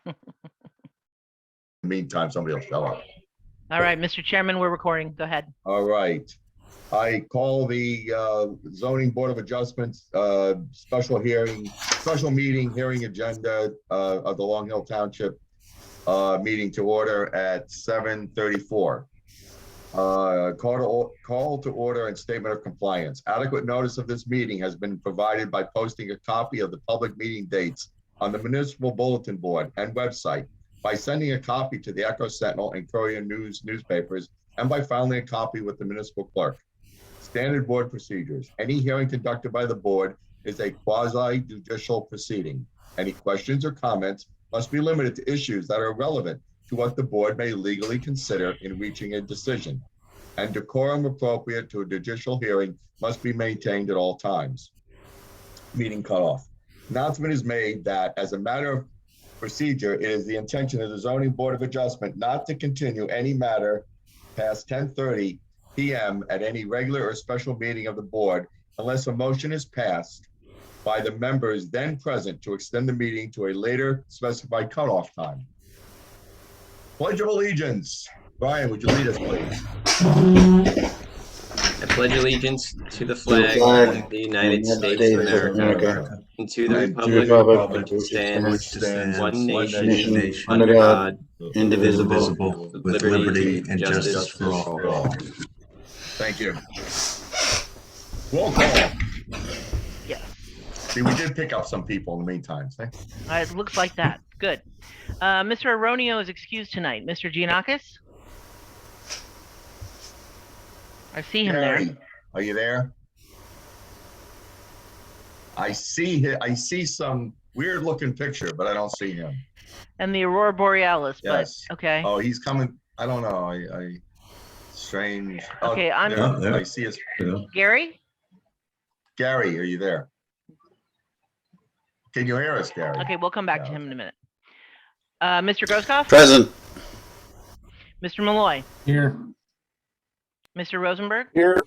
In the meantime, somebody will show up. All right, Mr. Chairman, we're recording. Go ahead. All right. I call the zoning board of adjustments special meeting hearing agenda of the Long Hill Township meeting to order at 7:34. Call to order and statement of compliance. Adequate notice of this meeting has been provided by posting a copy of the public meeting dates on the municipal bulletin board and website, by sending a copy to the Echo Sentinel and Courier newspapers, and by filing a copy with the municipal clerk. Standard board procedures. Any hearing conducted by the board is a quasi-judicial proceeding. Any questions or comments must be limited to issues that are relevant to what the board may legally consider in reaching a decision. And decorum appropriate to a judicial hearing must be maintained at all times. Meeting cutoff. Announcement is made that as a matter of procedure, it is the intention of the zoning board of adjustment not to continue any matter past 10:30 p.m. at any regular or special meeting of the board unless a motion is passed by the members then present to extend the meeting to a later specified cutoff time. Pledge of Allegiance. Brian, would you lead us, please? I pledge allegiance to the flag of the United States of America and to the republic which stands one nation under God, indivisible, with liberty and justice for all. Thank you. Roll call. Yes. See, we did pick up some people in the meantime. It looks like that. Good. Mr. Aronio is excused tonight. Mr. Giannakis? I see him Gary, there. are you there? I see some weird looking picture, but I don't see him. And the Aurora Borealis, Yes. but okay. Oh, he's coming. I don't know. I strange. Okay, there. I see his. Gary? Gary, are you there? Can you hear us, Gary? Okay, we'll come back to him in a minute. Mr. Groskopf? Present. Mr. Malloy? Here. Mr. Rosenberg? Here.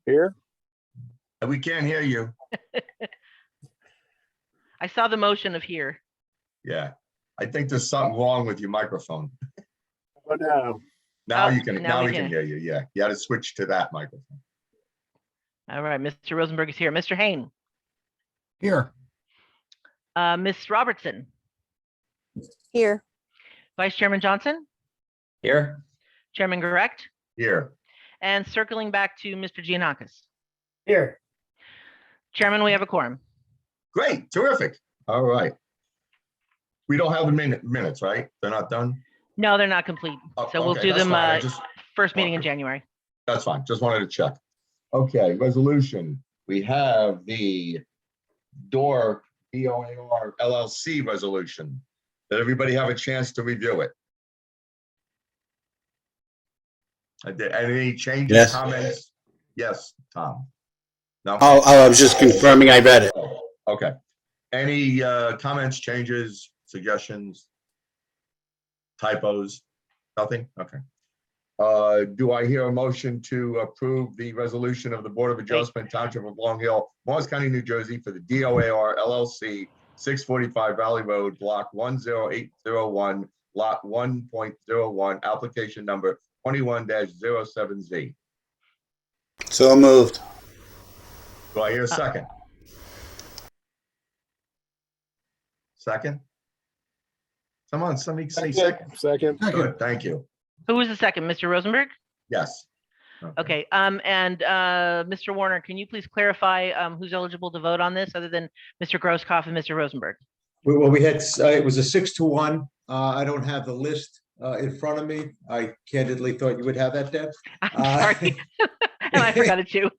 Here. We can't hear you. I saw the motion of here. Yeah, I think there's something wrong with your microphone. Go down. Now Oh, you can. now Now we we can can. hear you. Yeah, you had to switch to that microphone. All right, Mr. Rosenberg is here. Mr. Hain? Here. Ms. Robertson? Here. Vice Chairman Johnson? Here, Chairman Correct? Here. And circling back to Mr. Giannakis. Here. Chairman, we have a quorum. Great. Terrific. All right. We don't have the minutes, right? They're not done. No, they're not complete. Oh, So we'll okay, do that's them fine. first meeting in January. That's fine. Just wanted to check. Okay, resolution. We have the DOR LLC resolution. Did everybody have a chance to review it? Did any changes, Yes. comments? Yes, Tom. No? Oh, I was just confirming I read it. Okay. Any comments, changes, suggestions, typos? Nothing? Okay. Do I hear a motion to approve the resolution of the Board of Adjustment, Township of Long Hill, Morris County, New Jersey, for the DOAR LLC, 645 Valley Road, Block 10801, Lot 1.01, application number 21-07Z. So moved. Do I hear a second? Second? Somebody say second. Second. Good, thank you. Who was the second? Mr. Rosenberg? Yes. Okay, and Mr. Warner, can you please clarify who's eligible to vote on this other than Mr. Groskopf and Mr. Rosenberg? Well, we had, it was a 6-1. I don't have the list in front of me. I candidly thought you would have that, Deb. I'm sorry. And I forgot it too.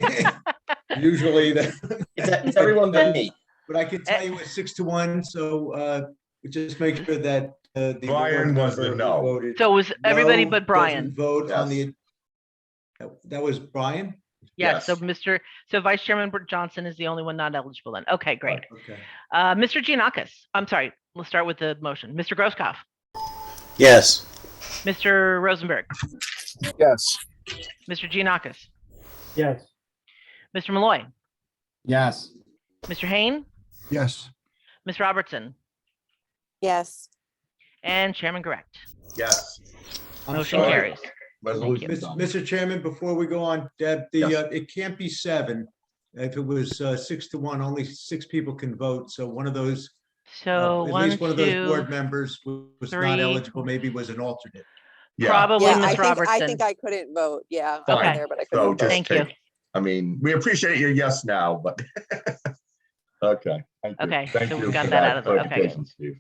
Usually that. it's everyone but me. But I can tell you it's 6-1, so just make sure that the Brian was the no. voted So it was everybody no, but Brian. doesn't vote on Yes. the. That was Brian? Yes, so Yes. so Vice Chairman Johnson is the only one not eligible then. Okay, great. Okay. Mr. Giannakis, I'm sorry, let's start with the motion. Mr. Groskopf, Yes. Mr. Rosenberg, Yes. Mr. Giannakis, Yes. Mr. Malloy, Yes. Mr. Hain, Yes. Ms. Robertson, Yes. and Chairman Correct. Yes. I'm Motion sorry. carries. Resolution Mis- done. Mr. Chairman, before we go on, Deb, Yes. it can't be 7. If it was 6-1, only 6 people can vote. So one of those, So at one, least one of those board two, members was three, not eligible, maybe was an alternate. Yeah, probably Yeah, Ms. I Robertson. think I couldn't vote. Yeah. I was Okay. there, but I so couldn't just vote. Thank you. take, I mean, we appreciate your yes now, but okay. Thank you. Okay, Thank so you we've got for that out of the- okay. clarification, Steve.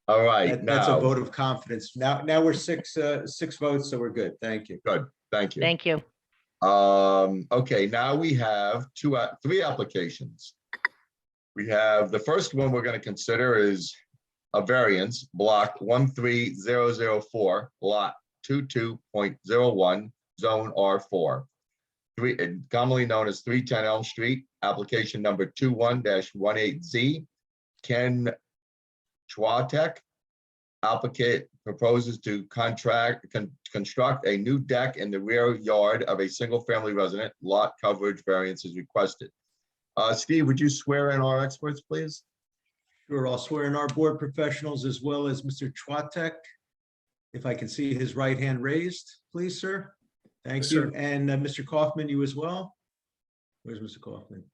All right, That's a now, vote of confidence. Now we're 6 votes, so we're good. Thank you. good, thank you. Thank you. Okay, now we have 3 applications. We have, the first one we're going to consider is a variance, block 13004, lot 22.01, zone R4. Commonly known as 310 Elm Street, application number 21-18Z. Ken Chwatek, applicant proposes to construct a new deck in the rear yard of a single-family resident. Lot coverage variance is requested. Steve, would you swear in our experts, please? Sure, I'll swear in our board professionals as well as Mr. Chwatek. If I can see his right hand raised, please, sir. Thank Yes, you. sir. And Mr. Kaufman, you as well? Where's Mr. Kaufman?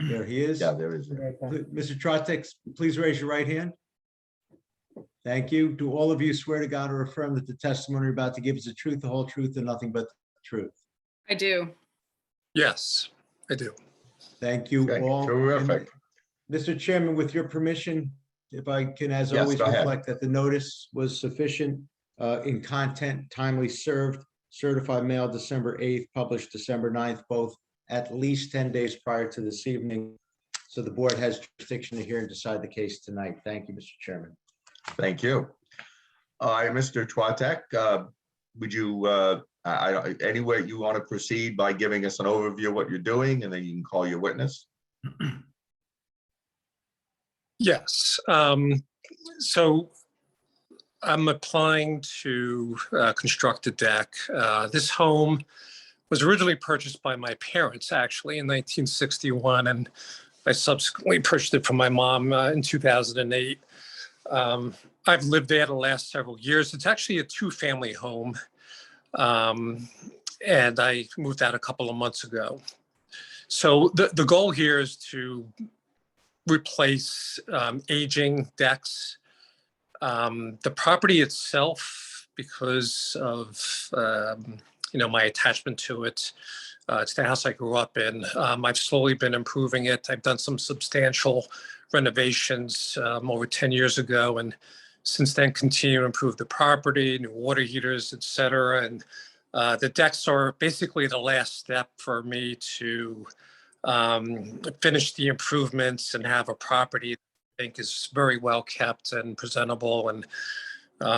There he is. Yeah, there is. Mr. Chwatek, please raise your right hand. Thank you. Do all of you swear to God or affirm that the testimony you're about to give is the truth, the whole truth, and nothing but the truth? I do. Yes, I do. Thank you Okay, all. terrific. And Mr. Chairman, with your permission, if I can, as Yes, always, go ahead. reflect that the notice was sufficient in content, timely served, certified mail December 8th, published December 9th, both at least 10 days prior to this evening. So the board has jurisdiction to hear and decide the case tonight. Thank you, Mr. Chairman. Thank you. All right, Mr. Chwatek, would you, any way you want to proceed by giving us an overview of what you're doing, and then you can call your witness? Yes. So I'm applying to construct a deck. This home was originally purchased by my parents, actually, in 1961, and I subsequently purchased it from my mom in 2008. I've lived there the last several years. It's actually a 2-family home, and I moved out a couple of months ago. So the goal here is to replace aging decks. The property itself, because of my attachment to it, it's the house I grew up in. I've slowly been improving it. I've done some substantial renovations over 10 years ago, and since then continue to improve the property, new water heaters, et cetera. And the decks are basically the last step for me to finish the improvements and have a property I think is very well kept and presentable, and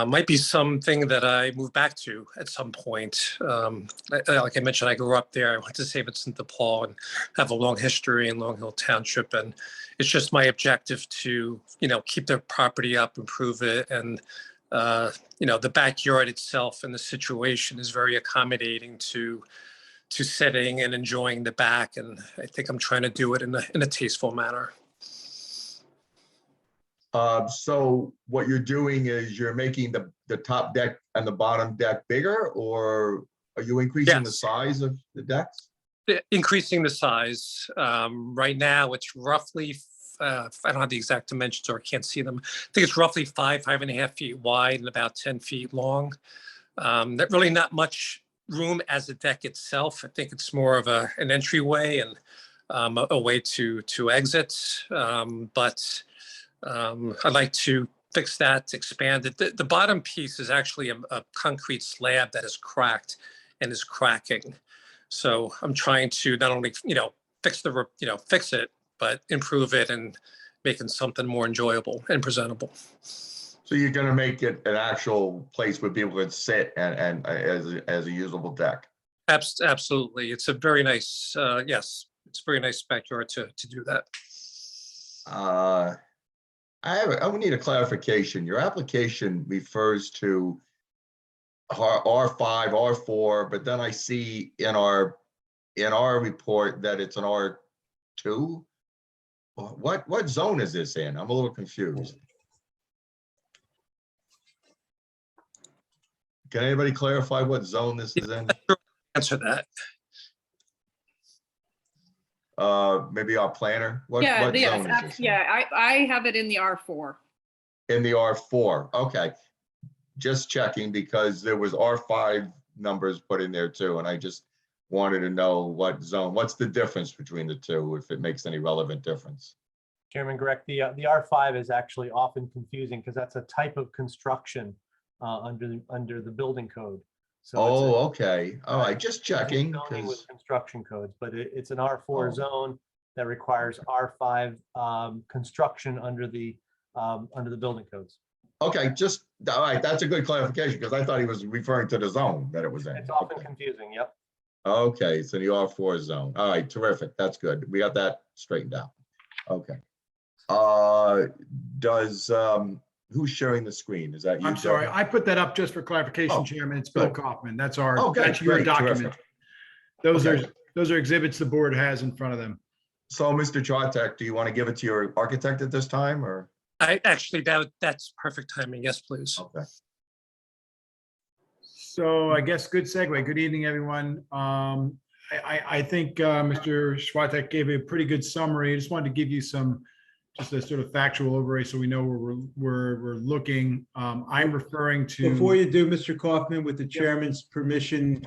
might be something that I move back to at some point. Like I mentioned, I grew up there. I went to St. Vincent de Paul and have a long history in Long Hill Township, and it's just my objective to keep the property up, improve it, and the backyard itself and the situation is very accommodating to sitting and enjoying the back, and I think I'm trying to do it in a tasteful manner. So what you're doing is you're making the top deck and the bottom deck bigger, or are you increasing the Yes. size of the decks? Increasing the size. Right now, it's roughly, I don't have the exact dimensions or I can't see them. I think it's roughly 5.5 feet wide and about 10 feet long. Really not much room as a deck itself. I think it's more of an entryway and a way to exit. But I'd like to fix that, expand it. The bottom piece is actually a concrete slab that is cracked and is cracking. So I'm trying to not only, fix it, but improve it and making something more enjoyable and presentable. So you're going to make it an actual place where people can sit and as a usable deck. Absolutely. It's a very nice, yes, it's a very nice backyard to do that. I would need a clarification. Your application refers to R5, R4, but then I see in our report that it's an R2. What zone is this in? I'm a little confused. Can anybody clarify what zone this is in? Answer that. Maybe our planner? What Yeah, yes, zone is this in? yeah, I have it in the R4. In the R4, okay. Just checking because there was R5 numbers put in there too, and I just wanted to know what zone, what's the difference between the two, if it makes any relevant difference. Chairman Grech, the R5 is actually often confusing because that's a type of construction under the building code. So Oh, okay. All right, just it's in checking. zoning 'Cause- with construction codes, but it's an R4 Oh. zone that requires R5 construction under the building codes. Okay, just, all right, that's a good clarification because I thought he was referring to the zone that it was in. It's often Okay. confusing, yep. Okay, so the R4 zone. All right, terrific. That's good. We got that straightened out. Okay. Who's sharing the screen? Is that you? I'm sorry, Joe? I put that up just for clarification, Oh, Chairman. It's Bill good. Kaufman. That's Oh, our, good, that's your great, document. terrific. Those Okay. are exhibits the board has in front of them. So, Mr. Chartek, do you want to give it to your architect at this time or? That's perfect timing. Yes, please. Okay. So I guess good segue. Good evening, everyone. I think Mr. Schwatek gave a pretty good summary. I just wanted to give you just a sort of factual overlay so we know where we're looking. I'm referring to. Before you do, Mr. Kaufman, with the chairman's permission,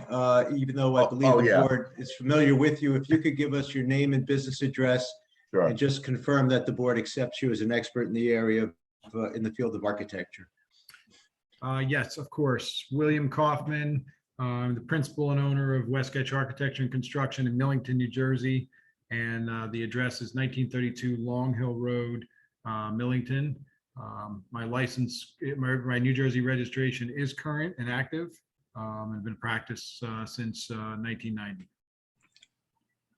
even though I believe the yeah. board is familiar with you, if you could give us your name and business address Sure. and just confirm that the board accepts you as an expert in the area of, in the field of architecture. Yes, of course. William Kaufman, the principal and owner of West Sketch Architecture and Construction in Millington, New Jersey. And the address is 1932 Long Hill Road, Millington. My license, my New Jersey registration is current and active. I've been in practice since 1990.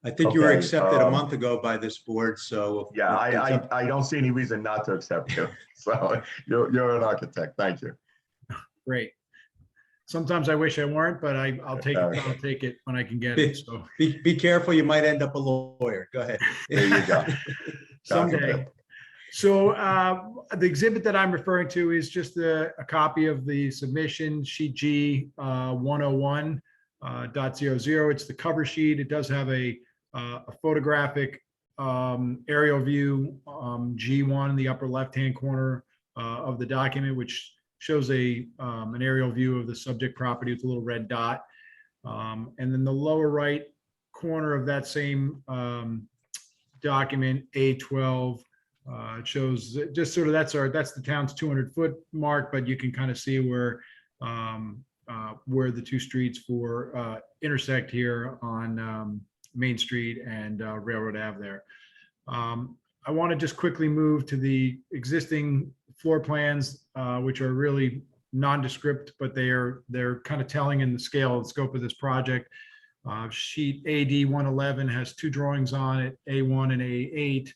I think you were Okay, accepted a month ago by this board, so. Yeah, it's up- I don't see any reason not to accept you. So you're an architect. Thank you. Great. Sometimes I wish I weren't, but I'll take it when I can get it. So Be careful, you might end up a lawyer. Go ahead. There you go. someday. So the exhibit that I'm referring to is just a copy of the submission sheet G 101.00. It's the cover sheet. It does have a photographic aerial view G1 in the upper left-hand corner of the document, which shows an aerial view of the subject property with a little red dot. And then the lower right corner of that same document, A12, it shows just sort of that's the town's 200-foot mark, but you can kind of see where the two streets intersect here on Main Street and Railroad Ave there. I want to just quickly move to the existing floor plans, which are really nondescript, but they're kind of telling in the scale and scope of this project. Sheet AD 111 has two drawings on it, A1 and A8.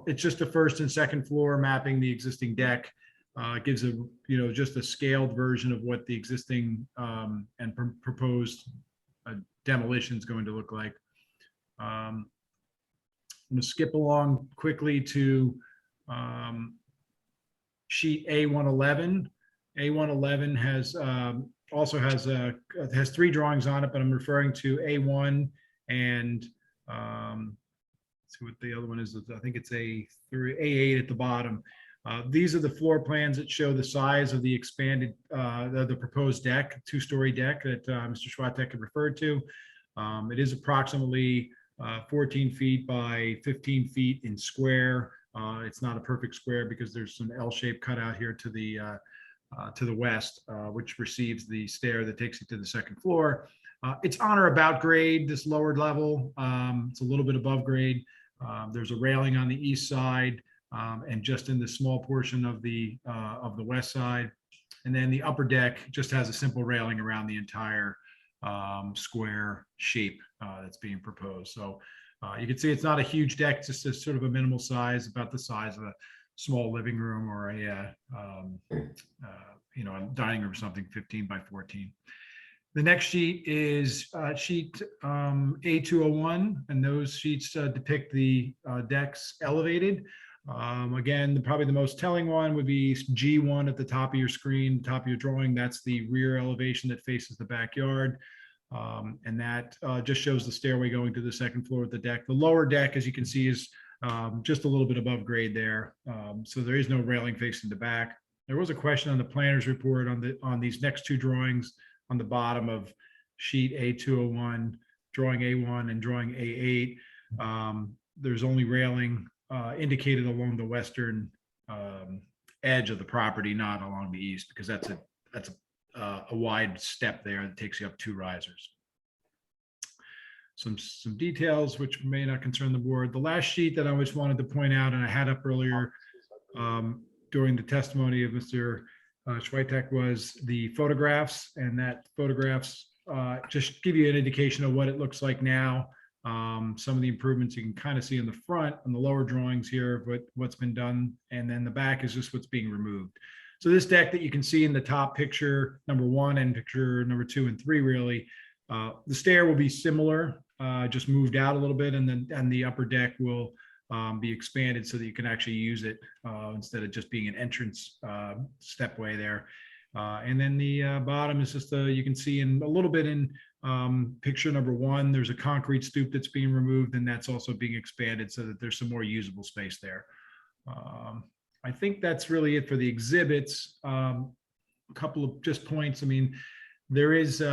It's just a first and second floor mapping the existing deck. It gives just a scaled version of what the existing and proposed demolition is going to look like. I'm going to skip along quickly to sheet A111. A111 has three drawings on it, but I'm referring to A1 and let's see what the other one is. I think it's A8 at the bottom. These are the floor plans that show the size of the expanded, the proposed deck, two-story deck that Mr. Schwatek had referred to. It is approximately 14 feet by 15 feet in square. It's not a perfect square because there's some L-shaped cutout here to the west, which receives the stair that takes you to the second floor. It's on or about grade, this lower level. It's a little bit above grade. There's a railing on the east side and just in the small portion of the west side. And then the upper deck just has a simple railing around the entire square shape that's being proposed. So you can see it's not a huge deck, it's just a sort of a minimal size, about the size of a small living room or a dining room, something 15 by 14. The next sheet is sheet A201, and those sheets depict the decks elevated. Again, probably the most telling one would be G1 at the top of your screen, top of your drawing. That's the rear elevation that faces the backyard. And that just shows the stairway going to the second floor of the deck. The lower deck, as you can see, is just a little bit above grade there. So there is no railing facing the back. There was a question on the planner's report on these next two drawings on the bottom of sheet A201, drawing A1 and drawing A8. There's only railing indicated along the western edge of the property, not along the east, because that's a wide step there that takes you up 2 risers. Some details which may not concern the board. The last sheet that I just wanted to point out, and I had up earlier during the testimony of Mr. Schweitek, was the photographs, and that photographs just give you an indication of what it looks like now. Some of the improvements you can kind of see in the front on the lower drawings here, but what's been done, and then the back is just what's being removed. So this deck that you can see in the top picture, number 1 and picture number 2 and 3, really, the stair will be similar, just moved out a little bit, and the upper deck will be expanded so that you can actually use it instead of just being an entrance stepway there. And then the bottom is just you can see in a little bit in picture number 1, there's a concrete stoop that's being removed, and that's also being expanded so that there's some more usable space there. I think that's really it for the exhibits. A couple of just points. I mean, there is,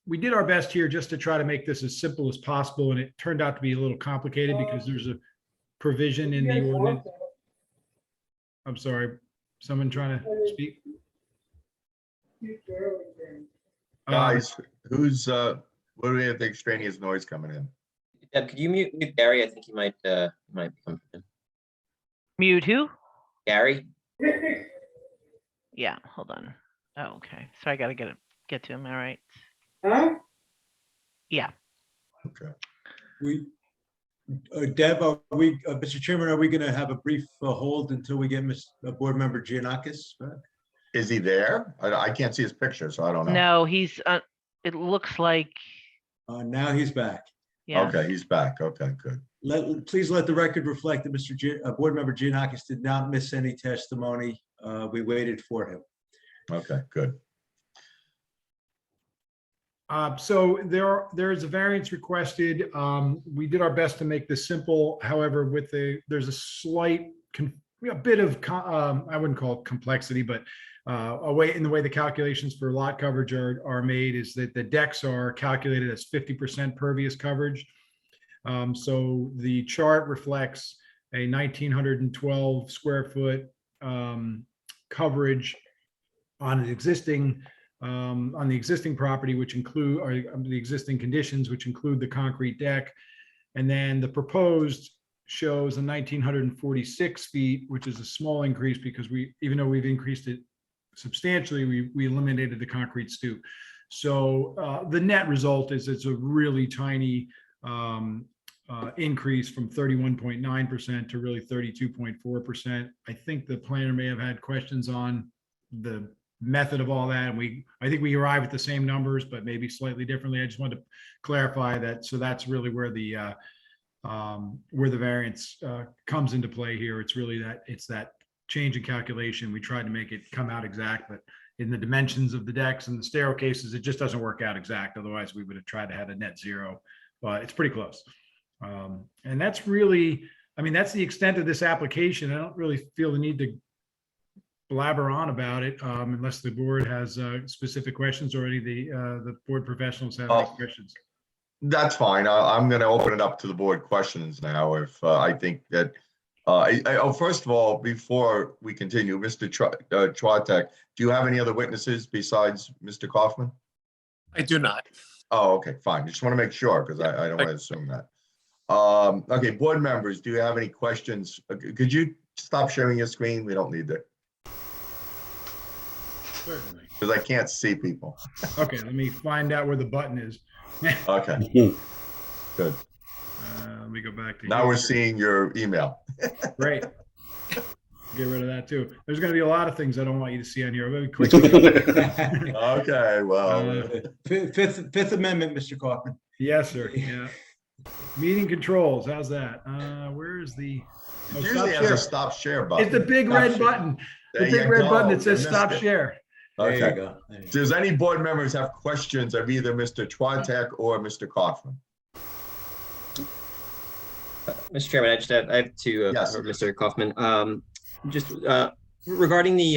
we did our best here just to try to make this as simple as possible, and it turned out to be a little complicated because there's a provision in the ordinance. I'm sorry, someone trying to speak? Guys, who's, what do we have the extraneous noise coming in? Deb, could you mute Gary? I think he might be coming in. Mute who? Gary? Yeah, hold on. Oh, okay. So I gotta get to him. All right. Huh? Yeah. Okay. Deb, are we, Mr. Chairman, are we going to have a brief hold until we get Board Member Giannakis back? Is he there? I can't see his picture, so I don't know. No, he's. It looks like. Now he's back. Yeah. Okay, he's back. Okay, good. Please let the record reflect that Board Member Giannakis did not miss any testimony. We waited for him. Okay, good. So there is a variance requested. We did our best to make this simple. However, there's a slight, a bit of, I wouldn't call it complexity, but in the way the calculations for lot coverage are made is that the decks are calculated as 50% pervious coverage. So the chart reflects a 1,912 square foot coverage on the existing property, which include, or the existing conditions, which include the concrete deck. And then the proposed shows a 1,946 feet, which is a small increase because even though we've increased it substantially, we eliminated the concrete stoop. So the net result is it's a really tiny increase from 31.9% to really 32.4%. I think the planner may have had questions on the method of all that, and I think we arrive at the same numbers, but maybe slightly differently. I just wanted to clarify that. So that's really where the variance comes into play here. It's really that change in calculation. We tried to make it come out exact, but in the dimensions of the decks and the staircases, it just doesn't work out exact. Otherwise, we would have tried to have a net zero, but it's pretty close. And that's really, I mean, that's the extent of this application. I don't really feel the need to blabber on about it unless the board has specific questions or any of the board professionals have any questions. That's fine. I'm going to open it up to the board questions now. If I think that, first of all, before we continue, Mr. Schweitek, do you have any other witnesses besides Mr. Kaufman? I do not. Oh, okay, fine. Just want to make sure because I don't want to assume that. Okay, board members, do you have any questions? Could you stop sharing your screen? We don't need that. Certainly. Because I can't see people. Okay, let me find out where the button is. Okay, good. Let me go back to now here. we're seeing your email. Great. Get rid of that too. There's going to be a lot of things I don't want you to see on here. Very quick. Okay, well, Fifth Amendment, Mr. Kaufman. Yes, sir. Yeah. Meeting controls. How's that? Where is the? Oh, usually stop has share. a stop share button. It's the big Stop red share. button. The There big you red button go. that says You stop missed it. share. There you Okay. go. There you go. Does any board members have questions of either Mr. Twatek or Mr. Kaufman? Mr. Chairman, I have two Yes. for Mr. Kaufman. Just regarding the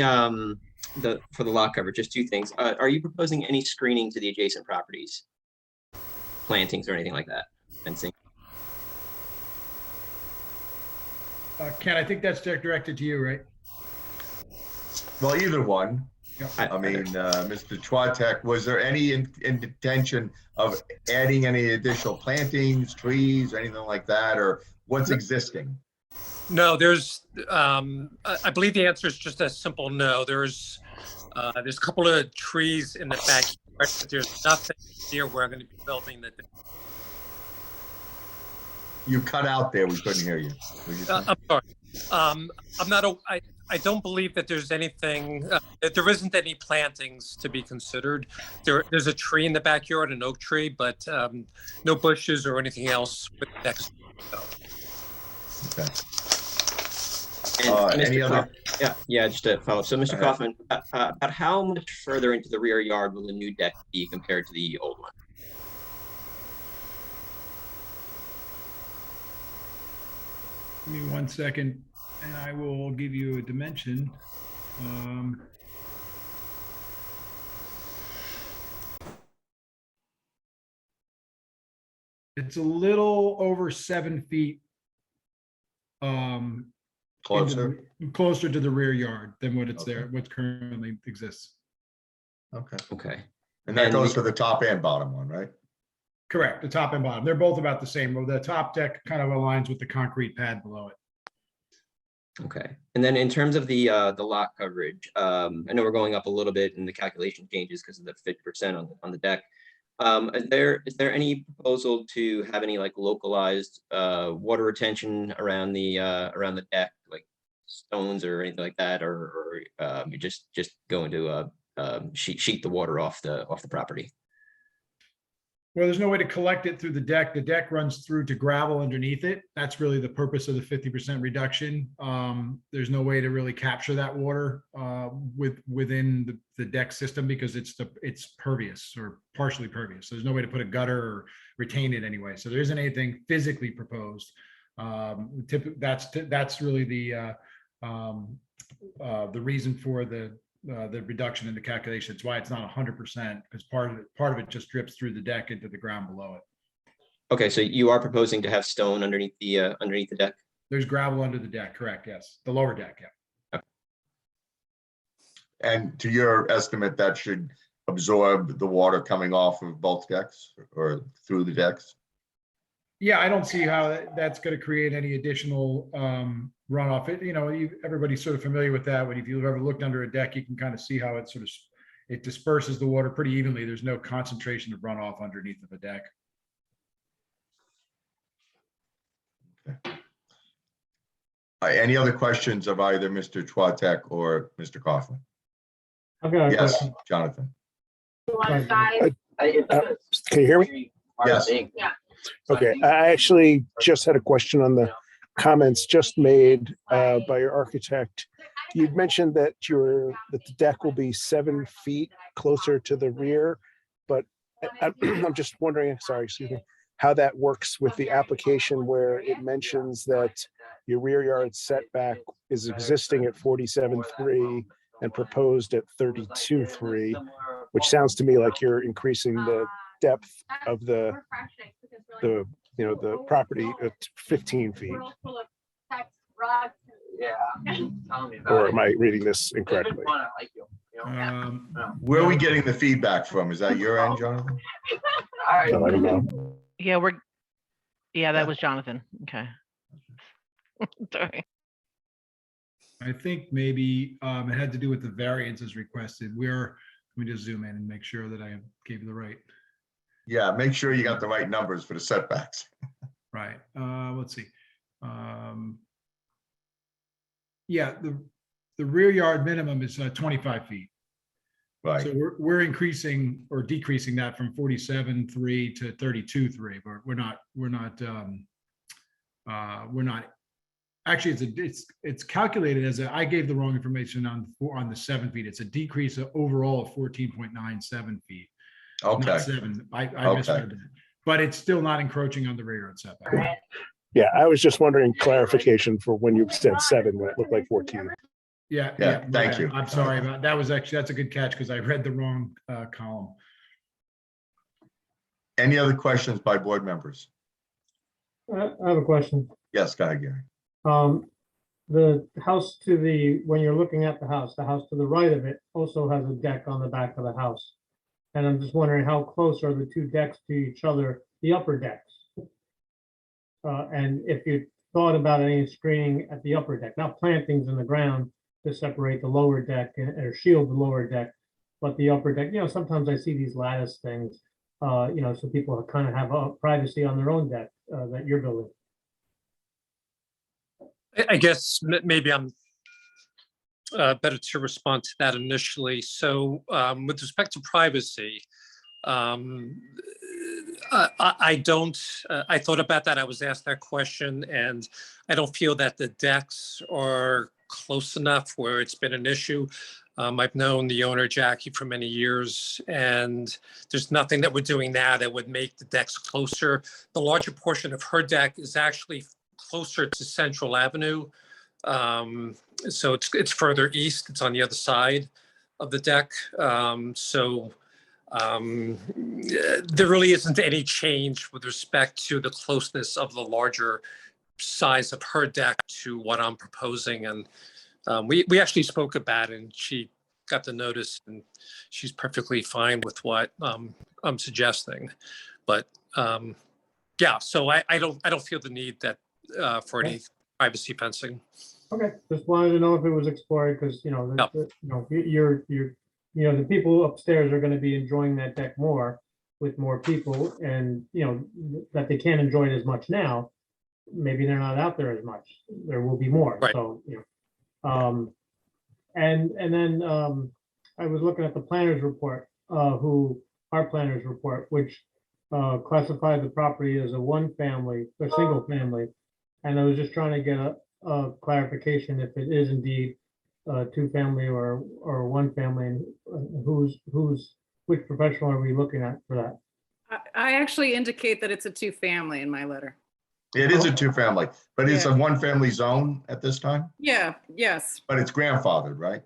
for the lot coverage, just two things. Are you proposing any screening to the adjacent properties, plantings or anything like that, fencing? Ken, I think that's directed to you, right? Well, either one. Yep. I mean, Mr. Twatek, was there any intention of adding any additional plantings, trees, or anything like that, or what's existing? No, there's, I believe the answer is just a simple no. There's a couple of trees in the backyard, but there's nothing here where I'm going to be building that. You cut out there. We couldn't hear you. I'm sorry. I don't believe that there's anything, that there isn't any plantings to be considered. There's a tree in the backyard, an oak tree, but no bushes or anything else with next. Okay. And any Mr. other? Yeah, just to follow up. So, Mr. Go ahead. Kaufman, about how much further into the rear yard will the new deck be compared to the old one? Give me 1 second, and I will give you a dimension. It's a little over 7 feet. Closer? Closer to the rear yard than what it's Okay. there, what currently exists. Okay. Okay. And that And goes we- for the top and bottom one, right? Correct, the top and bottom. They're both about the same. The top deck kind of aligns with the concrete pad below it. Okay. And then in terms of the lot coverage, I know we're going up a little bit in the calculation changes because of the 50% on the deck. Is there any proposal to have any like localized water retention around the deck, like stones or anything like that, or you just going to sheet the water off the property? Well, there's no way to collect it through the deck. The deck runs through to gravel underneath it. That's really the purpose of the 50% reduction. There's no way to really capture that water within the deck system because it's pervious or partially pervious. So there's no way to put a gutter or retain it anyway. So there isn't anything physically proposed. That's really the reason for the reduction in the calculation. It's why it's not 100% because part of it just drips through the deck into the ground below it. Okay, so you are proposing to have stone underneath the deck? There's gravel under the deck, correct? Yes, the lower deck. Yeah. And to your estimate, that should absorb the water coming off of both decks or through the decks? Yeah, I don't see how that's going to create any additional runoff. Everybody's sort of familiar with that. If you've ever looked under a deck, you can kind of see how it disperses the water pretty evenly. There's no concentration of runoff underneath of a deck. Okay. Any other questions of either Mr. Twatek or Mr. Kaufman? Okay. Yes, Jonathan. Can you hear me? Yes. Okay, I actually just had a question on the comments just made by your architect. You'd mentioned that the deck will be 7 feet closer to the rear, but I'm just wondering, excuse me, how that works with the application where it mentions that your rear yard setback is existing at 47.3 and proposed at 32.3, which sounds to me like you're increasing the depth of the property at 15 feet. Or am I reading this incorrectly? Where are we getting the feedback from? Is that your end, Jonathan? I don't know. Yeah, that was Jonathan. Okay. Sorry. I think maybe it had to do with the variances requested. Let me just zoom in and make sure that I gave you the right. Yeah, make sure you got the right numbers for the setbacks. Right. Let's see. Yeah, the rear yard minimum is 25 feet. Right. So we're increasing or decreasing that from 47.3 to 32.3, but we're not. Actually, it's calculated as I gave the wrong information on the 7 feet. It's a decrease of overall of 14.97 feet. Okay. Not 7. I misread that. But it's still not encroaching on the rear yard setback. Yeah, I was just wondering clarification for when you said 7, when it looked like 14. Yeah. Thank you. I'm sorry about that. That's a good catch because I read the wrong column. Any other questions by board members? I have a question. Yes, go ahead, Gary. The house when you're looking at the house to the right of it also has a deck on the back of the house. And I'm just wondering how close are the two decks to each other, the upper decks? And if you thought about any screening at the upper deck, not plantings in the ground to separate the lower deck or shield the lower deck, but the upper deck, sometimes I see these lattice things, so people kind of have privacy on their own deck that you're building. I guess maybe I'm better to respond to that initially. So with respect to privacy, I thought about that. I was asked that question, and I don't feel that the decks are close enough where it's been an issue. I've known the owner, Jackie, for many years, and there's nothing that we're doing now that would make the decks closer. The larger portion of her deck is actually closer to Central Avenue. So it's further east. It's on the other side of the deck. There really isn't any change with respect to the closeness of the larger size of her deck to what I'm proposing. And we actually spoke about it, and she got the notice, and she's perfectly fine with what I'm suggesting. But yeah, so I don't feel the need that for any privacy fencing. Okay, just wanted to know if it was explored because the people upstairs are going to be enjoying that deck more with more people, and that they can't enjoy it as much now. Maybe they're not out there as much. There will be more. Right. So and then I was looking at the planner's report, our planner's report, which classified the property as a single family, and I was just trying to get a clarification if it is indeed two family or one family, and which professional are we looking at for that? I actually indicate that it's a 2-family in my letter. It is a 2-family, but it's a 1-family zone at this time, Yeah, yes, but it's grandfathered, right?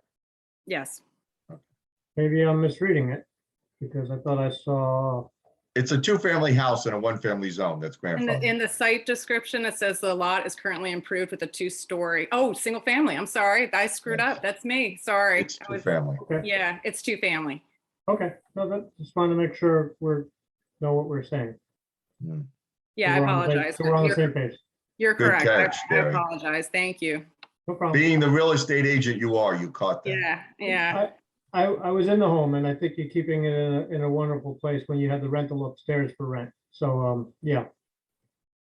yes. Maybe I'm misreading it because I thought I saw. It's a 2-family house in a 1-family zone that's grandfathered. In the site description, it says the lot is currently improved with a 2-story. Oh, single family. I'm sorry. I screwed up. That's me. Sorry. It's 2-family. Okay. Yeah, it's 2-family. Okay. No, just wanted to make sure know what we're saying. Yeah, I apologize. So we're on the same page. You're Good correct. catch, I Gary. apologize. Thank you. No problem. Being the real estate agent you are, you caught that. Yeah. I was in the home, and I think you're keeping it in a wonderful place when you have the rental upstairs for rent. So, yeah.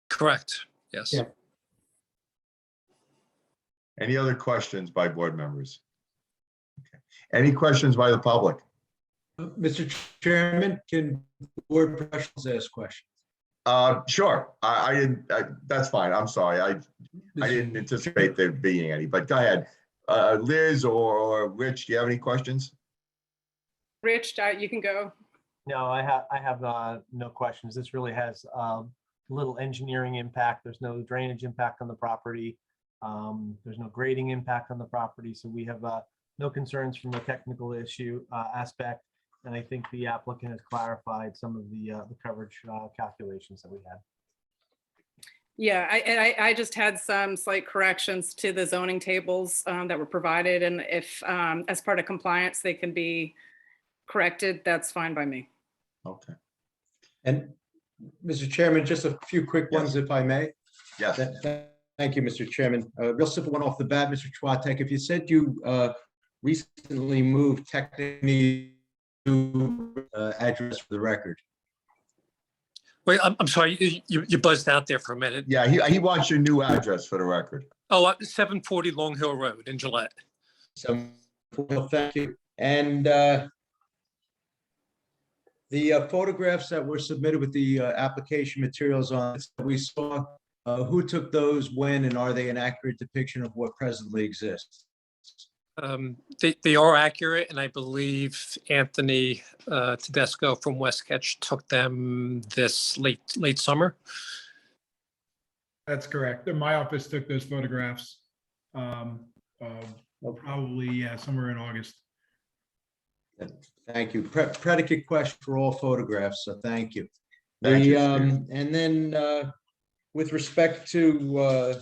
Correct. Yes. Yeah. Any other questions by board members? Okay. Any questions by the public? Mr. Chairman, can board professionals ask questions? Sure. I didn't. That's fine. I'm sorry. I didn't anticipate there being any. But go ahead, Liz or Rich. Do you have any questions? Rich, you can go. No, I have no questions. This really has little engineering impact. There's no drainage impact on the property. There's no grading impact on the property. So we have no concerns from a technical issue aspect. And I think the applicant has clarified some of the coverage calculations that we had. Yeah, I just had some slight corrections to the zoning tables that were provided. And if as part of compliance, they can be corrected, that's fine by me. Okay. And Mr. Chairman, just a few quick ones, if I may. Yes. Thank you, Mr. Chairman. Real simple one off the bat, Mr. Chwatek. If you said you recently moved technically to address for the record. Wait, I'm sorry, you buzzed out there for a minute. Yeah, he wants your new address for the record. Oh, 740 Long Hill Road in Gillette. So, well, thank you. And the photographs that were submitted with the application materials on this that we saw, who took those, when, and are they an accurate depiction of what presently exists? They are accurate, and I believe Anthony Tedesco from West Ketch took them this late summer. That's correct. My office took those photographs. Probably, yeah, somewhere in August. Thank you. Predicate question for all photographs, so thank you. Thank you, And then with respect to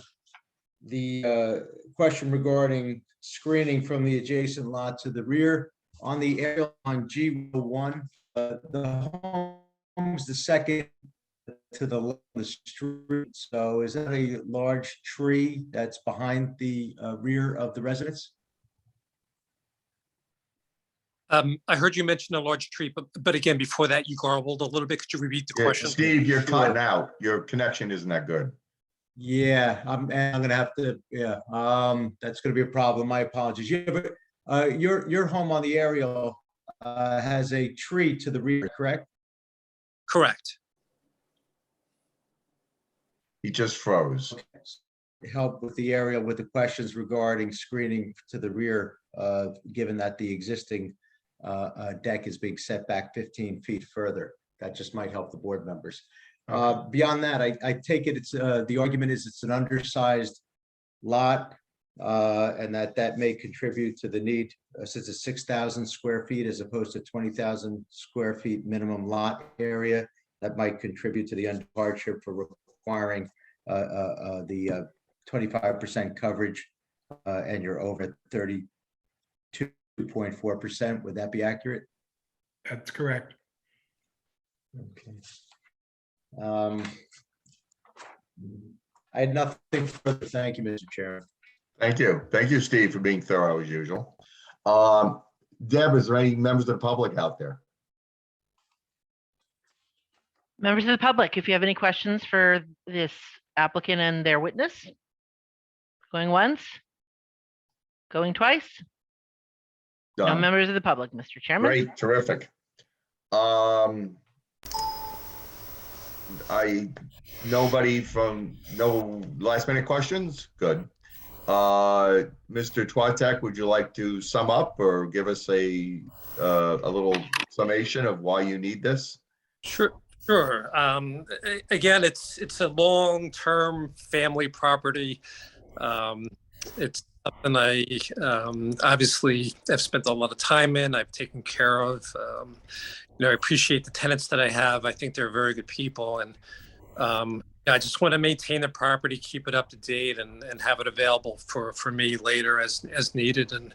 the question regarding screening from the adjacent lot to the rear, on the aerial on G1, the home is the second to the left of the street. So is that a large tree that's behind the rear of the residence? I heard you mention a large tree, but again, before that, you garbled a little bit. Could you repeat the Yeah, question? Steve, you're Sure. cutting out. Your connection isn't that good. Yeah, I'm gonna have to, yeah, that's gonna be a problem. My apologies. Your home on the aerial has a tree to the rear, correct? Correct. He just froze. Help with the aerial with the questions regarding screening to the rear, given that the existing deck is being set back 15 feet further. That just might help the board members. Beyond that, I take it it's the argument is it's an undersized lot, and that may contribute to the need, since it's 6,000 square feet as opposed to 20,000 square feet minimum lot area, that might contribute to the hardship for requiring the 25% coverage, and you're over 32.4%. Would that be accurate? That's correct. Okay. I had nothing further. Thank you, Mr. Chairman. Thank you. Thank you, Steve, for being thorough as usual. Deb, is there any members of the public out there? Members of the public, if you have any questions for this applicant and their witness? Going once? Going twice? No Done. members of the public, Mr. Chairman. Great, terrific. No last minute questions? Good. Mr. Twatek, would you like to sum up or give us a little summation of why you need this? Sure. Again, it's a long-term family property. It's something I obviously have spent a lot of time in. I've taken care of. I appreciate the tenants that I have. I think they're very good people, and I just want to maintain the property, keep it up to date, and have it available for me later as needed. And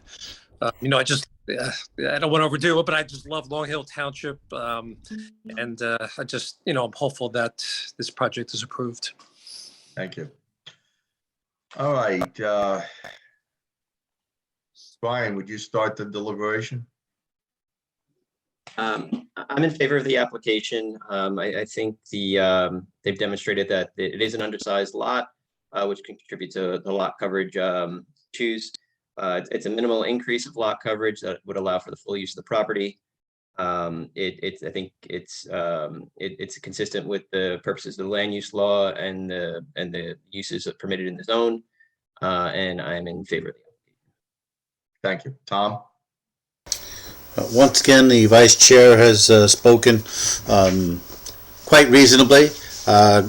I don't want to overdo it, but I just love Long Hill Township, and I just I'm hopeful that this project is approved. Thank you. All right, Brian, would you start the deliberation? I'm in favor of the application. I think they've demonstrated that it is an undersized lot, which contributes to the lot coverage issues. It's a minimal increase of lot coverage that would allow for the full use of the property. I think it's consistent with the purposes of the land use law and the uses permitted in the zone, and I'm in favor of the application. Thank you. Tom? Once again, the vice chair has spoken quite reasonably. To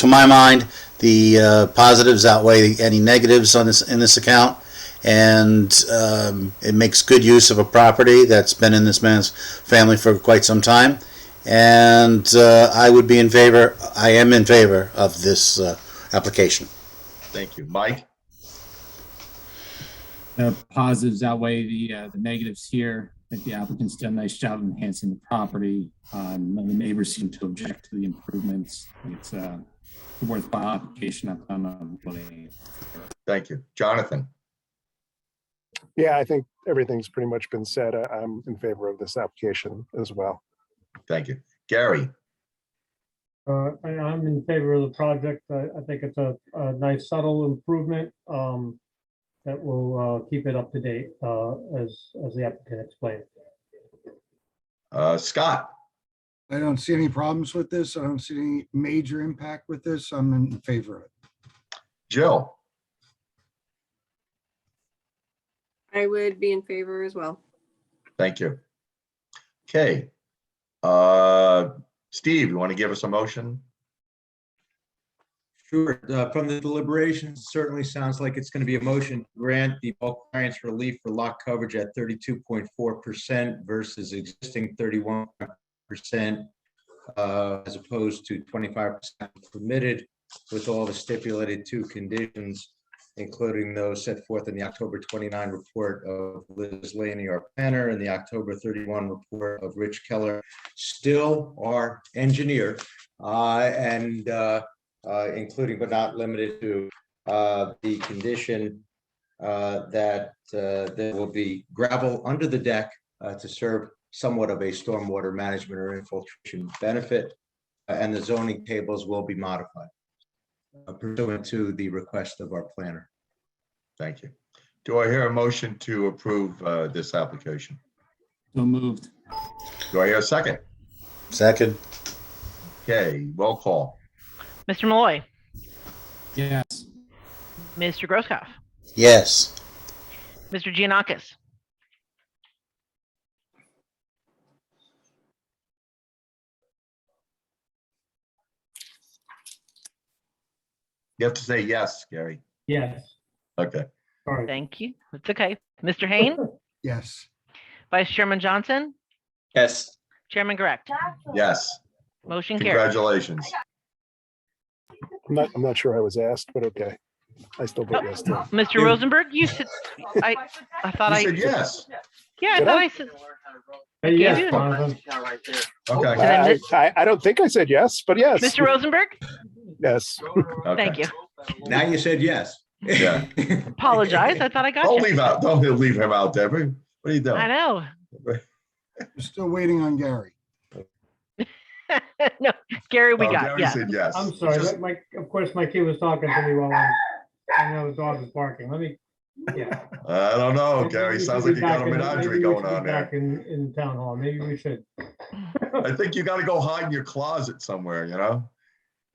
my mind, the positives outweigh any negatives in this account, and it makes good use of a property that's been in this man's family for quite some time. And I am in favor of this application. Thank you. Mike? The positives outweigh the negatives here. I think the applicant's done a nice job of enhancing the property. None of the neighbors seem to object to the improvements. It's a worthwhile application. Thank you. Jonathan? Yeah, I think everything's pretty much been said. I'm in favor of this application as well. Thank you. Gary? I'm in favor of the project. I think it's a nice subtle improvement that will keep it up to date as the applicant explained. Scott, I don't see any problems with this. I don't see any major impact with this. I'm in favor of it. Jill, I would be in favor as well. thank you. Okay. Steve, you want to give us a motion? Sure. From the deliberations, it certainly sounds like it's going to be a motion to grant the bulk variance relief for lot coverage at 32.4% versus existing 31%, as opposed to 25% permitted, with all the stipulated 2 conditions, including those set forth in the October 29 report of Liz Laney, our planner, and the October 31 report of Rich Keller, still our engineer, and including but not limited to the condition that there will be gravel under the deck to serve somewhat of a stormwater management or infiltration benefit, and the zoning tables will be modified pursuant to the request of our planner. Thank you. Do I hear a motion to approve this application? So moved. Do I hear a second? Second. Okay, roll call. Mr. Malloy, Yes. Mr. Grosskopf, Yes. Mr. Giannakis, You have to say yes, Gary. Yes. Okay. Sorry. thank you. It's okay. Mr. Hain, Yes. Vice Chairman Johnson, Yes. Chairman Correct. Yes. Motion carried. Congratulations. I'm not sure I was asked, but okay. I still vote yes. too. Mr. Rosenberg, you said, I thought You said yes. yeah, I Did thought I? I said, Hey, yes, you. Jonathan. Okay. Did I miss? I don't think I said yes, but yes. Mr. Rosenberg, Yes. Okay. thank you. Now you said yes. Yeah. Apologize. I thought I got Don't you. leave out. Don't leave him out, Deborah. What are you doing? I know. We're still waiting on Gary. No, Gary, we Oh, got, Gary yeah. said yes. I'm sorry, Just- of course, my kid was talking to me while I know the dog was barking. Let me, yeah. I don't know, Maybe Gary. we should Sounds be like you got back a in- menagerie maybe we going should be on there. Back in town hall, maybe we should. I think you got to go hide in your closet somewhere, you know?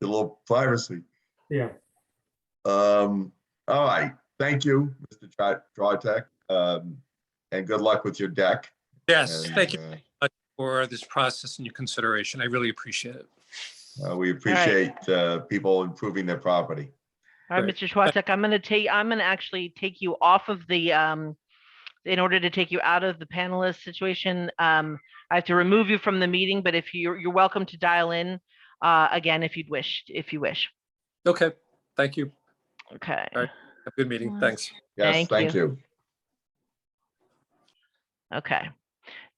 Your little privacy. Yeah. All right. Thank you, Mr. Trotec. And good luck with your deck. Yes, And, thank you for this process and your consideration. I really appreciate it. We appreciate people improving their property. All right, Great. Mr. Schwarzek, I'm gonna actually take you off of the, in order to take you out of the panelist situation, I have to remove you from the meeting, but if you're welcome to dial in, again, if you wish. Okay, thank you. Okay, All right. Have a good meeting. Thanks. Yes, thank you. okay.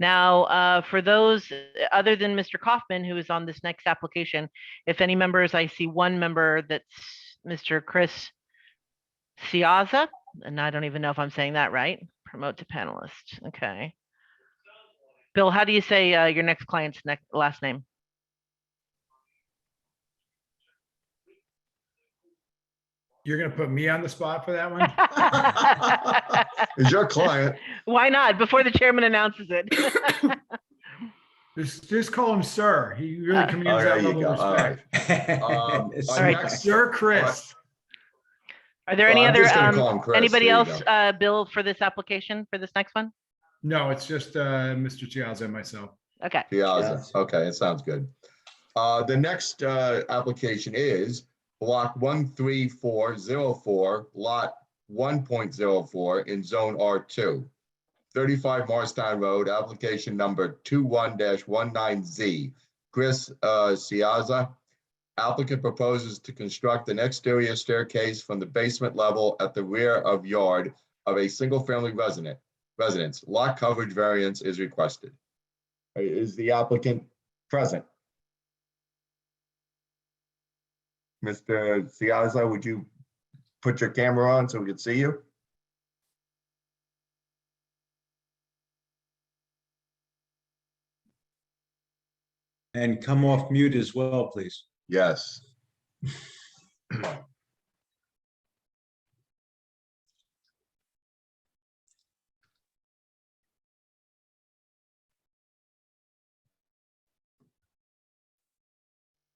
Now, for those other than Mr. Kaufman, who is on this next application, if any members, I see one member that's Mr. Chris Ciazza, and I don't even know if I'm saying that right. Promote to panelist. Okay. Bill, how do you say your next client's last name? You're gonna put me on the spot for that one? Is your client? Why not? Before the chairman announces it. Just call him sir. He really commands Oh, there that you level go. of All right. respect. Our right. next- Sir Chris. Are there Well, any I'm other, just gonna call him Chris. anybody There you else, go. Bill, for this application, for this next one? No, it's just Mr. Chiazza and myself. Okay. Piazza. Okay, it sounds good. The next application is block 13404, lot 1.04 in zone R2. 35 Morristown Road, application number 21-19Z. Chris Ciazza. Applicant proposes to construct an exterior staircase from the basement level at the rear of yard of a single-family residence. Lot coverage variance is requested. Is the applicant present? Mr. Ciazza, would you put your camera on so we can see you? And come off mute as well, please. Yes.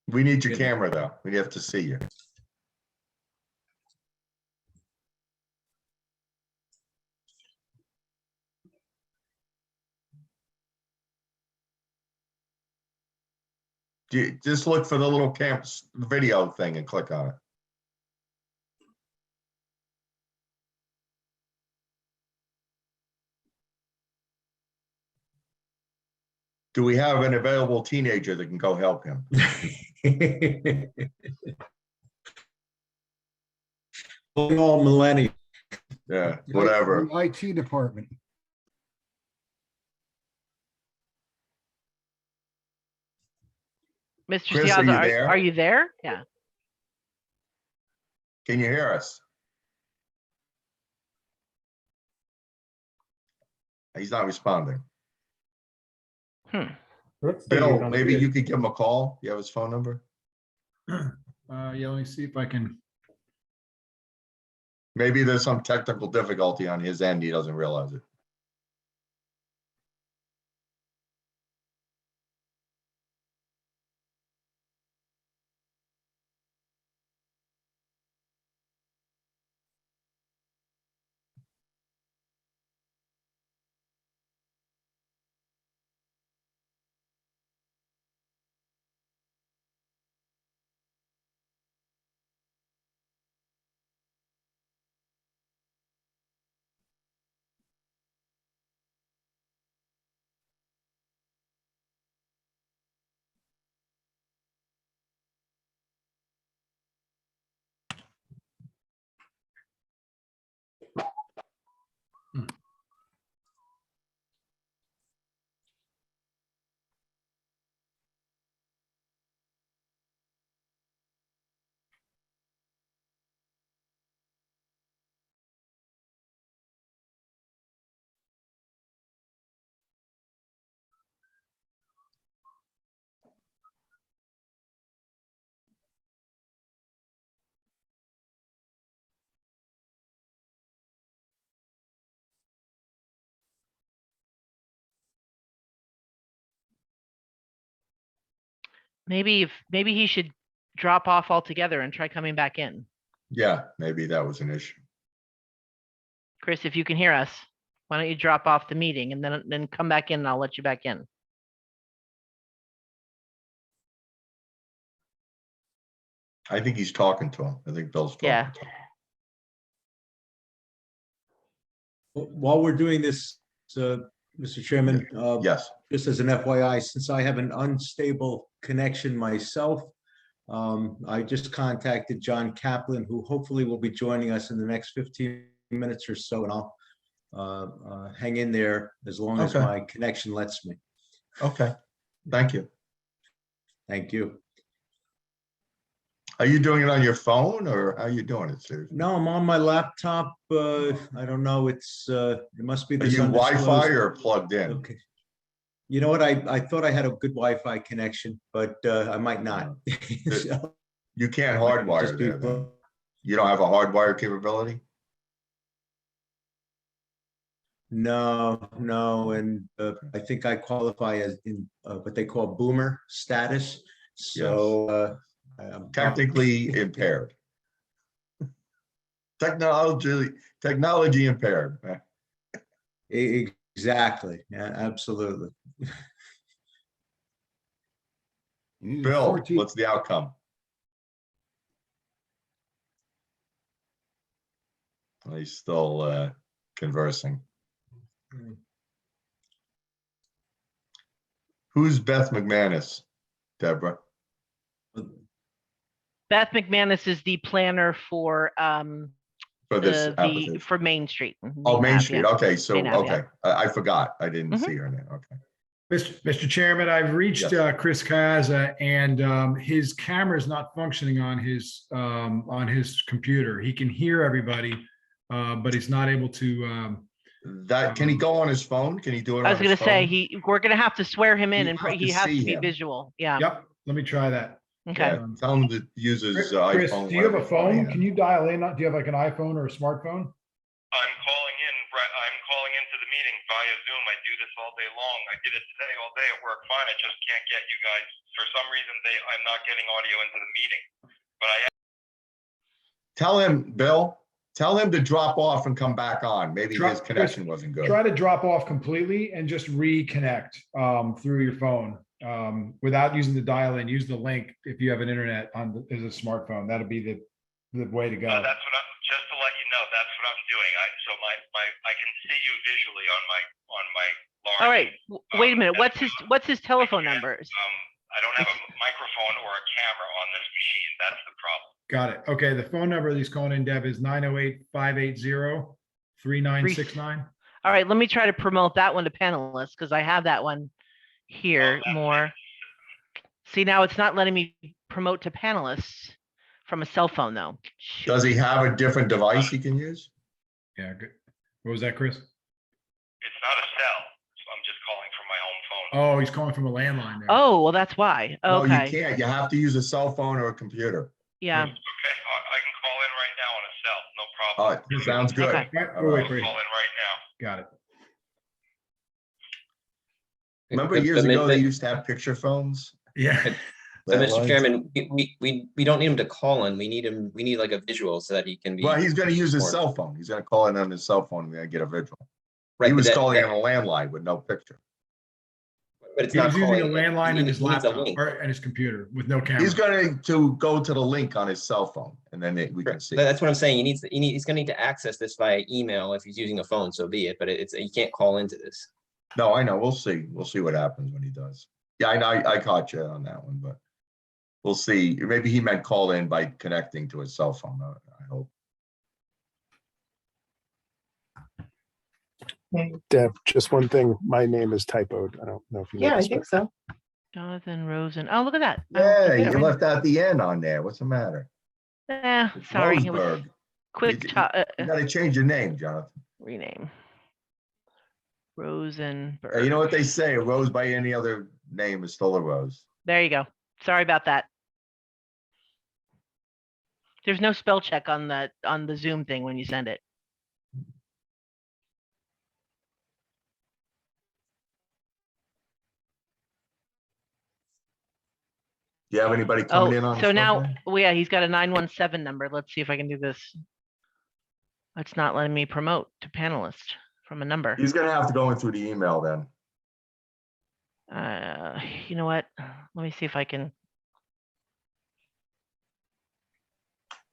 We need your camera though. We have to see you. Just look for the little camp video thing and click on it. Do we have an available teenager that can go help him? All millennials. Yeah, whatever. The IT department. Mr. Chris, are Ciazza, you there? are you there? Yeah. Can you hear us? He's not responding. Bill, maybe you could give him a call. You have his phone number? Yeah, let me see if I can. Maybe there's some technical difficulty on his end. He doesn't realize it. Maybe he should drop off altogether and try coming back in. Yeah, maybe that was an issue. Chris, if you can hear us, why don't you drop off the meeting and then come back in and I'll let you back in. I think he's talking to him. I think Bill's talking Yeah. to him. While we're doing this, Mr. Chairman, Yes. just as an FYI, since I have an unstable connection myself, I just contacted John Kaplan, who hopefully will be joining us in the next 15 minutes or so, and I'll hang in there as long as Okay. my connection lets me. Okay. Thank you. Thank you. Are you doing it on your phone or how are you doing it, Steve? No, I'm on my laptop. I don't know. It must be Are this you undisclosed- Wi-Fi or plugged in? Okay. You know what? I thought I had a good Wi-Fi connection, but I might not. So, You can't just hardwire be there then. You don't have a hardwire capability? No, and I think I qualify as in what they call boomer status. So I'm Technically impaired. Technology impaired. Exactly. Yeah, absolutely. Bill, 14 what's the outcome? He's still conversing. Who's Beth McManus, Deborah? Beth McManus is the planner for For this application? for Main Street. Oh, Main Street. yeah. Okay, so, Main Ave, yeah. okay. I forgot. I didn't see her name. Okay. Mr. Chairman, I've reached Chris Ciazza, and his camera is not functioning on his computer. He can hear everybody, but he's not able to. Can he go on his phone? Can he do it? I was going to say we're going to have to swear him in, You and have he to has see to be him. visual. Yeah. Yep. Let me try that. Okay. Yeah, tell him to use his Chris, iPhone. do you have a whenever he's calling phone? in. Can you dial in? Do you have like an iPhone or a smartphone? I'm calling in, Brett. I'm calling into the meeting via Zoom. I do this all day long. I did it today all day at work fine. I just can't get you guys. For some reason, I'm not getting audio into the meeting. But Tell him, Bill, tell him to drop off and come back on. Maybe Try- his connection wasn't good. Try to drop off completely and just reconnect through your phone without using the dial-in. Use the link if you have an internet as a smartphone. That'd be the way to go. that's what I'm just to let you know. That's what I'm doing. I can see you visually on my large. All right. Wait a minute. What's his telephone numbers? I don't have a microphone or a camera on this machine. That's the problem. Got it. Okay. The phone number that he's calling in, Deb, is 908-580-3969. All right. Let me try to promote that one to panelists because I have that one here more. See, now it's not letting me promote to panelists from a cell phone though. Shoot. Does he have a different device he can use? Yeah. Good. What was that, Chris? It's not a cell. So I'm just calling from my home phone. Oh, he's calling from a landline there. Oh, well, that's why. No, Okay. you can't. You have to use a cell phone or a computer. Yeah. Okay, I can call in right now on a cell. No All problem. right, sounds good. Okay. Right, All wait, right. I'll wait. call in right now. Got it. Remember years ago, they used to have picture phones? Yeah. So, Mr. Chairman, we don't need him to call in. We need like a visual so that he can be. Well, he's gonna use his more- cell phone. He's gonna call in on his cell phone and then get a visual. Right, He but was that- calling that- in a landline with no picture. But it's He not was using a calling. landline He and his needs a laptop link. and his computer with no camera. He's going to go to the link on his cell phone and then we can see. That's what I'm saying. He's gonna need to access this via email if he's using a phone, so be it, but he can't call into this. No, I know. We'll see. We'll see what happens when he does. Yeah, I know. I caught you on that one, but we'll see. Maybe he meant call in by connecting to his cell phone. I hope. Deb, just one thing. My name is typoed. I don't know if you noticed. but- so. Jonathan Rosen. Oh, look at that. Yeah, you left out the N on there. What's the matter? Sorry. It was Roseburg. quick You got to change your name, Jonathan. rename. Rosenberg. Hey, you know what they say? A rose by any other name is still a rose. There you go. Sorry about that. There's no spell check on the Zoom thing when you send it. Do you have anybody coming in on? So this now, one? well, yeah, he's got a 917 number. Let's see if I can do this. It's not letting me promote to panelist from a number. He's gonna have to go in through the email then. You know what? Let me see if I can.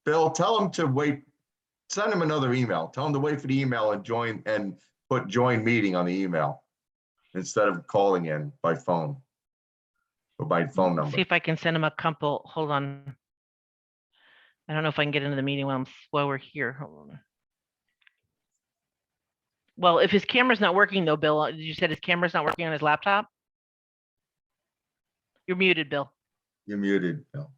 Bill, tell him to wait. Send him another email. Tell him to wait for the email and put join meeting on the email instead of calling in by phone or by phone number. See if I can send him a couple. Hold on. I don't know if I can get into the meeting while we're here. Hold on. Well, if his camera's not working though, Bill, you said his camera's not working on his laptop? You're muted, Bill. You're muted, Bill.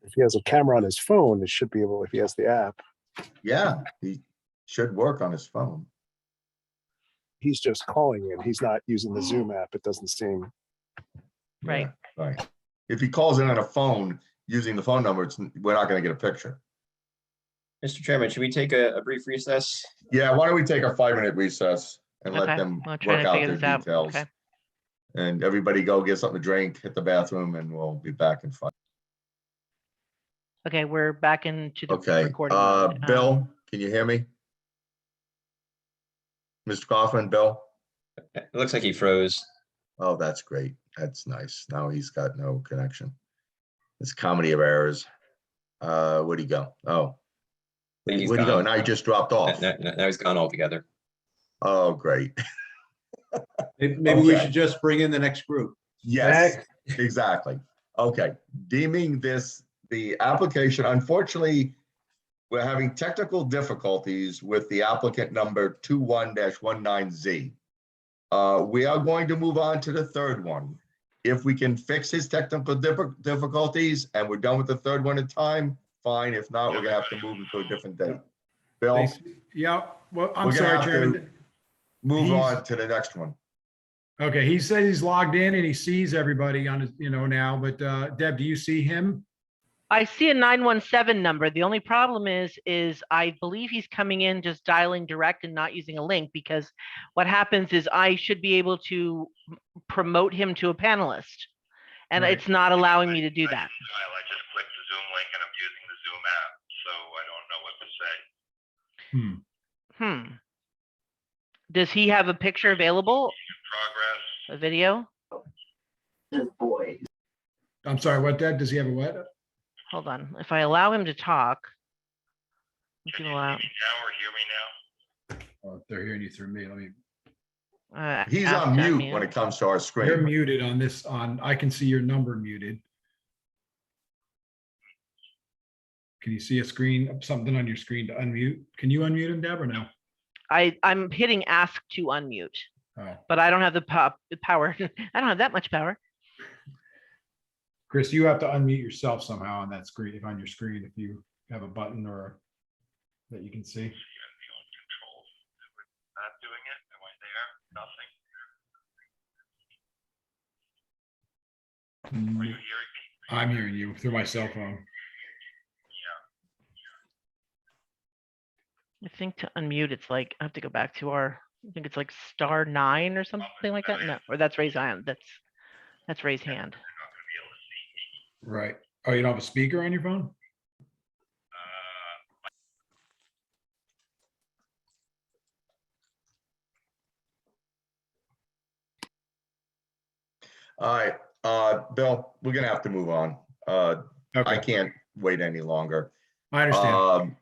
If he has a camera on his phone, it should be able, if he has the app. Yeah, he should work on his phone. He's just calling in. He's not using the Zoom app. It doesn't seem. Right. Yeah, right. If he calls in on a phone using the phone number, we're not gonna get a picture. Mr. Chairman, should we take a brief recess? Yeah, why don't we take a 5-minute recess and let Okay, them I'll try work to out figure their this out. details. Okay. And everybody go get something to drink, hit the bathroom, and we'll be back in 5. Okay, we're back into the Okay, recording. mode. Bill, can you hear me? Mr. Kaufman, Bill? It looks like he froze. Oh, that's great. That's nice. Now he's got no connection. It's comedy of errors. Where'd he go? Oh, He's where'd he go? gone. Now he just dropped off. Now he's gone altogether. Oh, great. Maybe we Okay. should just bring in the next group. Yes, exactly. Okay, deeming this the application, unfortunately, we're having technical difficulties with the applicant number 21-19Z. We are going to move on to the third one. If we can fix his technical difficulties and we're done with the third one in time, fine. If not, we're gonna have to move it to a different date. Bill, Yeah, well, I'm we're gonna sorry, have to Chairman. move He's- on to the next one. Okay, he says he's logged in and he sees everybody on his, now, but Deb, do you see him? I see a 917 number. The only problem is I believe he's coming in just dialing direct and not using a link, because what happens is I should be able to promote him to a panelist, and Right. it's not allowing me to do that. I just clicked the Zoom link and I'm using the Zoom app, so I don't know what to say. Does he have a picture available? Progress. A video? I'm sorry, what, Deb? Does he have a what? Hold on. If I allow him to talk. Can you see me now or hear me now? Oh, they're hearing you through me. Let me. He's ask on to mute unmute. when it comes to our You're screen. muted on this, I can see your number muted. Can you see a screen, something on your screen to unmute? Can you unmute him, Deb, or no? I'm hitting ask to unmute, Oh, but I don't have the power. I don't have that much power. Chris, you have to unmute yourself somehow on that screen, on your screen, if you have a button or that you can see. Not doing it. Am I there? Nothing. Are you hearing me? I'm hearing you through my cell phone. I think to unmute, it's like, I have to go back to I think it's like *9 or something like that. No, or that's raise hand. That's raise hand. Right. Oh, you don't have a speaker on your phone? All right, Bill, we're gonna have to move on. I Okay, can't wait any longer. I understand.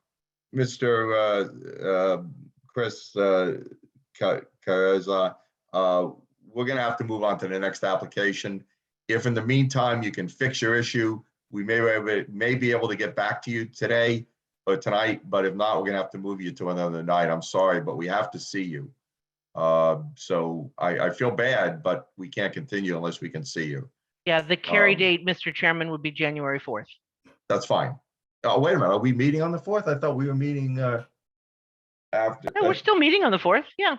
Mr. Chris Careza, we're gonna have to move on to the next application. If in the meantime you can fix your issue, we may be able to get back to you today or tonight, but if not, we're gonna have to move you to another night. I'm sorry, but we have to see you. So I feel bad, but we can't continue unless we can see you. Yeah, the carry date, Mr. Chairman, would be January 4th. That's fine. Oh, wait a minute. Are we meeting on the 4th? I thought we were meeting after. No, we're still meeting on the 4th. Yeah,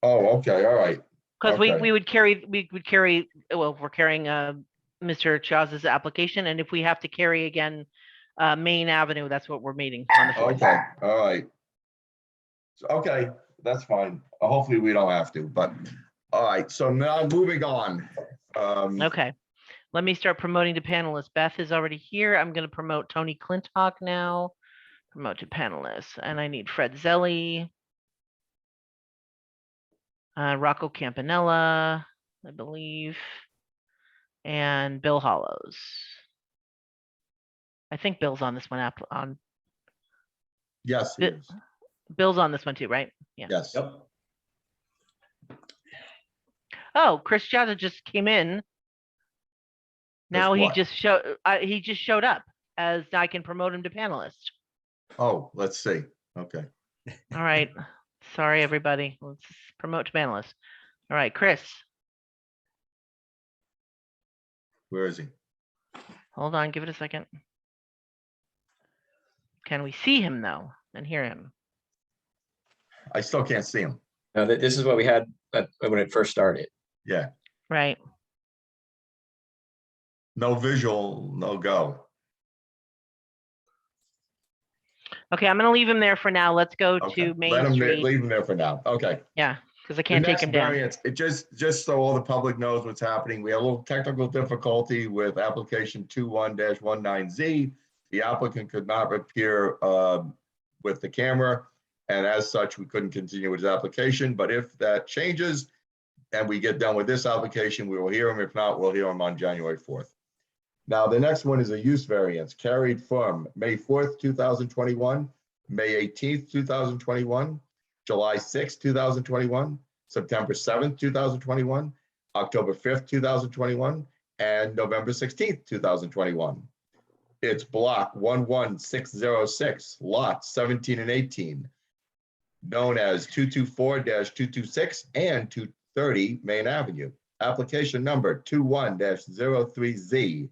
Oh, okay. All right. because Okay. we would carry, well, we're carrying Mr. Chaz's application, and if we have to carry again Main Avenue, that's what we're meeting on the 4th. Okay. All right. Okay, that's fine. Hopefully we don't have to, but all right. So now moving on. Okay, let me start promoting to panelists. Beth is already here. I'm going to promote Tony Clintock now. Promote to panelists, and I need Fred Zelli, Rocco Campanella, I believe, and Bill Hollows. I think Bill's on this one. Yes, he is. Bill's on this one too, right? Yeah. Yes. Yep. Oh, Chris Jada just came in. Now what? he just showed up as I can promote him to panelist. Oh, let's see. Okay. All right. Sorry, everybody. Let's promote to panelist. All right, Chris. Where is he? Hold on, give it a second. Can we see him though and hear him? I still can't see him. No, this is what we had when it first started. Yeah. Right. No visual, no go. Okay, I'm gonna leave him there for now. Let's go Okay. to Main Let him Street. leave him there for now. Okay. Yeah, because I The can't take next him down. variance, it just so all the public knows what's happening, we have a little technical difficulty with application 21-19Z. The applicant could not appear with the camera, and as such, we couldn't continue with his application. But if that changes and we get done with this application, we will hear him. If not, we'll hear him on January 4th. Now, the next one is a use variance carried from May 4th, 2021, May 18th, 2021, July 6th, 2021, September 7th, 2021, October 5th, 2021, and November 16th, 2021. It's block 11606, lots 17 and 18, known as 224-226 and 230 Main Avenue. Application number 21-03Z.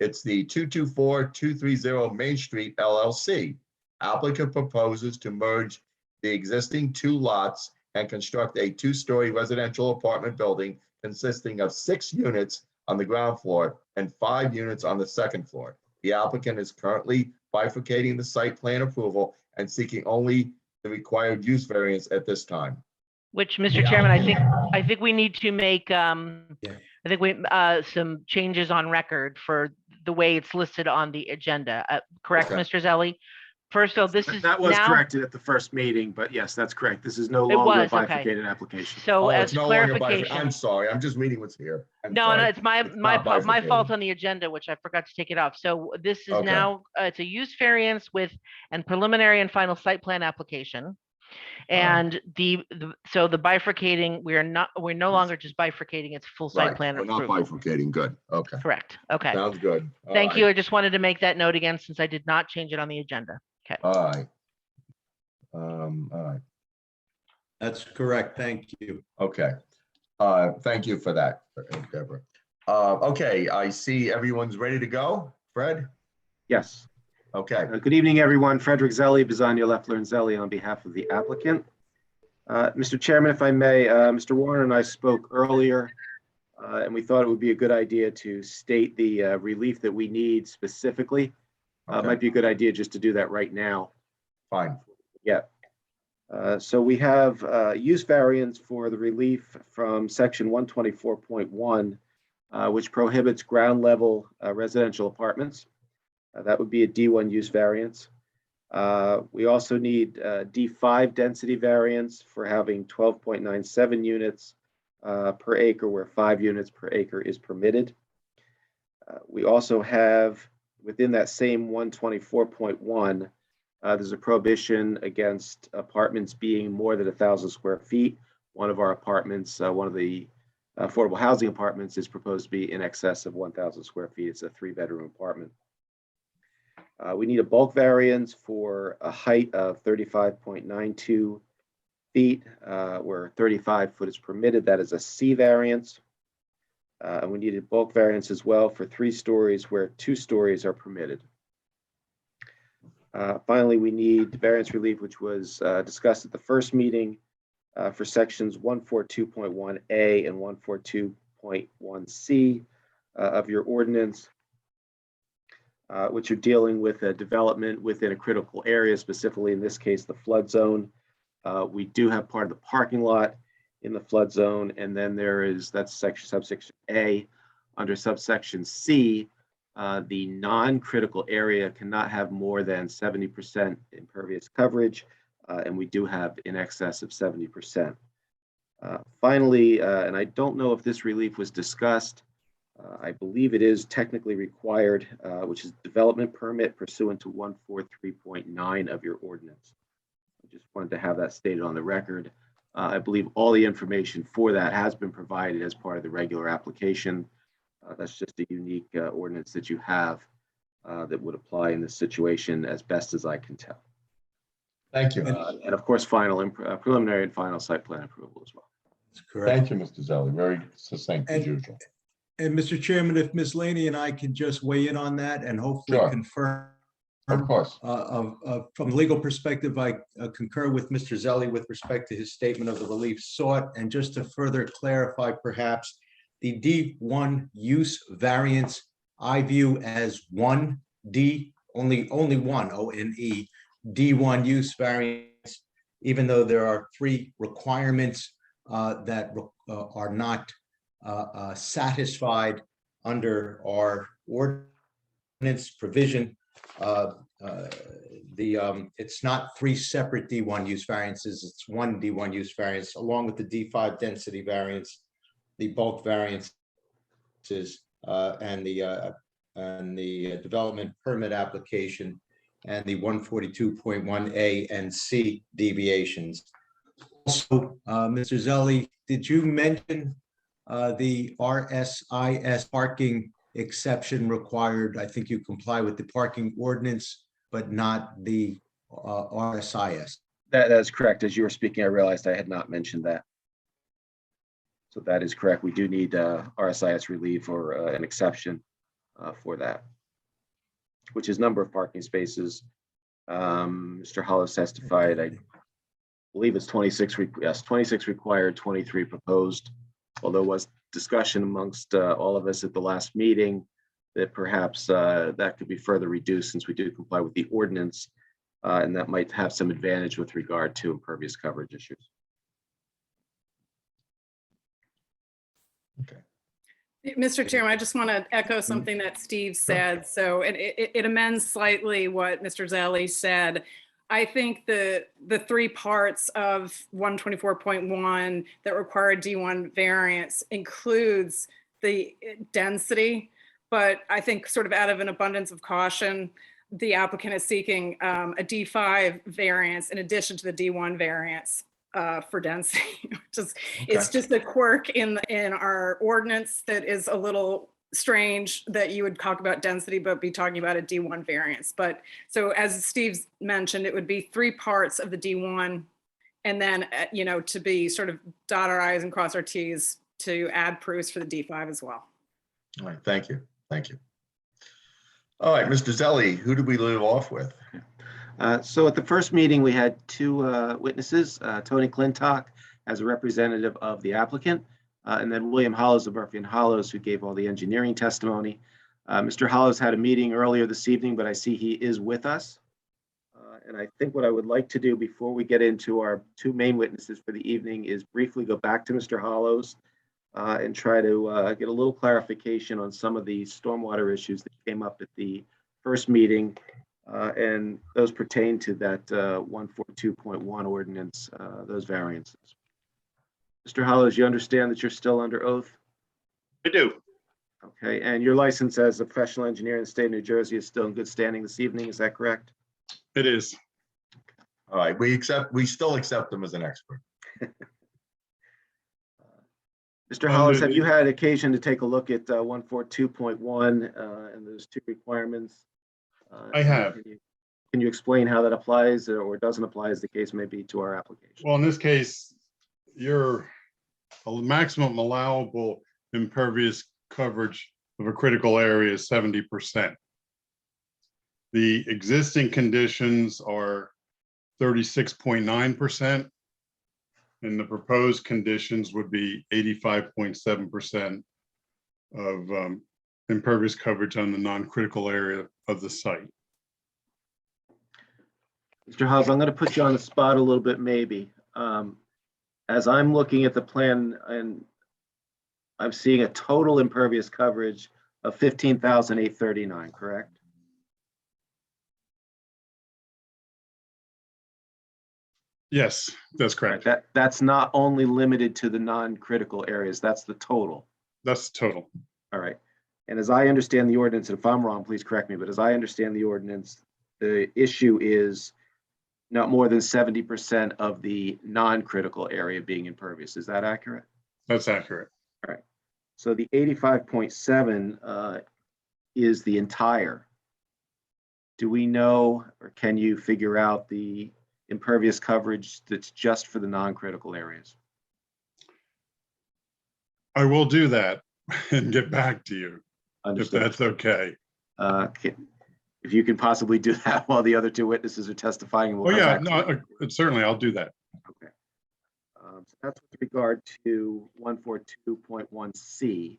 It's the 224-230 Main Street LLC. Applicant proposes to merge the existing two lots and construct a two-story residential apartment building consisting of 6 units on the ground floor and 5 units on the second floor. The applicant is currently bifurcating the site plan approval and seeking only the required use variance at this time. Which, Mr. Chairman, I think we need to make, I think we, some changes on record for the way it's listed on the agenda. Correct, Okay. Mr. Zelli? First, so this is That was now, corrected at the first meeting, but yes, that's correct. This is no It longer a was, okay. bifurcated application. so Oh, as it's no longer clarification. I'm sorry, I'm just reading what's here. I'm No, sorry. it's my It's not fault bifurcated. on the agenda, which I forgot to take it off. So this is Okay. now, it's a use variance with and preliminary and final site plan application. And so the bifurcating, we're no longer just bifurcating, it's full site Right, plan we're not approval. bifurcating, good, okay. Correct, okay. Sounds good. All Thank right. you. I just wanted to make that note again, since I did not change it on the agenda. Okay. All right. All right, That's correct. Thank you. okay. Thank you for that, Deborah. Okay, I see everyone's ready to go. Fred? Yes. Okay. Good evening, everyone. Frederick Zelli, Bisogno, Leffler, and Zelli on behalf of the applicant. Mr. Chairman, if I may, Mr. Warren and I spoke earlier, and we thought it would be a good idea to state the relief that we need specifically. It might be a good idea just to do that right now. Fine. Yeah. So we have use variance for the relief from section 124.1, which prohibits ground level residential apartments. That would be a D1 use variance. We also need D5 density variance for having 12.97 units per acre, where 5 units per acre is permitted. We also have, within that same 124.1, there's a prohibition against apartments being more than 1,000 square feet. One of our apartments, one of the affordable housing apartments, is proposed to be in excess of 1,000 square feet. It's a 3-bedroom apartment. We need a bulk variance for a height of 35.92 feet, where 35 foot is permitted. That is a C variance. And we need a bulk variance as well for 3 stories, where 2 stories are permitted. Finally, we need variance relief, which was discussed at the first meeting, for sections 142.1A and 142.1C of your ordinance, which are dealing with a development within a critical area, specifically in this case, the flood zone. We do have part of the parking lot in the flood zone, and then there is, that's subsection A. Under subsection C, the non-critical area cannot have more than 70% impervious coverage, and we do have in excess of 70%. Finally, and I don't know if this relief was discussed, I believe it is technically required, which is development permit pursuant to 143.9 of your ordinance. I just wanted to have that stated on the record. I believe all the information for that has been provided as part of the regular application. That's just a unique ordinance that you have that would apply in this situation as best as I can tell. Thank you. And of course, final and preliminary and final site plan approval as well. That's correct. Thank you, Mr. Zelli. Very succinct as usual. And Mr. Chairman, if Ms. Laney and I can just weigh in on that and hopefully Sure. confirm. Of course. From a legal perspective, I concur with Mr. Zelli with respect to his statement of the relief sought. And just to further clarify, perhaps, the D1 use variance I view as 1D, only one, O-N-E, D1 use variance, even though there are 3 requirements that are not satisfied under our ordinance provision. It's not 3 separate D1 use variances, it's 1 D1 use variance, along with the D5 density variance, the bulk variances, and the development permit application, and the 142.1A and C deviations. Also, Mr. Zelli, did you mention the RSIS parking exception required? I think you comply with the parking ordinance, but not the RSIS. That's correct. As you were speaking, I realized I had not mentioned that. So that is correct. We do need RSIS relief or an exception for that, which is number of parking spaces. Mr. Hollis testified, I believe it's 26, yes, 26 required, 23 proposed, although discussion amongst all of us at the last meeting that perhaps that could be further reduced since we do comply with the ordinance, and that might have some advantage with regard to impervious coverage issues. Mr. Chairman, I just want to echo something that Steve said. So it amends slightly what Mr. Zelli said. I think the three parts of 124.1 that require D1 variance includes the density, but I think sort of out of an abundance of caution, the applicant is seeking a D5 variance in addition to the D1 variance for density, which is, it's just a quirk in our ordinance that is a little strange that you would talk about density, but be talking about a D1 variance. But so as Steve mentioned, it would be three parts of the D1, and then, you know, to be sort of dot our I's and cross our T's to add proofs for the D5 as well. All right, thank you. Thank you. All right, Mr. Zelli, who did we leave off with? So at the first meeting, we had two witnesses, Tony Clintock as a representative of the applicant, and then William Hollows of Murphy and Hollows, who gave all the engineering testimony. Mr. Hollows had a meeting earlier this evening, but I see he is with us. And I think what I would like to do before we get into our two main witnesses for the evening is briefly go back to Mr. Hollows and try to get a little clarification on some of the stormwater issues that came up at the first meeting. And those pertain to that 142.1 ordinance, those variances. Mr. Hollows, you understand that you're still under oath? I do. Okay, and your license as a professional engineer in the state of New Jersey is still in good standing this evening, is that correct? It is. All right, we still accept him as an expert. Mr. Hollows, have you had occasion to take a look at 142.1 and those two requirements? I have. Can you explain how that applies or doesn't apply, as the case may be, to our application? Well, in this case, your maximum allowable impervious coverage of a critical area is 70%. The existing conditions are 36.9%, and the proposed conditions would be 85.7% of impervious coverage on the non-critical area of the site. Mr. Hollows, I'm going to put you on the spot a little bit, maybe. As I'm looking at the plan, and I'm seeing a total impervious coverage of 15,839, correct? Yes, that's correct. That's not only limited to the non-critical areas, that's the total. That's the total. All right. And as I understand the ordinance, and if I'm wrong, please correct me, but as I understand the ordinance, the issue is not more than 70% of the non-critical area being impervious. Is that accurate? That's accurate. All right. So the 85.7 is the entire. Do we know, or can you figure out the impervious coverage that's just for the non-critical areas? I will do that and get back to you. Understood. If that's okay. If you can possibly do that while the other two witnesses are testifying. Oh yeah, no, certainly I'll do that. Okay. So that's with regard to 142.1C.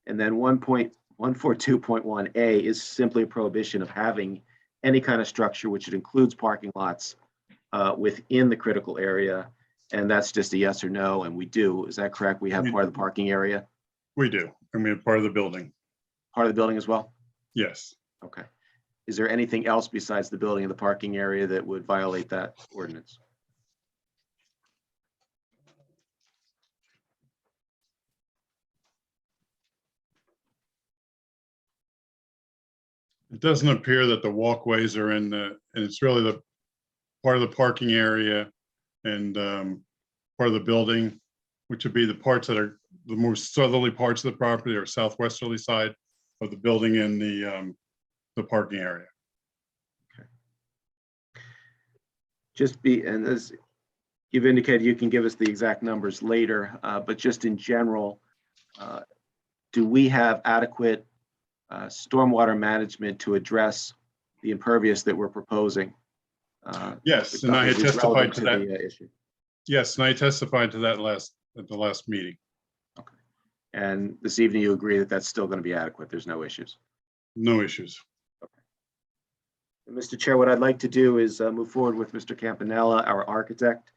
And then 142.1A is simply a prohibition of having any kind of structure, which it includes parking lots within the critical area. And that's just a yes or no, and we do. Is that correct? We have part of the parking area? We do, and we have part of the building. Part of the building as well? Yes. Okay. Is there anything else besides the building and the parking area that would violate that ordinance? It doesn't appear that the walkways are in the, and it's really the part of the parking area and part of the building, which would be the parts that are the more southerly parts of the property or southwesterly side of the building and the parking area. Okay. And as you've indicated, you can give us the exact numbers later, but just in general, do we have adequate stormwater management to address the impervious that we're proposing? Yes, and I had testified to that issue. Yes, and I testified to that at the last meeting. Okay. And this evening, you agree that that's still going to be adequate. There's no issues. No issues. And Mr. Chair, what I'd like to do is move forward with Mr. Campanella, our architect.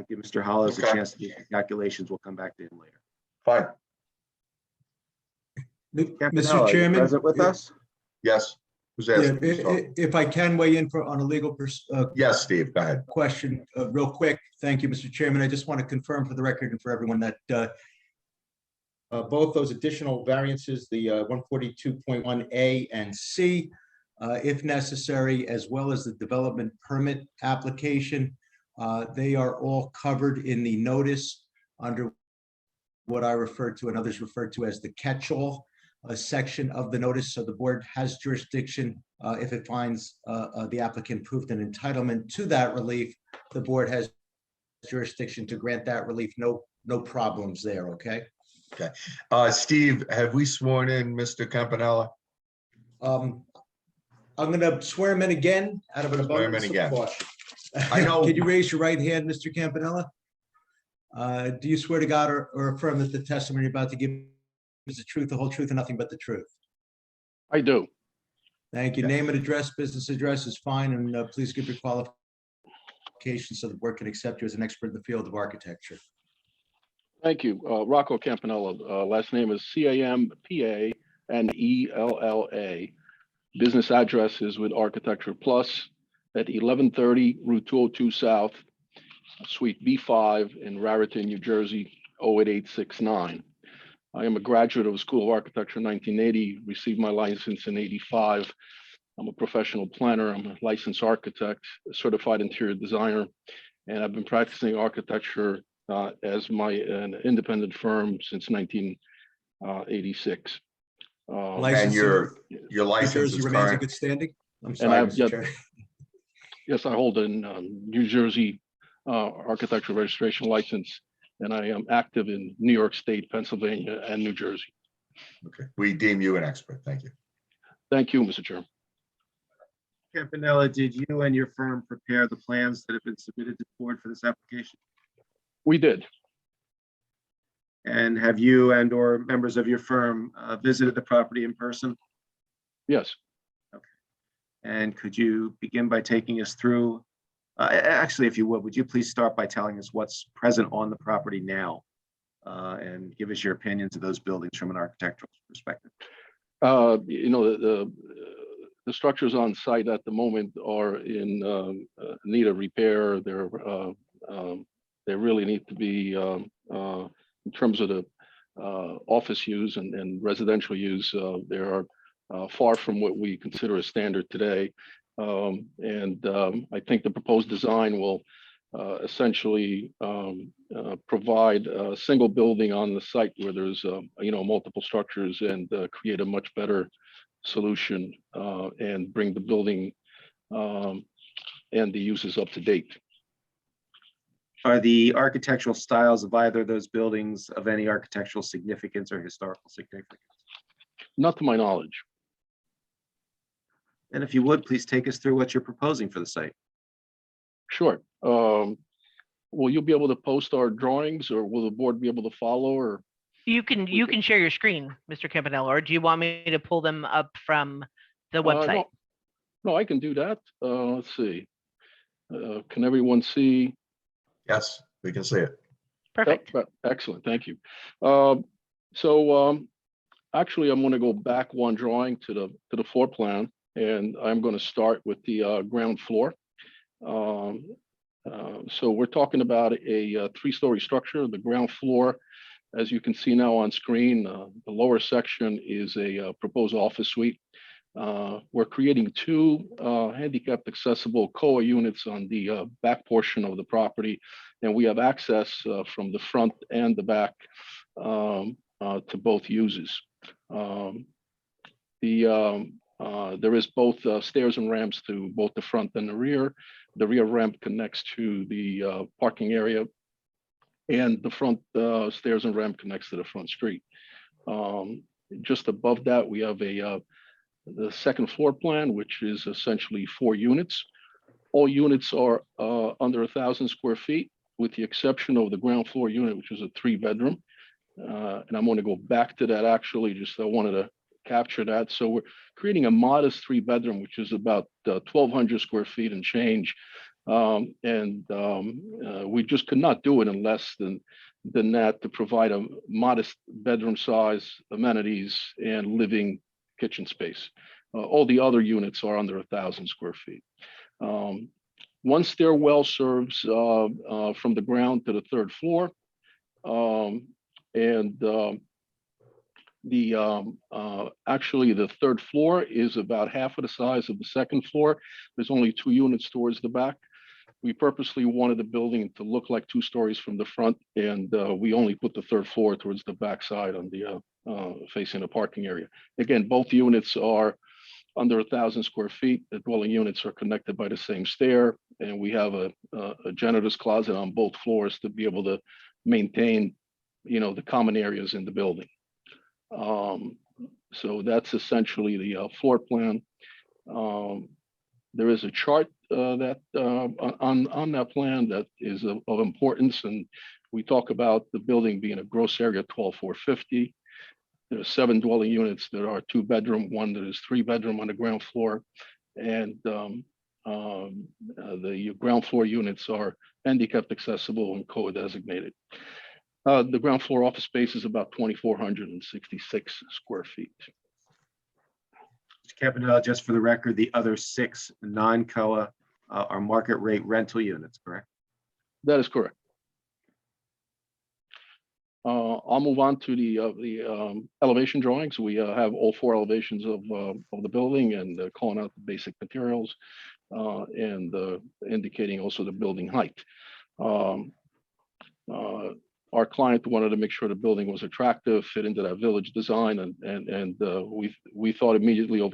Give Mr. Hollis a Okay. chance to do the calculations. We'll come back to him later. Fine. Campanella, Mr. are you Chairman. present with us? Yes. Who's Yeah, asking? Who's talking? if I can weigh in on a legal Yes, Steve, go ahead. question, real quick. Thank you, Mr. Chairman. I just want to confirm for the record and for everyone that both those additional variances, the 142.1A and C, if necessary, as well as the development permit application, they are all covered in the notice under what I refer to and others refer to as the catch-all section of the notice. So the board has jurisdiction if it finds the applicant proved an entitlement to that relief. The board has jurisdiction to grant that relief. No problems there. Okay. Okay. Steve, have we sworn in Mr. Campanella? I'm going to swear him in again out of an Swear him in abundance of again. caution. I know. Can you raise your right hand, Mr. Campanella? Do you swear to God or affirm that the testimony you're about to give is the truth, the whole truth, and nothing but the truth? I do. Thank you. Name and address, business address is fine, and please give your qualifications so the board can accept you as an expert in the field of architecture. Thank you. Rocco Campanella. Last name is Campanella. Business address is with Architecture Plus at 1130 Route 202 South, Suite B5 in Raritan, New Jersey, 08869. I am a graduate of the School of Architecture in 1980, received my license in 85. I'm a professional planner. I'm a licensed architect, a certified interior designer, and I've been practicing architecture as an independent firm since 1986. And your license is remains in current? good standing? I'm And sorry, Mr. Chair. Yes, I hold a New Jersey architectural registration license, and I am active in New York State, Pennsylvania, and New Jersey. Okay. We deem you an expert. Thank you. Thank you, Mr. Chair. Campanella, did you and your firm prepare the plans that have been submitted to the board for this application? We did. And have you and or members of your firm visited the property in person? Yes. Okay. And could you begin by taking us through, actually, if you would you please start by telling us what's present on the property now and give us your opinions of those buildings from an architectural perspective? The structures on site at the moment are in need of repair. They really need to be in terms of the office use and residential use. They are far from what we consider a standard today. I think the proposed design will essentially provide a single building on the site where there's multiple structures and create a much better solution and bring the building and the uses up to date. Are the architectural styles of either of those buildings of any architectural significance or historical significance? Not to my knowledge. And if you would, please take us through what you're proposing for the site. Sure. Will you be able to post our drawings, or will the board be able to follow? Or You can share your screen, Mr. Campanella, or do you want me to pull them up from the website? No, I can do that. Let's see. Can everyone see? Yes, we can see it. Perfect. Excellent. Thank you. Actually, I'm going to go back one drawing to the floor plan, and I'm going to start with the ground floor. So we're talking about a 3-story structure. The ground floor, as you can see now on screen, the lower section is a proposed office suite. We're creating 2 handicapped accessible COA units on the back portion of the property, and we have access from the front and the back to both uses. There is both stairs and ramps to both the front and the rear. The rear ramp connects to the parking area, and the front stairs and ramp connects to the front street. Just above that, we have the second floor plan, which is essentially 4 units. All units are under 1,000 square feet, with the exception of the ground floor unit, which is a 3-bedroom. and I'm going to go back to that actually, just I wanted to capture that. So we're creating a modest 3-bedroom, which is about 1,200 square feet and change. We just could not do it in less than that to provide a modest bedroom size, amenities, and living kitchen space. All the other units are under 1,000 square feet. One stairwell serves from the ground to the 3rd floor. Actually, the 3rd floor is about half of the size of the 2nd floor. There's only 2 units towards the back. We purposely wanted the building to look like 2 stories from the front, and we only put the 3rd floor towards the back side on the facing the parking area. Again, both units are under 1,000 square feet. The dwelling units are connected by the same stair, and we have a janitor's closet on both floors to be able to maintain, the common areas in the building. So that's essentially the floor plan. There is a chart that on that plan that is of importance, and we talk about the building being a gross area 12,450. There are 7 dwelling units that are 2-bedroom, 1 that is 3-bedroom on the ground floor, and the ground floor units are handicapped accessible and co-designated. The ground floor office space is about 2,466 square feet. Mr. Campanella, just for the record, the other 6 non-COA are market rate rental units, correct? That is correct. I'll move on to the elevation drawings. We have all 4 elevations of the building, and calling out the basic materials and indicating also the building height. Our client wanted to make sure the building was attractive, fit into that village design, and we thought immediately of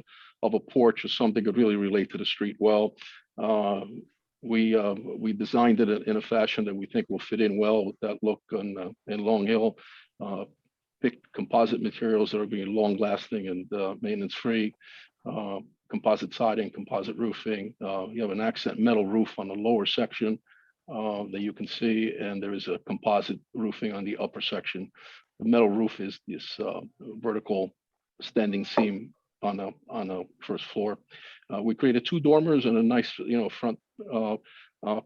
a porch as something that could really relate to the street well. We designed it in a fashion that we think will fit in well with that look in Long Hill. Picked composite materials that are being long lasting and maintenance free. Composite siding, composite roofing. You have an accent metal roof on the lower section that you can see, and there is a composite roofing on the upper section. The metal roof is this vertical standing seam on the 1st floor. We created 2 dormers and a nice, front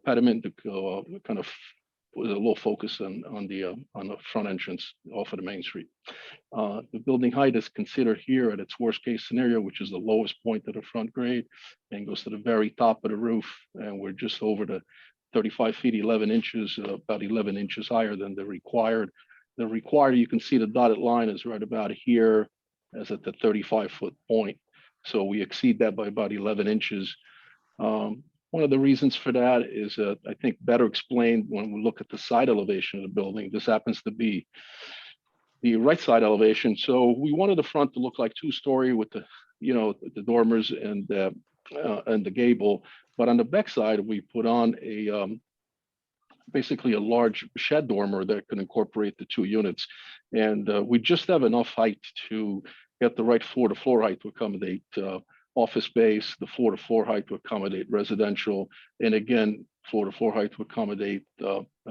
pediment to kind of with a little focus on the front entrance off of the main street. The building height is considered here at its worst case scenario, which is the lowest point of the front grade, and goes to the very top of the roof, and we're just over the 35 feet 11 inches, about 11 inches higher than the required. The required, you can see the dotted line is right about here, as at the 35-foot point. So we exceed that by about 11 inches. One of the reasons for that is, I think, better explained when we look at the side elevation of the building. This happens to be the right side elevation. So we wanted the front to look like 2-story with the, the dormers and the gable. But on the back side, we put on basically a large shed dormer that can incorporate the 2 units. And we just have enough height to get the right floor-to-floor height to accommodate office space, the floor-to-floor height to accommodate residential, and again, floor-to-floor height to accommodate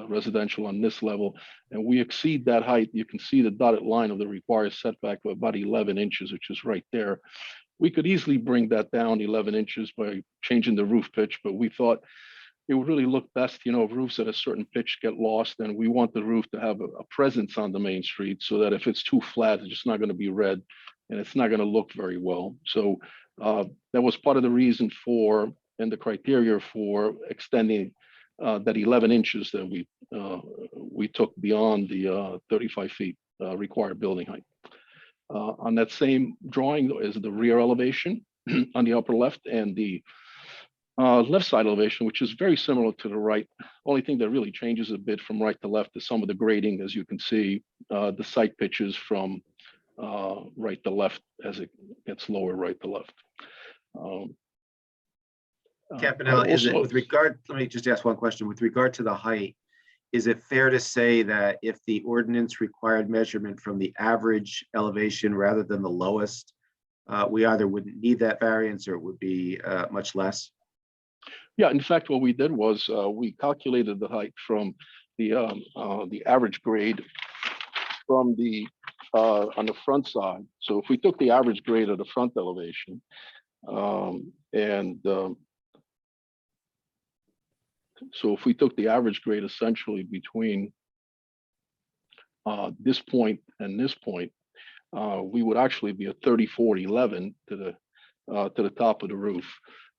residential on this level. And we exceed that height. You can see the dotted line of the required setback of about 11 inches, which is right there. We could easily bring that down 11 inches by changing the roof pitch, but we thought it would really look best, if roofs at a certain pitch get lost, and we want the roof to have a presence on the main street so that if it's too flat, it's just not going to be read and it's not going to look very well. So that was part of the reason for, and the criteria for extending that 11 inches that we took beyond the 35 feet required building height. On that same drawing is the rear elevation on the upper left, and the left side elevation, which is very similar to the right. Only thing that really changes a bit from right to left is some of the grading, as you can see, the site pitches from right to left as it gets lower right to left. Campanella, is it with regard, let me just ask one question. With regard to the height, is it fair to say that if the ordinance required measurement from the average elevation rather than the lowest, we either wouldn't need that variance or it would be much less? Yeah, in fact, what we did was we calculated the height from the average grade from the, on the front side. So if we took the average grade of the front elevation, so if we took the average grade essentially between this point and this point, we would actually be a 30-40-11 to the top of the roof.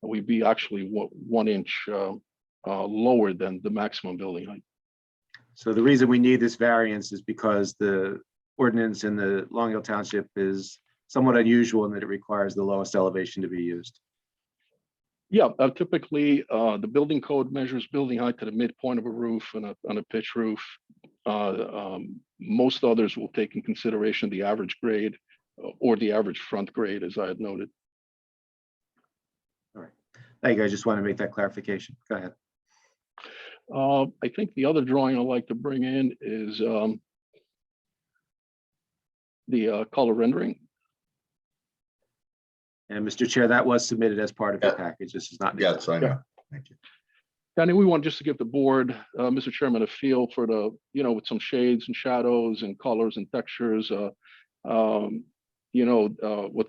We'd be actually 1 inch lower than the maximum building height. So the reason we need this variance is because the ordinance in the Long Hill Township is somewhat unusual in that it requires the lowest elevation to be used. Yeah, typically the building code measures building height to the midpoint of a roof on a pitch roof. Most others will take in consideration the average grade or the average front grade, as I had noted. All right. Thank you. I just want to make that clarification. Go ahead. I think the other drawing I'd like to bring in is the color rendering. And Mr. Chair, that was submitted as part of your package. This is not. Yes, I know. Thank you. Danny, we want just to give the board, Mr. Chairman, a feel for the, with some shades and shadows and colors and textures, what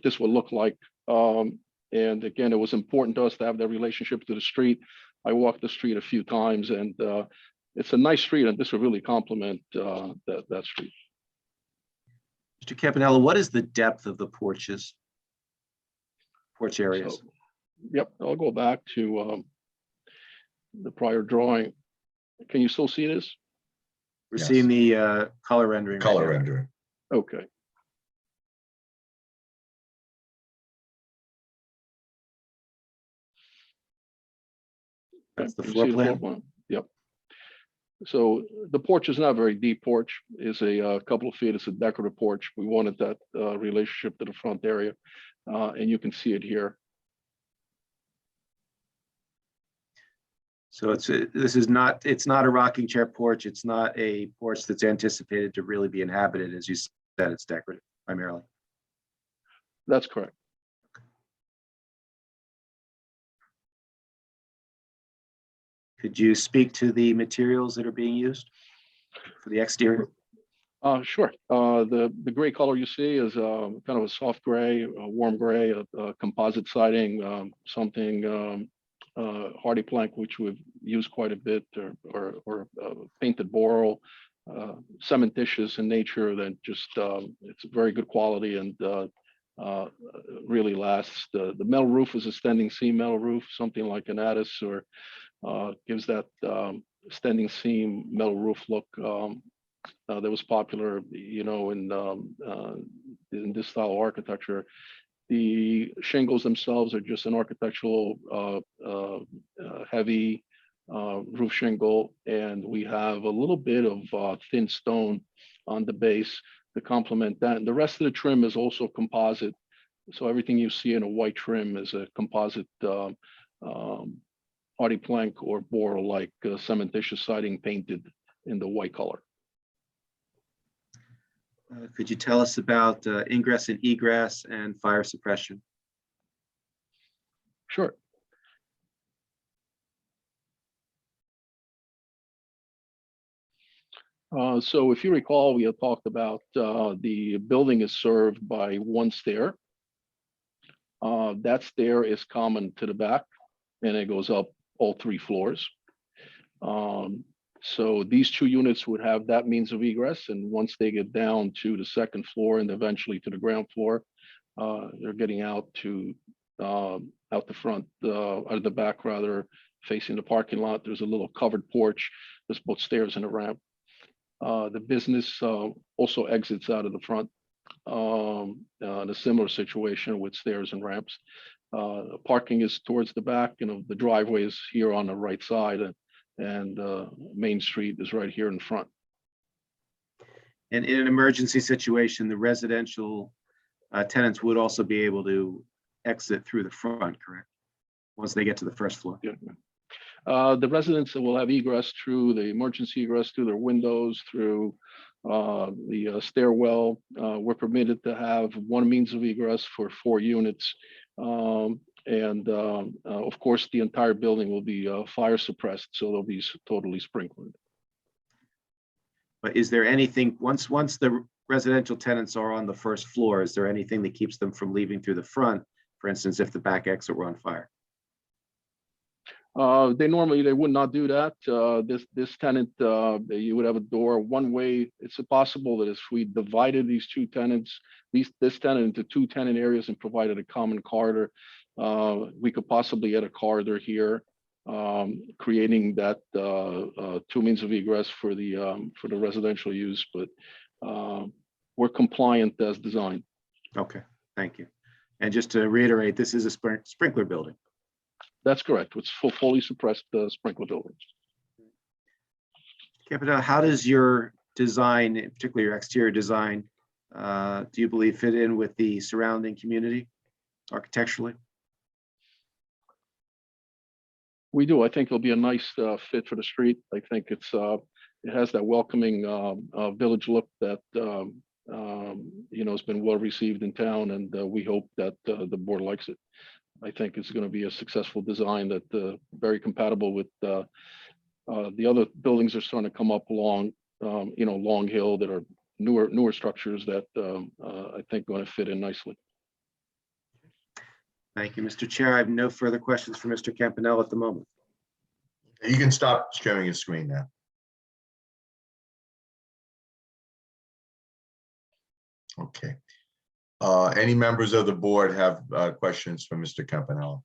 this will look like. And again, it was important to us to have that relationship to the street. I walked the street a few times, and it's a nice street, and this will really complement that street. Mr. Campanella, what is the depth of the porches? Porch areas? So, yep, I'll go back to the prior drawing. Can you still see this? We're seeing the color rendering. Color rendering. Okay. That's the You floor see plan? Yep. So the porch is not a very deep porch. It's a couple of feet. It's a decorative porch. We wanted that relationship to the front area, and you can see it here. So it's not a rocking chair porch. It's not a porch that's anticipated to really be inhabited. As you said, it's decorative primarily. That's correct. Could you speak to the materials that are being used for the exterior? Sure. The gray color you see is kind of a soft gray, a warm gray, a composite siding, something hardy plank, which we've used quite a bit, or painted boral, cementitious in nature. That just it's a very good quality and really lasts. The metal roof is a standing seam metal roof, something like an Addis, or gives that standing seam metal roof look that was popular, in this style of architecture. The shingles themselves are just an architectural heavy roof shingle, and we have a little bit of thin stone on the base to complement that. And the rest of the trim is also composite. So everything you see in a white trim is a composite hardy plank or boral like cementitious siding painted in the white color. Could you tell us about ingress and egress and fire suppression? Sure. So if you recall, we had talked about the building is served by one stair. That stair is common to the back, and it goes up all 3 floors. So these 2 units would have that means of egress, and once they get down to the 2nd floor and eventually to the ground floor, they're getting out to out the front, out of the back rather, facing the parking lot. There's a little covered porch. There's both stairs and a ramp. The business also exits out of the front in a similar situation with stairs and ramps. Parking is towards the back, the driveway is here on the right side, and Main Street is right here in front. And in an emergency situation, the residential tenants would also be able to exit through the front, correct? Once they get to the 1st floor. Yeah. The residents will have egress through the emergency egress, through their windows, through the stairwell. We're permitted to have 1 means of egress for 4 units. Of course, the entire building will be fire suppressed, so they'll be totally sprinkled. But is there anything, once the residential tenants are on the first floor, is there anything that keeps them from leaving through the front? For instance, if the back exit were on fire? They would not do that. This tenant, you would have a door one way. It's possible that if we divided these two tenants, this tenant into two tenant areas and provided a common corridor, we could possibly get a corridor here, creating that two means of egress for the residential use. But we're compliant as designed. Okay, thank you. And just to reiterate, this is a sprinkler building. That's correct. It's fully suppressed sprinkler buildings. Campanella, how does your design, particularly your exterior design, do you believe fit in with the surrounding community architecturally? We do. I think it'll be a nice fit for the street. I think it has that welcoming village look that has been well received in town, and we hope that the board likes it. I think it's going to be a successful design that very compatible with the other buildings that are starting to come up along, Long Hill, that are newer structures that I think going to fit in nicely. Thank you, Mr. Chair. I have no further questions for Mr. Campanella at the moment. You can stop sharing your screen now. Okay. Any members of the board have questions for Mr. Campanella?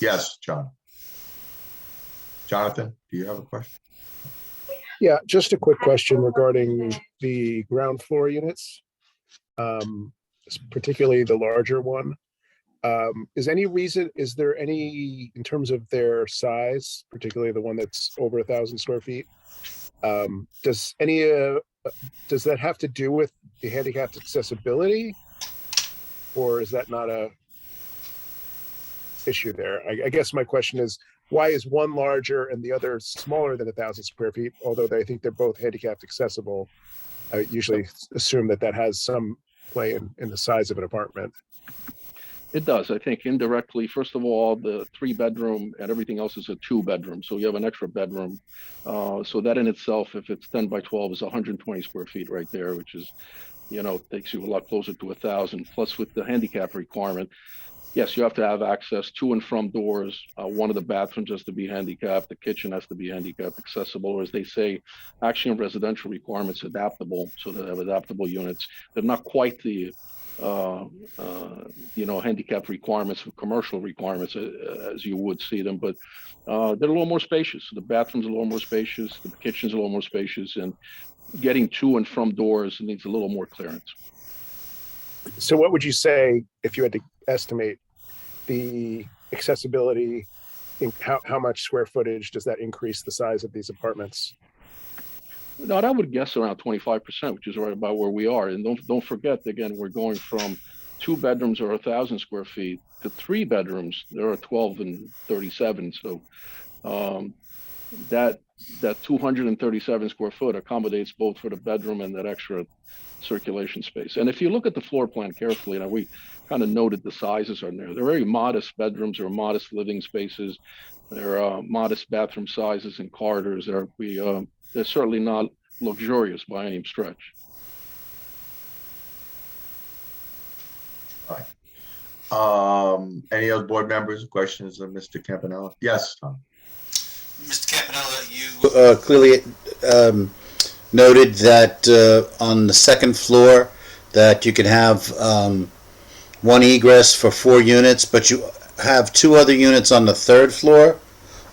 Yes, John. Jonathan, do you have a question? Yeah, just a quick question regarding the ground floor units, particularly the larger one. Is there any, in terms of their size, particularly the one that's over 1,000 square feet, does that have to do with the handicapped accessibility, or is that not a issue there? I guess my question is, why is one larger and the other smaller than 1,000 square feet? Although I think they're both handicapped accessible, I usually assume that has some play in the size of an apartment. It does. I think indirectly, first of all, the 3-bedroom and everything else is a 2-bedroom. So you have an extra bedroom. So that in itself, if it's 10 by 12, is 120 square feet right there, which is, takes you a lot closer to 1,000. Plus with the handicap requirement, yes, you have to have access to and from doors. One of the bathrooms has to be handicapped. The kitchen has to be handicap accessible, or as they say, actually in residential requirements, adaptable. So they have adaptable units. They're not quite the handicap requirements for commercial requirements as you would see them, but they're a little more spacious. The bathroom's a little more spacious, the kitchen's a little more spacious, and getting to and from doors needs a little more clearance. So what would you say if you had to estimate the accessibility, how much square footage does that increase the size of these apartments? No, I would guess around 25%, which is right about where we are. And don't forget, again, we're going from 2 bedrooms or 1,000 square feet to 3 bedrooms. There are 12 and 37. So that 237 square foot accommodates both for the bedroom and that extra circulation space. And if you look at the floor plan carefully, we kind of noted the sizes on there. They're very modest bedrooms or modest living spaces. They're modest bathroom sizes and corridors. They're certainly not luxurious by any stretch. All right. Any other board members, questions of Mr. Campanella? Yes, Tom. Mr. Campanella, you clearly noted that on the second floor that you can have one egress for 4 units, but you have 2 other units on the 3rd floor.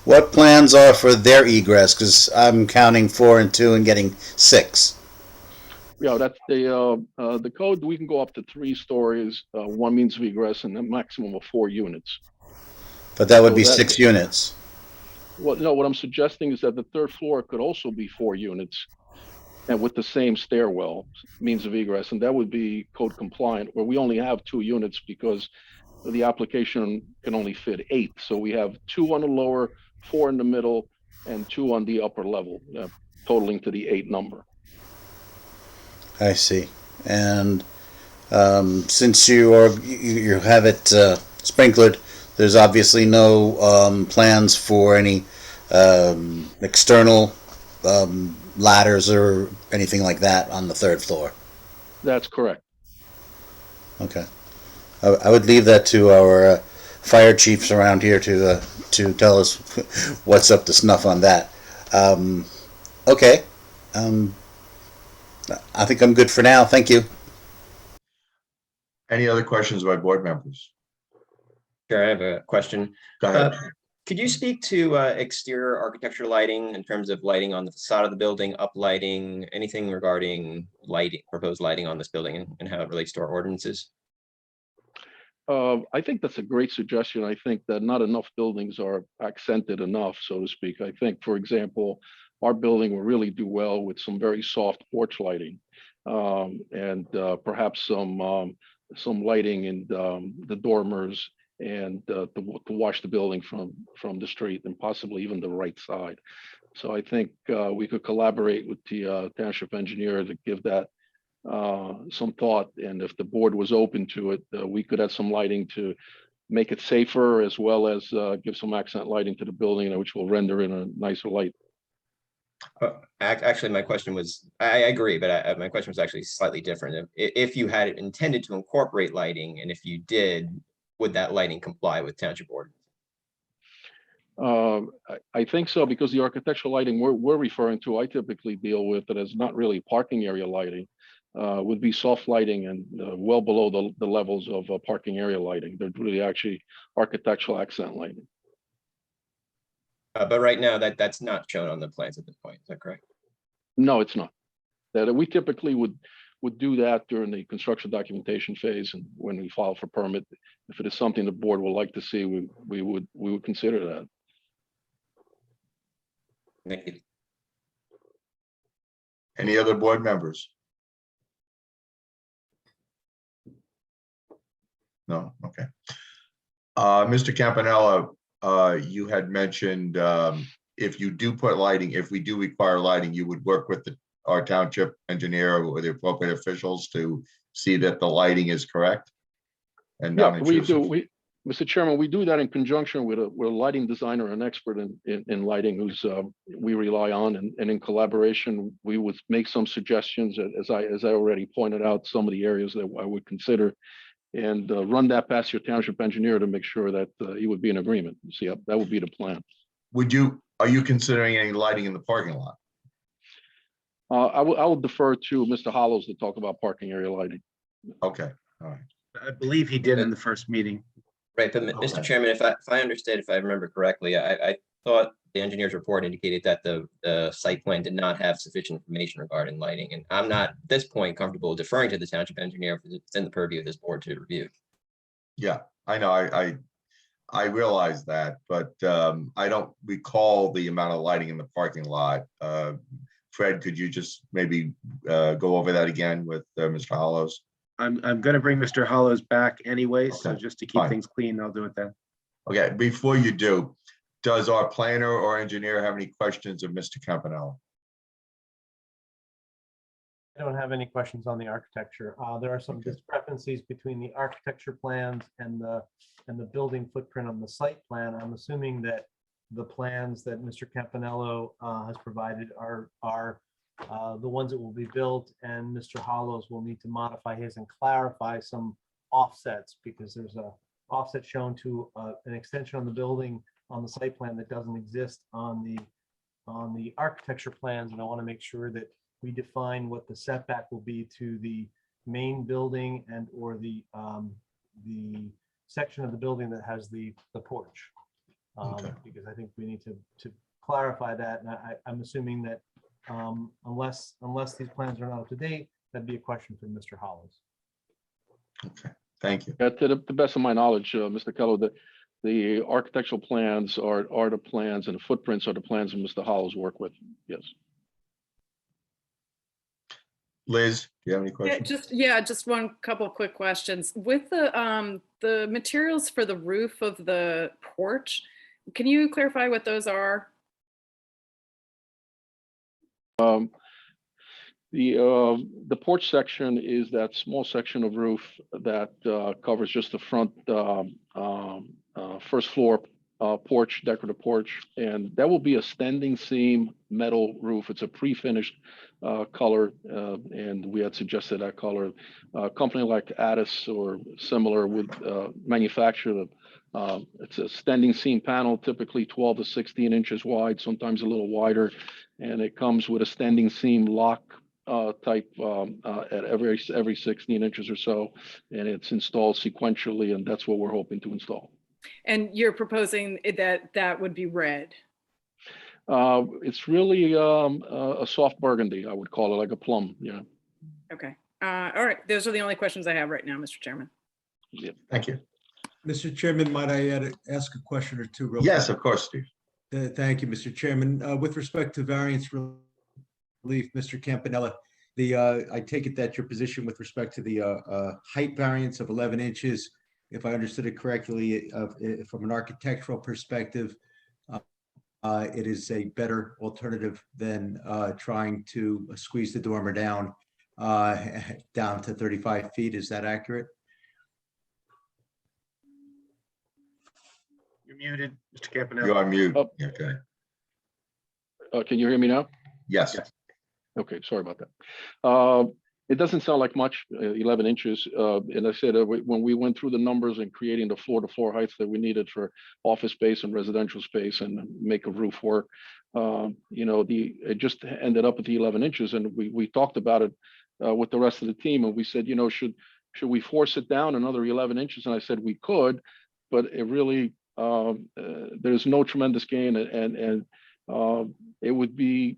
What plans are for their egress? Because I'm counting 4 and 2 and getting 6. Yeah, that's the code. We can go up to 3 stories, 1 means of egress, and a maximum of 4 units. But that would be 6 units. Well, no, what I'm suggesting is that the 3rd floor could also be 4 units, and with the same stairwell means of egress, and that would be code compliant. Where we only have 2 units because the application can only fit 8. So we have 2 on the lower, 4 in the middle, and 2 on the upper level, totaling to the 8 number. I see. And since you have it sprinklered, there's obviously no plans for any external ladders or anything like that on the third floor. That's correct. Okay. I would leave that to our fire chiefs around here to tell us what's up to snuff on that. Okay. I think I'm good for now. Thank you. Any other questions by board members? Sure, I have a question. Go ahead. Could you speak to exterior architecture lighting in terms of lighting on the facade of the building, uplighting, anything regarding lighting, proposed lighting on this building and how it relates to our ordinances? I think that's a great suggestion. I think that not enough buildings are accented enough, so to speak. I think, for example, our building will really do well with some very soft porch lighting, and perhaps some lighting in the dormers and to wash the building from the street and possibly even the right side. So I think we could collaborate with the township engineer to give that some thought, and if the board was open to it, we could add some lighting to make it safer, as well as give some accent lighting to the building, which will render in a nicer light. Actually, my question was, I agree, but my question was actually slightly different. If you had intended to incorporate lighting, and if you did, would that lighting comply with township ordinance? I think so, because the architectural lighting we're referring to, I typically deal with it as not really parking area lighting, would be soft lighting and well below the levels of parking area lighting. They're really actually architectural accent lighting. But right now, that's not shown on the plans at this point. Is that correct? No, it's not. That we typically would do that during the construction documentation phase, and when we file for permit. If it is something the board would like to see, we would consider that. Thank you. Any other board members? No, okay. Mr. Campanella, you had mentioned if you do put lighting, if we do require lighting, you would work with our township engineer or the appropriate officials to see that the lighting is correct and Yeah, non-intrusive. we do. Mr. Chairman, we do that in conjunction with a lighting designer, an expert in lighting, who's we rely on, and in collaboration, we would make some suggestions, as I already pointed out, some of the areas that I would consider, and run that past your township engineer to make sure that he would be in agreement. See, that would be the plan. Are you considering any lighting in the parking lot? I will defer to Mr. Hollows to talk about parking area lighting. Okay, all right. I believe he did in the first meeting. Right, but Mr. Chairman, if I understood, if I remember correctly, I thought the engineer's report indicated that the site plan did not have sufficient information regarding lighting, and I'm not at this point comfortable deferring to the township engineer if it's in the purview of this board to review. Yeah, I know. I realize that, but I don't recall the amount of lighting in the parking lot. Fred, could you just maybe go over that again with Mr. Hollows? I'm going to bring Mr. Hollows back anyway, so Okay, just to keep fine. things clean, I'll do it then. Okay, before you do, does our planner or engineer have any questions of Mr. Campanella? I don't have any questions on the architecture. There are some discrepancies between the architecture plans and the building footprint on the site plan. I'm assuming that the plans that Mr. Campanello has provided are the ones that will be built, and Mr. Hollows will need to modify his and clarify some offsets, because there's a offset shown to an extension on the building on the site plan that doesn't exist on the architecture plans, and I want to make sure that we define what the setback will be to the main building and or the section of the building that has the porch, because I think we need to clarify that, and I'm assuming that unless these plans are not up to date, that'd be a question for Mr. Hollows. Okay, thank you. To the best of my knowledge, Mr. Kello, the architectural plans are the plans, and the footprints are the plans that Mr. Hollows work with. Yes. Liz, do you have any questions? Just one couple of quick questions. With the materials for the roof of the porch, can you clarify what those are? The porch section is that small section of roof that covers just the front first floor porch, decorative porch, and that will be a standing seam metal roof. It's a pre-finished color, and we had suggested that color. A company like Addis or similar would manufacture them. It's a standing seam panel, typically 12 to 16 inches wide, sometimes a little wider, and it comes with a standing seam lock type at every 16 inches or so, and it's installed sequentially, and that's what we're hoping to install. And you're proposing that would be red? It's really a soft burgundy, I would call it, like a plum. Yeah. Okay. All right. Those are the only questions I have right now, Mr. Chairman. Yeah. Thank you. Mr. Chairman, might I ask a question or two? Yes, of course, Steve. Thank you, Mr. Chairman. With respect to variance relief, Mr. Campanella, I take it that your position with respect to the height variance of 11 inches, if I understood it correctly, from an architectural perspective, it is a better alternative than trying to squeeze the dormer down to 35 feet. Is that accurate? You're muted, Mr. Campanella. You're on mute. Oh. Okay. Can you hear me now? Yes. Okay, sorry about that. It doesn't sound like much, 11 inches. And I said, when we went through the numbers and creating the floor-to-floor heights that we needed for office space and residential space and make a roof work, it just ended up at the 11 inches. And we talked about it with the rest of the team. And we said, should we force it down another 11 inches? And I said, we could, but it really, there's no tremendous gain. And it would be,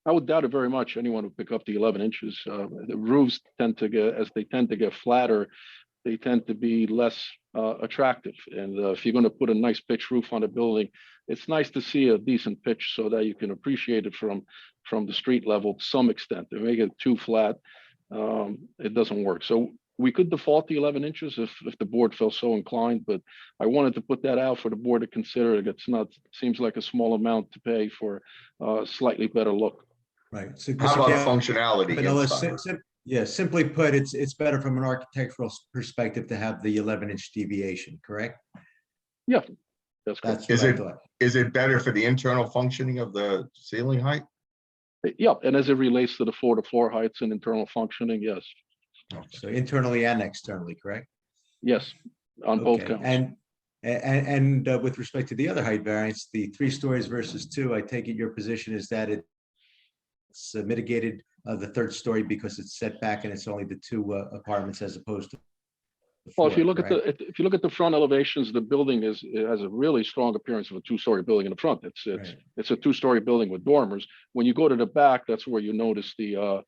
I would doubt it very much anyone would pick up the 11 inches. The roofs tend to get flatter, they tend to be less attractive. And if you're going to put a nice pitch roof on a building, it's nice to see a decent pitch so that you can appreciate it from the street level to some extent. If you make it too flat, it doesn't work. So we could default the 11 inches if the board felt so inclined, but I wanted to put that out for the board to consider. Seems like a small amount to pay for a slightly better look. Right. So How about functionality inside? Yeah, simply put, it's better from an architectural perspective to have the 11-inch deviation, correct? Yeah, that's correct. Is it better for the internal functioning of the ceiling height? Yeah, and as it relates to the floor-to-floor heights and internal functioning, yes. So internally and externally, correct? Yes, on both counts. And with respect to the other height variance, the 3 stories versus 2, I take it your position is that it's mitigated the 3rd story because it's set back and it's only the 2 apartments as opposed to. Well, if you look at the front elevations, the building it has a really strong appearance of a 2-story building in the front. It's a 2-story building with dormers. When you go to the back, that's where you notice the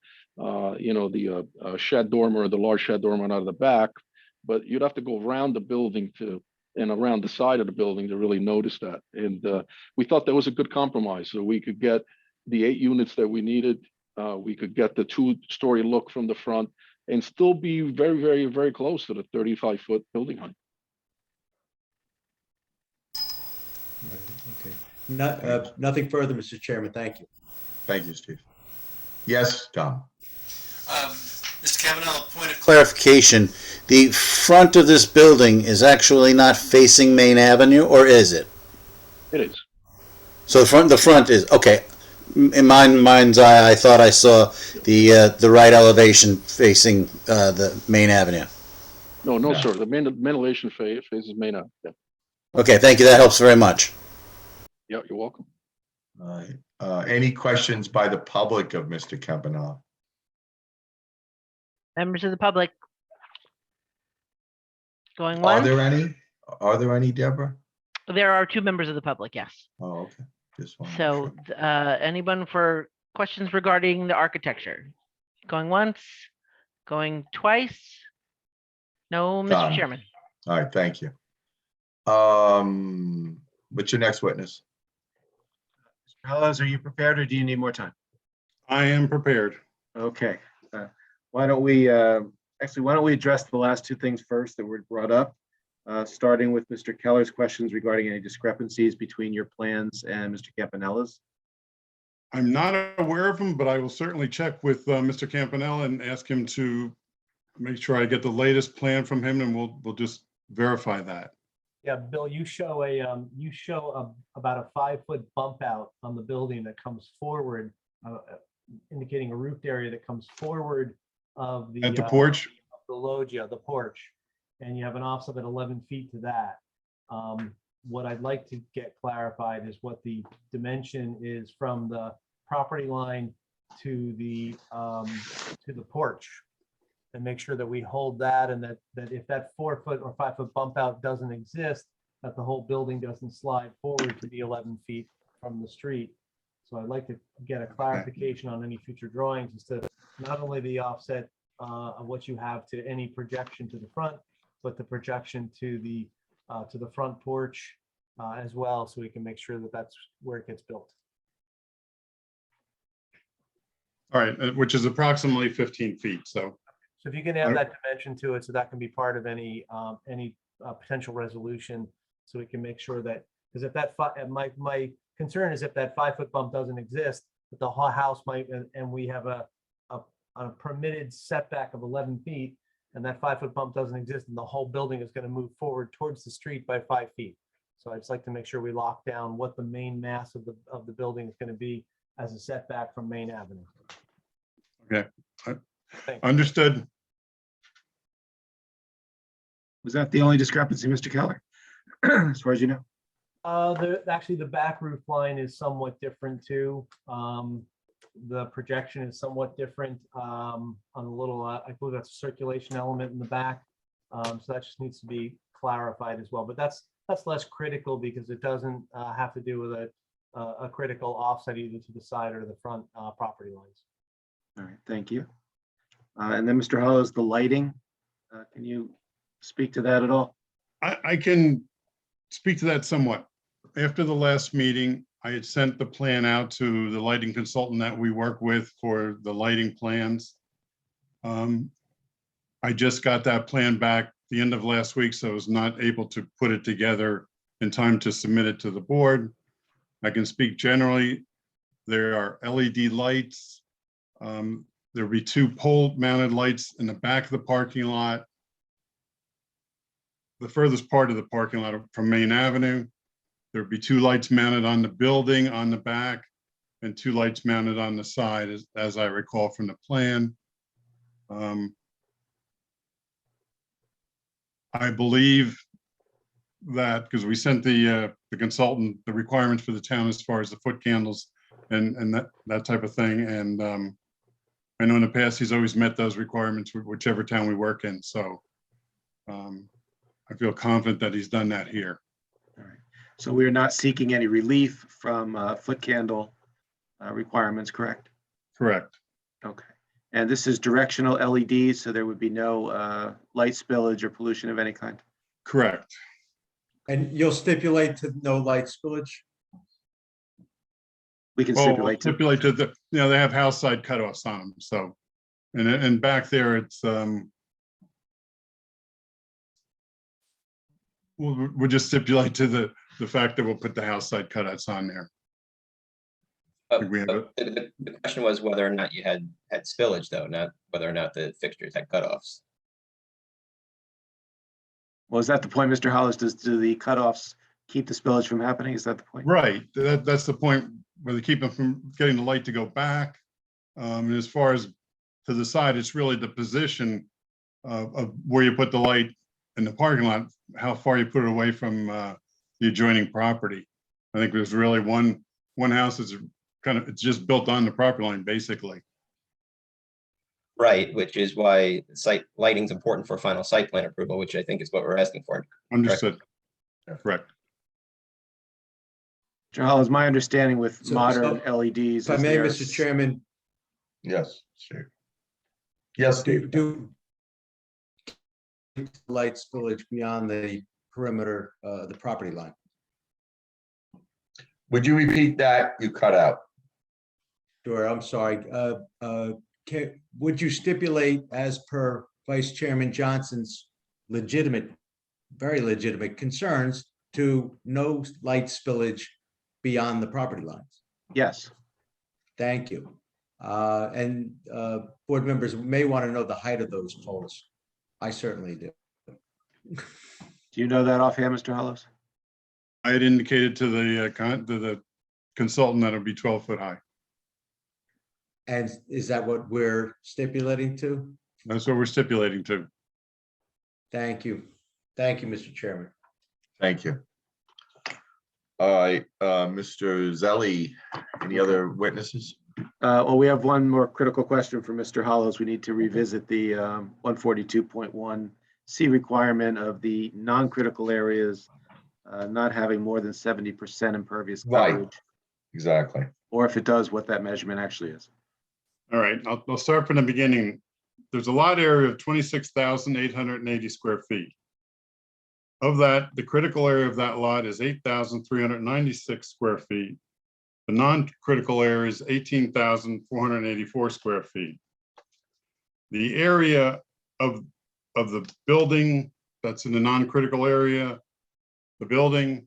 shed dormer, the large shed dormer out of the back. But you'd have to go around the building and around the side of the building to really notice that. And we thought that was a good compromise. So we could get the 8 units that we needed. We could get the 2-story look from the front and still be very, very, very close to the 35-foot building height. Okay. Nothing further, Mr. Chairman. Thank you. Thank you, Steve. Yes, Tom. Mr. Kavanaugh, point of clarification. The front of this building is actually not facing Main Avenue, or is it? It is. So the front is, okay. In my mind's eye, I thought I saw the right elevation facing the Main Avenue. No, sir. The main elevation faces Main Avenue. Yeah. Okay, thank you. That helps very much. Yeah, you're welcome. All right. Any questions by the public of Mr. Kavanaugh? Members of the public? Going once? Are there any, Deborah? There are 2 members of the public, yes. Oh, okay. So anyone for questions regarding the architecture? Going once, going twice? No, Mr. Done. Chairman. All right, thank you. What's your next witness? Mr. Hollows, are you prepared or do you need more time? I am prepared. Okay. Why don't we address the last 2 things first that were brought up? Starting with Mr. Keller's questions regarding any discrepancies between your plans and Mr. Campanella's. I'm not aware of them, but I will certainly check with Mr. Campanella and ask him to make sure I get the latest plan from him, and we'll just verify that. Yeah, Bill, you show about a 5-foot bump out on the building that comes forward, indicating a roofed area that comes forward of the. At the porch? The loggia, the porch, and you have an offset at 11 feet to that. What I'd like to get clarified is what the dimension is from the property line to the porch, and make sure that we hold that, and that if that 4-foot or 5-foot bump out doesn't exist, that the whole building doesn't slide forward to be 11 feet from the street. So I'd like to get a clarification on any future drawings as to not only the offset of what you have to any projection to the front, but the projection to the front porch as well, so we can make sure that that's where it gets built. All right, which is approximately 15 feet, so. So if you can add that dimension to it, so that can be part of any potential resolution, so we can make sure that, because if that my concern is if that 5-foot bump doesn't exist, that the whole house might, and we have a permitted setback of 11 feet, and that 5-foot bump doesn't exist, and the whole building is going to move forward towards the street by 5 feet. So I'd just like to make sure we lock down what the main mass of the building is going to be as a setback from Main Avenue. Okay, understood. Was that the only discrepancy, Mr. Keller, as far as you know? Actually, the back roof line is somewhat different too. The projection is somewhat different on a little, I believe that's a circulation element in the back. So that just needs to be clarified as well. But that's less critical because it doesn't have to do with a critical offset either to the side or the front property lines. All right, thank you. And then Mr. Hollows, the lighting, can you speak to that at all? I can speak to that somewhat. After the last meeting, I had sent the plan out to the lighting consultant that we work with for the lighting plans. I just got that plan back the end of last week, so I was not able to put it together in time to submit it to the board. I can speak generally. There are LED lights. There'll be 2 pole mounted lights in the back of the parking lot, the furthest part of the parking lot from Main Avenue. There'll be 2 lights mounted on the building on the back and 2 lights mounted on the side, as I recall from the plan. I believe that because we sent the consultant the requirements for the town as far as the foot candles and that type of thing. And I know in the past he's always met those requirements whichever town we work in. So I feel confident that he's done that here. All right. So we are not seeking any relief from foot candle requirements, correct? Correct. Okay. And this is directional LEDs, so there would be no light spillage or pollution of any kind? Correct. And you'll stipulate to no light spillage? We can stipulate to the, they have house side cutoffs on them. So, and back there, it's, we'll just stipulate to the fact that we'll put the house side cutouts on there. The question was whether or not you had spillage, though, not whether or not the fixtures had cutoffs. Well, is that the point, Mr. Hollis? Do the cutoffs keep the spillage from happening? Is that the point? Right. That's the point where they keep them from getting the light to go back. And as far as to the side, it's really the position of where you put the light in the parking lot, how far you put it away from the adjoining property. I think there's really one house that's it's just built on the property line, basically. Right, which is why site lighting is important for final site plan approval, which I think is what we're asking for. Understood. Correct. John, is my understanding with modern LEDs. If I may, Mr. Chairman. Yes, sure. Yes, Steve. Do light spillage beyond the perimeter, the property line. Would you repeat that? You cut out. Sure, I'm sorry. Would you stipulate, as per Vice Chairman Johnson's very legitimate concerns, to no light spillage beyond the property lines? Yes. Thank you. And board members may want to know the height of those poles. I certainly do. Do you know that offhand, Mr. Hollows? I had indicated to the consultant that it'd be 12 foot high. And is that what we're stipulating to? That's what we're stipulating to. Thank you. Thank you, Mr. Chairman. Thank you. All right, Mr. Zelli, any other witnesses? Well, we have one more critical question for Mr. Hollows. We need to revisit the 142.1C requirement of the non-critical areas not having more than 70% impervious Right. coverage. Exactly. Or if it does, what that measurement actually is. All right, I'll start from the beginning. There's a lot area of 26,880 square feet. Of that, the critical area of that lot is 8,396 square feet. The non-critical area is 18,484 square feet. The area of the building that's in the non-critical area, the building,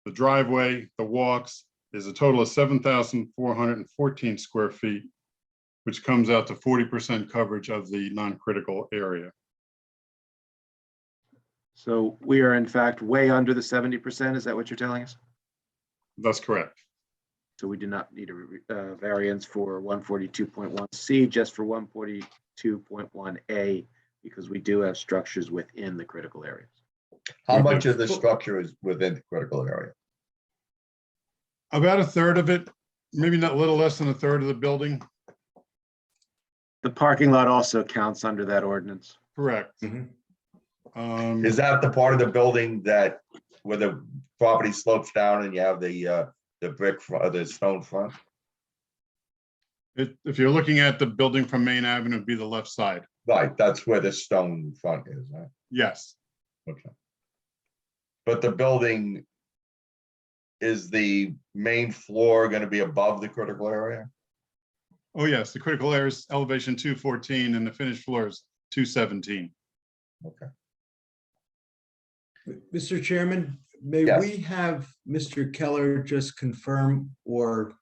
the driveway, the walks, is a total of 7,414 square feet, which comes out to 40% coverage of the non-critical area. So we are in fact way under the 70%. Is that what you're telling us? That's correct. So we do not need a variance for 142.1C, just for 142.1A, because we do have structures within the critical areas. How much of the structure is within the critical area? About a third of it, maybe not a little less than a third of the building. The parking lot also counts under that ordinance. Correct. Is that the part of the building that where the property slopes down and you have the brick, the stone front? If you're looking at the building from Main Avenue, it'd be the left side. Right, that's where the stone front is, right? Yes. Okay. But the building, is the main floor going to be above the critical area? Oh, yes, the critical area is elevation 214 and the finished floor is 217. Okay. Mr. Chairman, may Yes. we have Mr. Keller just confirm or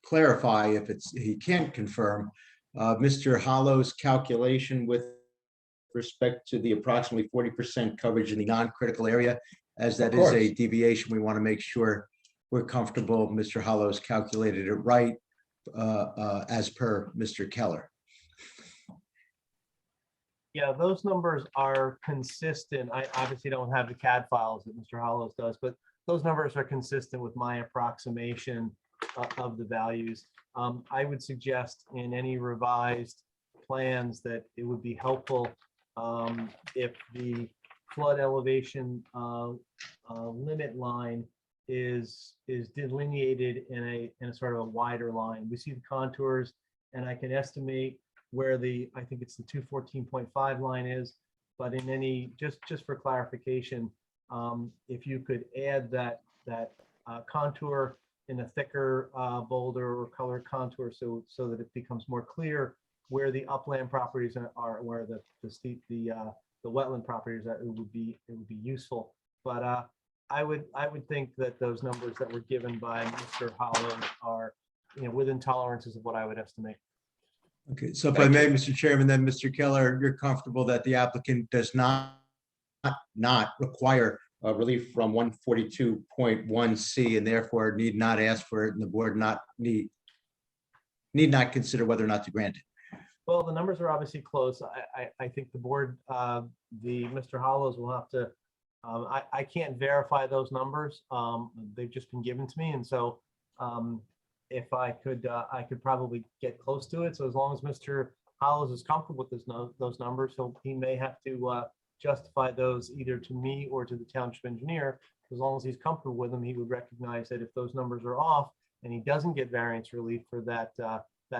clarify if he can't confirm Mr. Hollow's calculation with respect to the approximately 40% coverage in the non-critical area, as that is a deviation. We want to make sure we're comfortable Mr. Hollow's calculated it right as per Mr. Keller. Yeah, those numbers are consistent. I obviously don't have the CAD files that Mr. Hollows does, but those numbers are consistent with my approximation of the values. I would suggest in any revised plans that it would be helpful if the flood elevation limit line is delineated in a sort of a wider line. We see the contours, and I can estimate where I think it's the 214.5 line is, but in any, just for clarification, if you could add that contour in a thicker, bolder or colored contour, so that it becomes more clear where the upland properties are, where the wetland properties are, it would be useful. But I would think that those numbers that were given by Mr. Hollow are, within tolerances of what I would estimate. Okay, so if I may, Mr. Chairman, then Mr. Keller, you're comfortable that the applicant does not require relief from 142.1C and therefore need not ask for it, and the board need not consider whether or not to grant it. Well, the numbers are obviously close. I think the board, Mr. Hollows will have to, I can't verify those numbers. They've just been given to me. And so if I could probably get close to it. So as long as Mr. Hollows is comfortable with those numbers, he may have to justify those either to me or to the township engineer. As long as he's comfortable with them, he would recognize that if those numbers are off and he doesn't get variance relief for that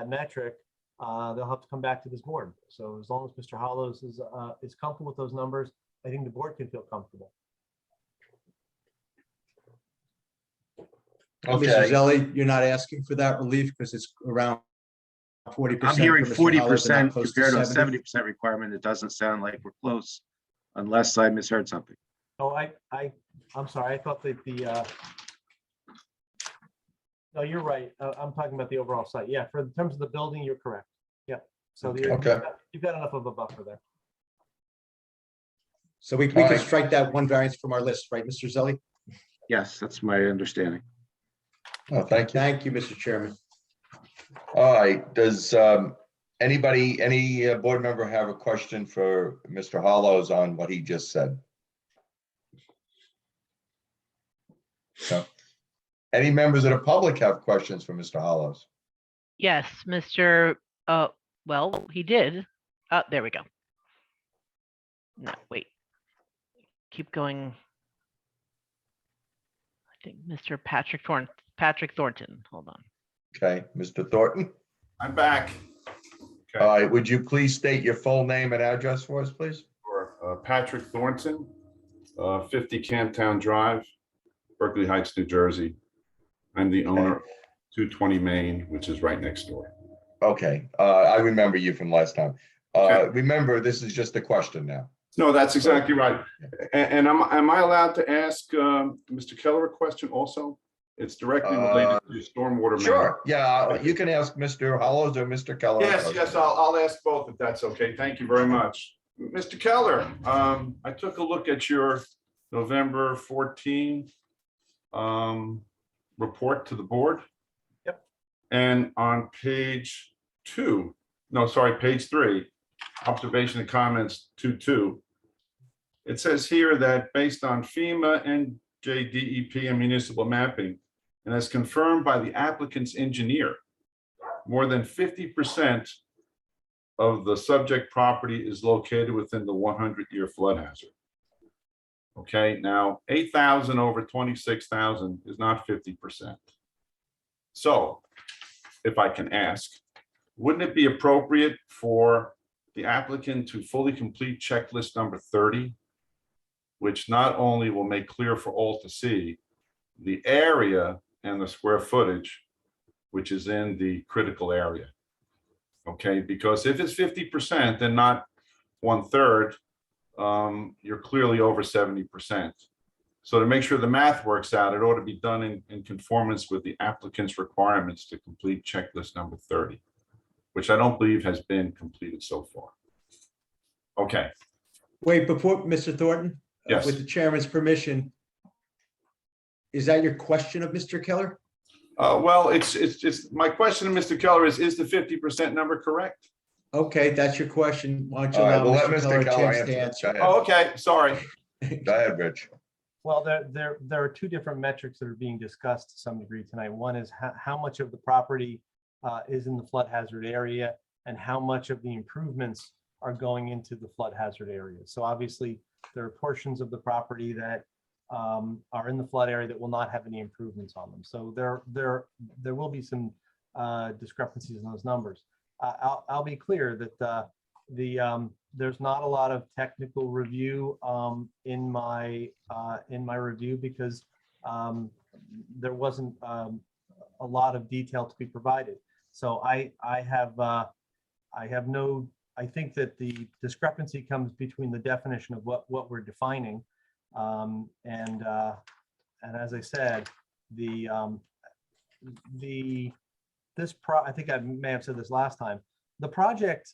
metric, they'll have to come back to this board. So as long as Mr. Hollows is comfortable with those numbers, I think the board can feel comfortable. Okay. Mr. Zelli, you're not asking for that relief because it's around 40%. I'm hearing 40% compared to a 70% requirement. It doesn't sound like we're close, unless I misheard something. Oh, I'm sorry. I thought that no, you're right. I'm talking about the overall site. Yeah, in terms of the building, you're correct. Yeah. So you've got enough of a buffer there. So we All can right. strike that one variance from our list, right, Mr. Zelli? Yes, that's my understanding. Oh, thank you. Thank you, Mr. Chairman. All right, does any board member have a question for Mr. Hollows on what he just said? No. Any members of the public have questions for Mr. Hollows? Yes, Mr. Well, he did. There we go. No, wait. Keep going. I think Mr. Patrick Thornton. Hold on. Okay, Mr. Thornton? I'm back. All right, would you please state your full name and address for us, please? Patrick Thornton, 50 Camptown Drive, Berkeley Heights, New Jersey. I'm the owner of 220 Main, which is right next door. Okay, I remember you from last time. Remember, this is just a question now. No, that's exactly right. And am I allowed to ask Mr. Keller a question also? It's directly related to stormwater. Sure, yeah, you can ask Mr. Hollows or Mr. Keller. Yes, I'll ask both if that's okay. Thank you very much. Mr. Keller, I took a look at your November 14 report to the board. Yep. And on page 3, observation and comments 2.2, it says here that based on FEMA, NJDEP, and municipal mapping, and as confirmed by the applicant's engineer, more than 50% of the subject property is located within the 100-year flood hazard. Okay, now 8,000 over 26,000 is not 50%. So if I can ask, wouldn't it be appropriate for the applicant to fully complete checklist number 30, which not only will make clear for all to see the area and the square footage, which is in the critical area? Okay, because if it's 50% and not 1/3, you're clearly over 70%. So to make sure the math works out, it ought to be done in conformance with the applicant's requirements to complete checklist number 30, which I don't believe has been completed so far. Okay. Wait, before Mr. Thornton, Yes. with the chairman's permission, is that your question of Mr. Keller? Well, it's my question to Mr. Keller is the 50% number correct? Okay, that's your question. Why don't you All right, allow we'll let Mr. Mr. Keller a Keller chance to answer. answer? Go ahead. Oh, okay, sorry. Go ahead, Rich. Well, there are two different metrics that are being discussed to some degree tonight. One is how much of the property is in the flood hazard area and how much of the improvements are going into the flood hazard area. So obviously, there are portions of the property that are in the flood area that will not have any improvements on them. So there will be some discrepancies in those numbers. I'll be clear that there's not a lot of technical review in my review because there wasn't a lot of detail to be provided. So I think that the discrepancy comes between the definition of what we're defining and as I said, I think I may have said this last time. The project,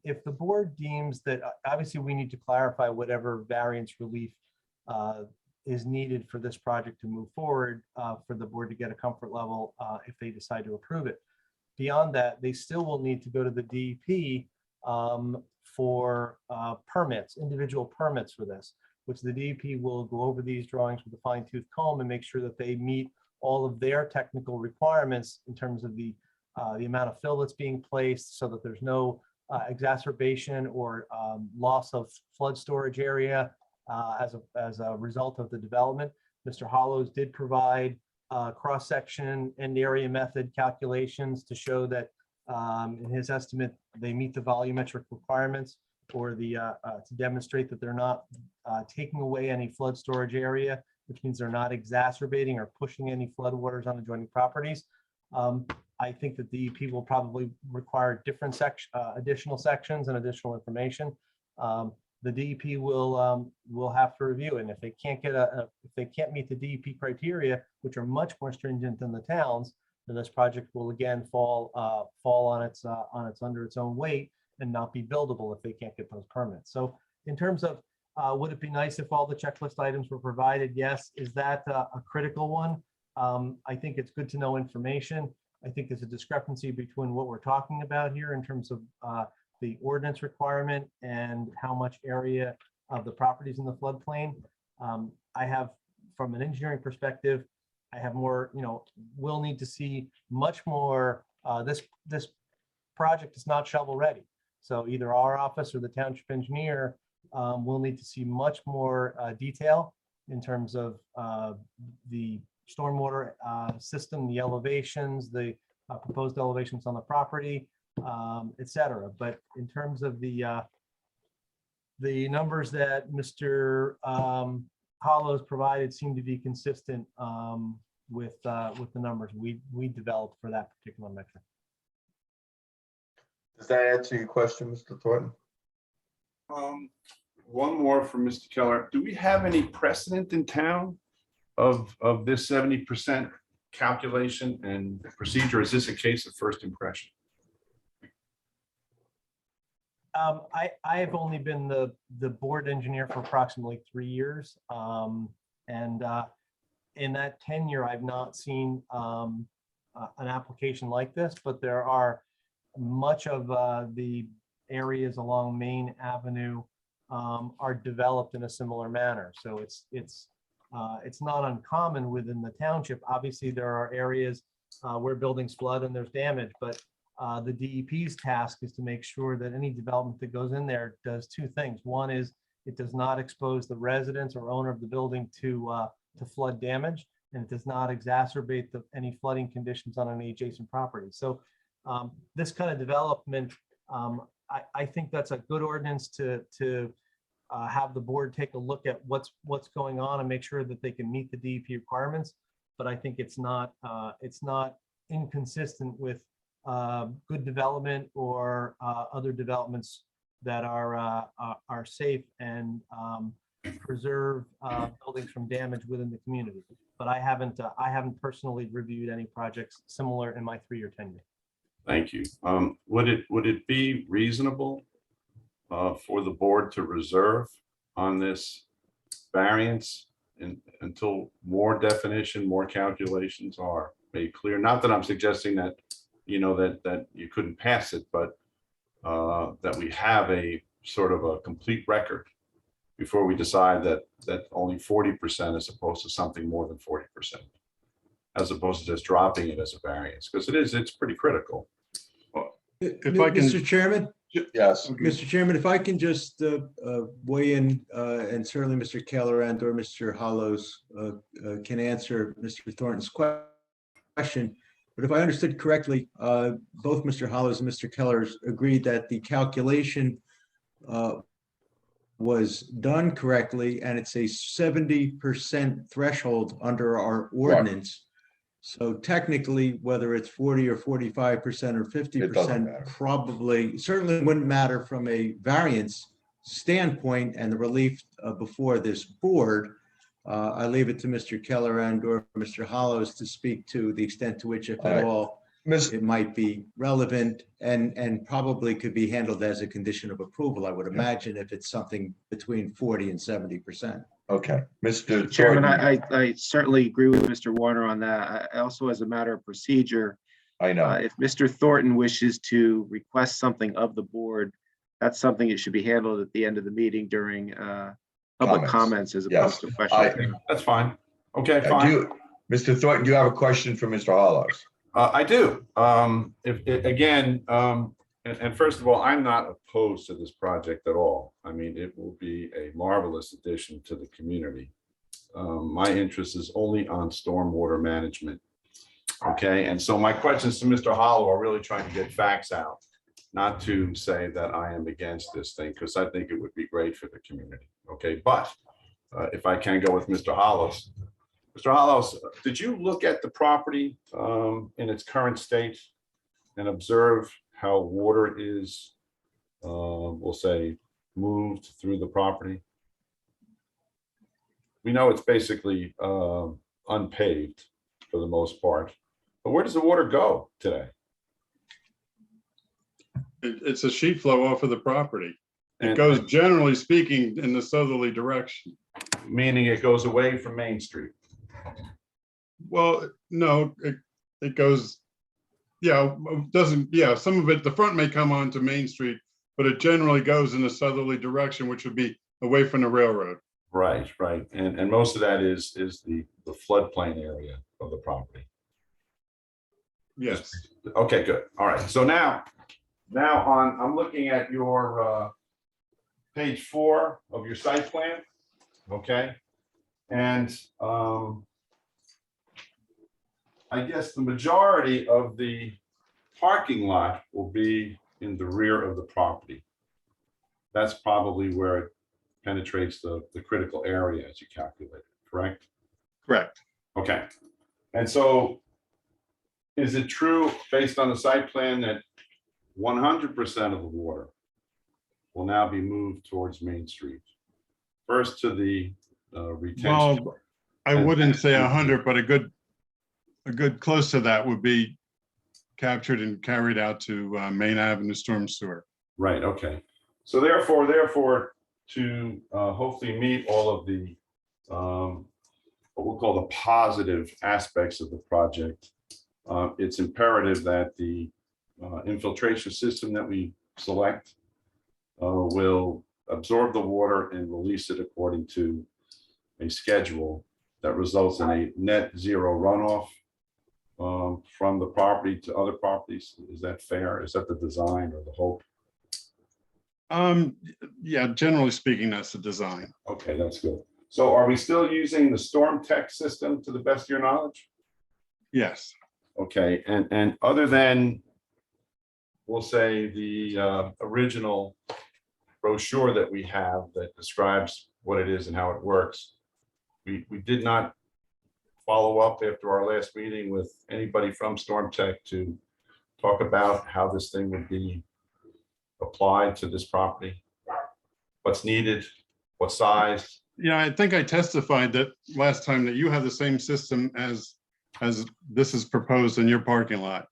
if the board deems that, obviously we need to clarify whatever variance relief is needed for this project to move forward for the board to get a comfort level if they decide to approve it. Beyond that, they still will need to go to the DEP for permits, individual permits for this, which the DEP will go over these drawings with a fine-tooth comb and make sure that they meet all of their technical requirements in terms of the amount of fill that's being placed so that there's no exacerbation or loss of flood storage area as a result of the development. Mr. Hollows did provide cross-section and area method calculations to show that in his estimate, they meet the volumetric requirements or to demonstrate that they're not taking away any flood storage area, which means they're not exacerbating or pushing any floodwaters on adjoining properties. I think that the DEP will probably require different additional sections and additional information. The DEP will have to review it, and if they can't meet the DEP criteria, which are much more stringent than the towns, then this project will again fall under its own weight and not be buildable if they can't get those permits. So in terms of Would it be nice if all the checklist items were provided? Yes. Is that a critical one? I think it's good to know information. I think there's a discrepancy between what we're talking about here in terms of the ordinance requirement and how much area of the properties in the floodplain. I have, from an engineering perspective, I have more, we'll need to see much more. This project is not shovel ready. So either our office or the township engineer will need to see much more detail in terms of the stormwater system, the elevations, the proposed elevations on the property, et cetera. But in terms of the numbers that Mr. Hollows provided seem to be consistent with the numbers we developed for that particular metric. Does that answer your question, Mr. Thornton? One more from Mr. Keller. Do we have any precedent in town of this 70% calculation and procedure? Is this a case of first impression? I have only been the board engineer for approximately 3 years. And in that tenure, I've not seen an application like this, but there are much of the areas along Main Avenue are developed in a similar manner. So it's not uncommon within the township. Obviously, there are areas where buildings flood and there's damage, but the DEP's task is to make sure that any development that goes in there does two things. One is it does not expose the residents or owner of the building to flood damage, and it does not exacerbate any flooding conditions on any adjacent property. So this kind of development, I think that's a good ordinance to have the board take a look at what's going on and make sure that they can meet the DEP requirements. But I think it's not inconsistent with good development or other developments that are safe and preserve buildings from damage within the community. But I haven't personally reviewed any projects similar in my 3-year tenure. Thank you. Would it be reasonable for the board to reserve on this variance until more definition, more calculations are made clear? Not that I'm suggesting that that you couldn't pass it, but that we have a sort of a complete record before we decide that only 40% as opposed to something more than 40%, as opposed to just dropping it as a variance, because it's pretty critical. If I can, Mr. Chairman. Yes. Mr. Chairman, if I can just weigh in, and certainly Mr. Keller and or Mr. Hollows can answer Mr. Thornton's question. But if I understood correctly, both Mr. Hollows and Mr. Keller agreed that the calculation was done correctly, and it's a 70% threshold under our ordinance. So technically, whether it's 40 or 45% or 50%, probably certainly wouldn't matter from a variance standpoint and the relief before this board. I leave it to Mr. Keller and or Mr. Hollows to speak to the extent to which, if at all, it might be relevant and probably could be handled as a condition of approval, I would imagine, if it's something between 40 and 70%. Okay, Mr. Chairman, I certainly agree with Mr. Warner on that. I also, as a matter of procedure, I know if Mr. Thornton wishes to request something of the board, that's something that should be handled at the end of the meeting during public comments as opposed to questions. That's fine. Okay, fine. Mr. Thornton, do you have a question for Mr. Hollows? I do. And first of all, I'm not opposed to this project at all. I mean, it will be a marvelous addition to the community. My interest is only on stormwater management. Okay, and so my questions to Mr. Hollow are really trying to get facts out, not to say that I am against this thing, because I think it would be great for the community. Okay, but if I can go with Mr. Hollows. Mr. Hollows, did you look at the property in its current state and observe how water is, we'll say, moved through the property? We know it's basically unpaved for the most part, but where does the water go today? It's a sheet flow off of the property. It goes, generally speaking, in the southerly direction. Meaning it goes away from Main Street. Well, no, it goes, yeah, doesn't, yeah, some of it, the front may come onto Main Street, but it generally goes in a southerly direction, which would be away from the railroad. Right, right. And most of that is the floodplain area of the property. Yes. Okay, good. All right. So now I'm looking at your page 4 of your site plan. Okay. And I guess the majority of the parking lot will be in the rear of the property. That's probably where it penetrates the critical area as you calculate it, correct? Correct. Okay. And so is it true, based on the site plan, that 100% of the water will now be moved towards Main Street? First to the retention. Well, I wouldn't say 100, but a good close to that would be captured and carried out to Main Avenue storm sewer. Right, okay. So therefore, to hopefully meet all of the what we'll call the positive aspects of the project, it's imperative that the infiltration system that we select will absorb the water and release it according to a schedule that results in a net zero runoff from the property to other properties. Is that fair? Is that the design or the hope? Yeah, generally speaking, that's the design. Okay, that's good. So are we still using the Storm Tech system to the best of your knowledge? Yes. Okay, and other than, we'll say, the original brochure that we have that describes what it is and how it works, we did not follow up after our last meeting with anybody from Storm Tech to talk about how this thing would be applied to this property, what's needed, what size. Yeah, I think I testified that last time that you have the same system as this is proposed in your parking lot.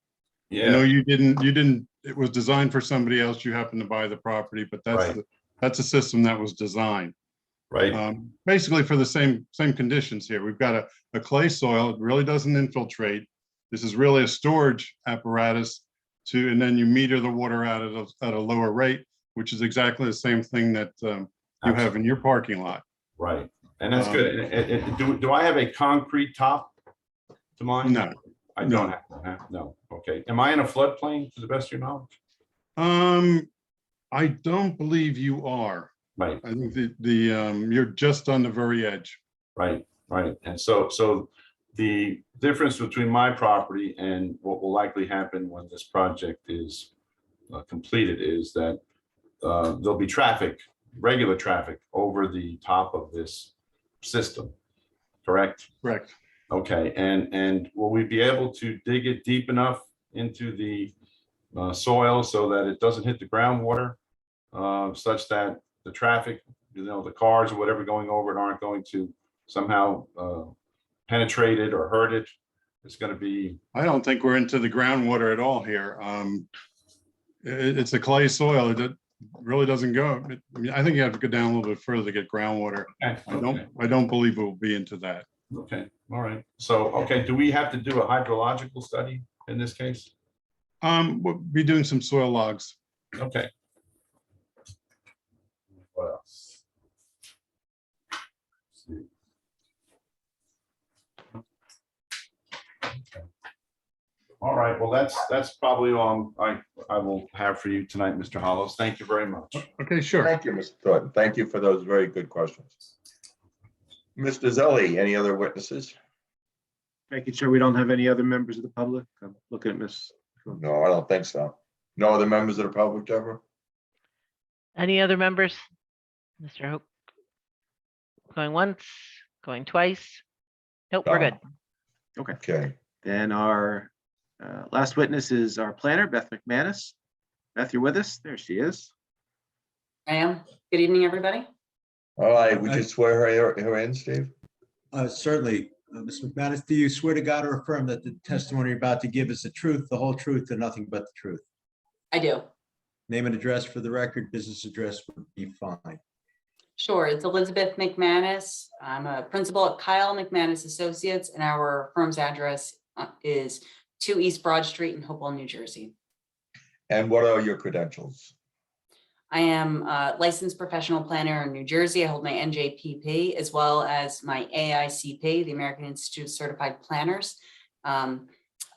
Yeah. I know you didn't, it was designed for somebody else. You happened to buy the property, but that's Right. That's a system that was designed. Right. Basically for the same conditions here. We've got a clay soil. It really doesn't infiltrate. This is really a storage apparatus and then you meter the water out at a lower rate, which is exactly the same thing that you have in your parking lot. Right, and that's good. And do I have a concrete top to mine? No. I don't have, no. Okay. Am I in a floodplain to the best of your knowledge? I don't believe you are. Right. I think you're just on the very edge. Right, right. And so the difference between my property and what will likely happen when this project is completed is that there'll be traffic, regular traffic over the top of this system, correct? Correct. Okay, and will we be able to dig it deep enough into the soil so that it doesn't hit the groundwater, such that the traffic, the cars or whatever going over it aren't going to somehow penetrate it or hurt it? It's going to be. I don't think we're into the groundwater at all here. It's a clay soil. It really doesn't go. I mean, I think you have to go down a little bit further to get groundwater. Okay. I don't believe we'll be into that. Okay, all right. So, okay, do we have to do a hydrological study in this case? We'll be doing some soil logs. Okay. What else? Let's see. Okay. All right, well, that's probably all I will have for you tonight, Mr. Hollows. Thank you very much. Okay, sure. Thank you, Mr. Thornton. Thank you for those very good questions. Mr. Zelli, any other witnesses? Making sure we don't have any other members of the public. I'm looking at Miss. No, I don't think so. No other members of the public, Deborah? Any other members? Mr. Hope? Going once, going twice? Nope, we're good. Okay. Then our last witness is our planner, Beth McManus. Beth, you're with us? There she is. I am. Good evening, everybody. All right, would you swear her in, Steve? Certainly. Ms. McManus, do you swear to God or affirm that the testimony you're about to give is the truth, the whole truth, and nothing but the truth? I do. Name and address for the record, business address would be fine. Sure, it's Elizabeth McManus. I'm a principal at Kyle McManus Associates, and our firm's address is 2 East Broad Street in Hopewell, New Jersey. And what are your credentials? I am a licensed professional planner in New Jersey. I hold my NJPP as well as my AICP, the American Institute of Certified Planners. I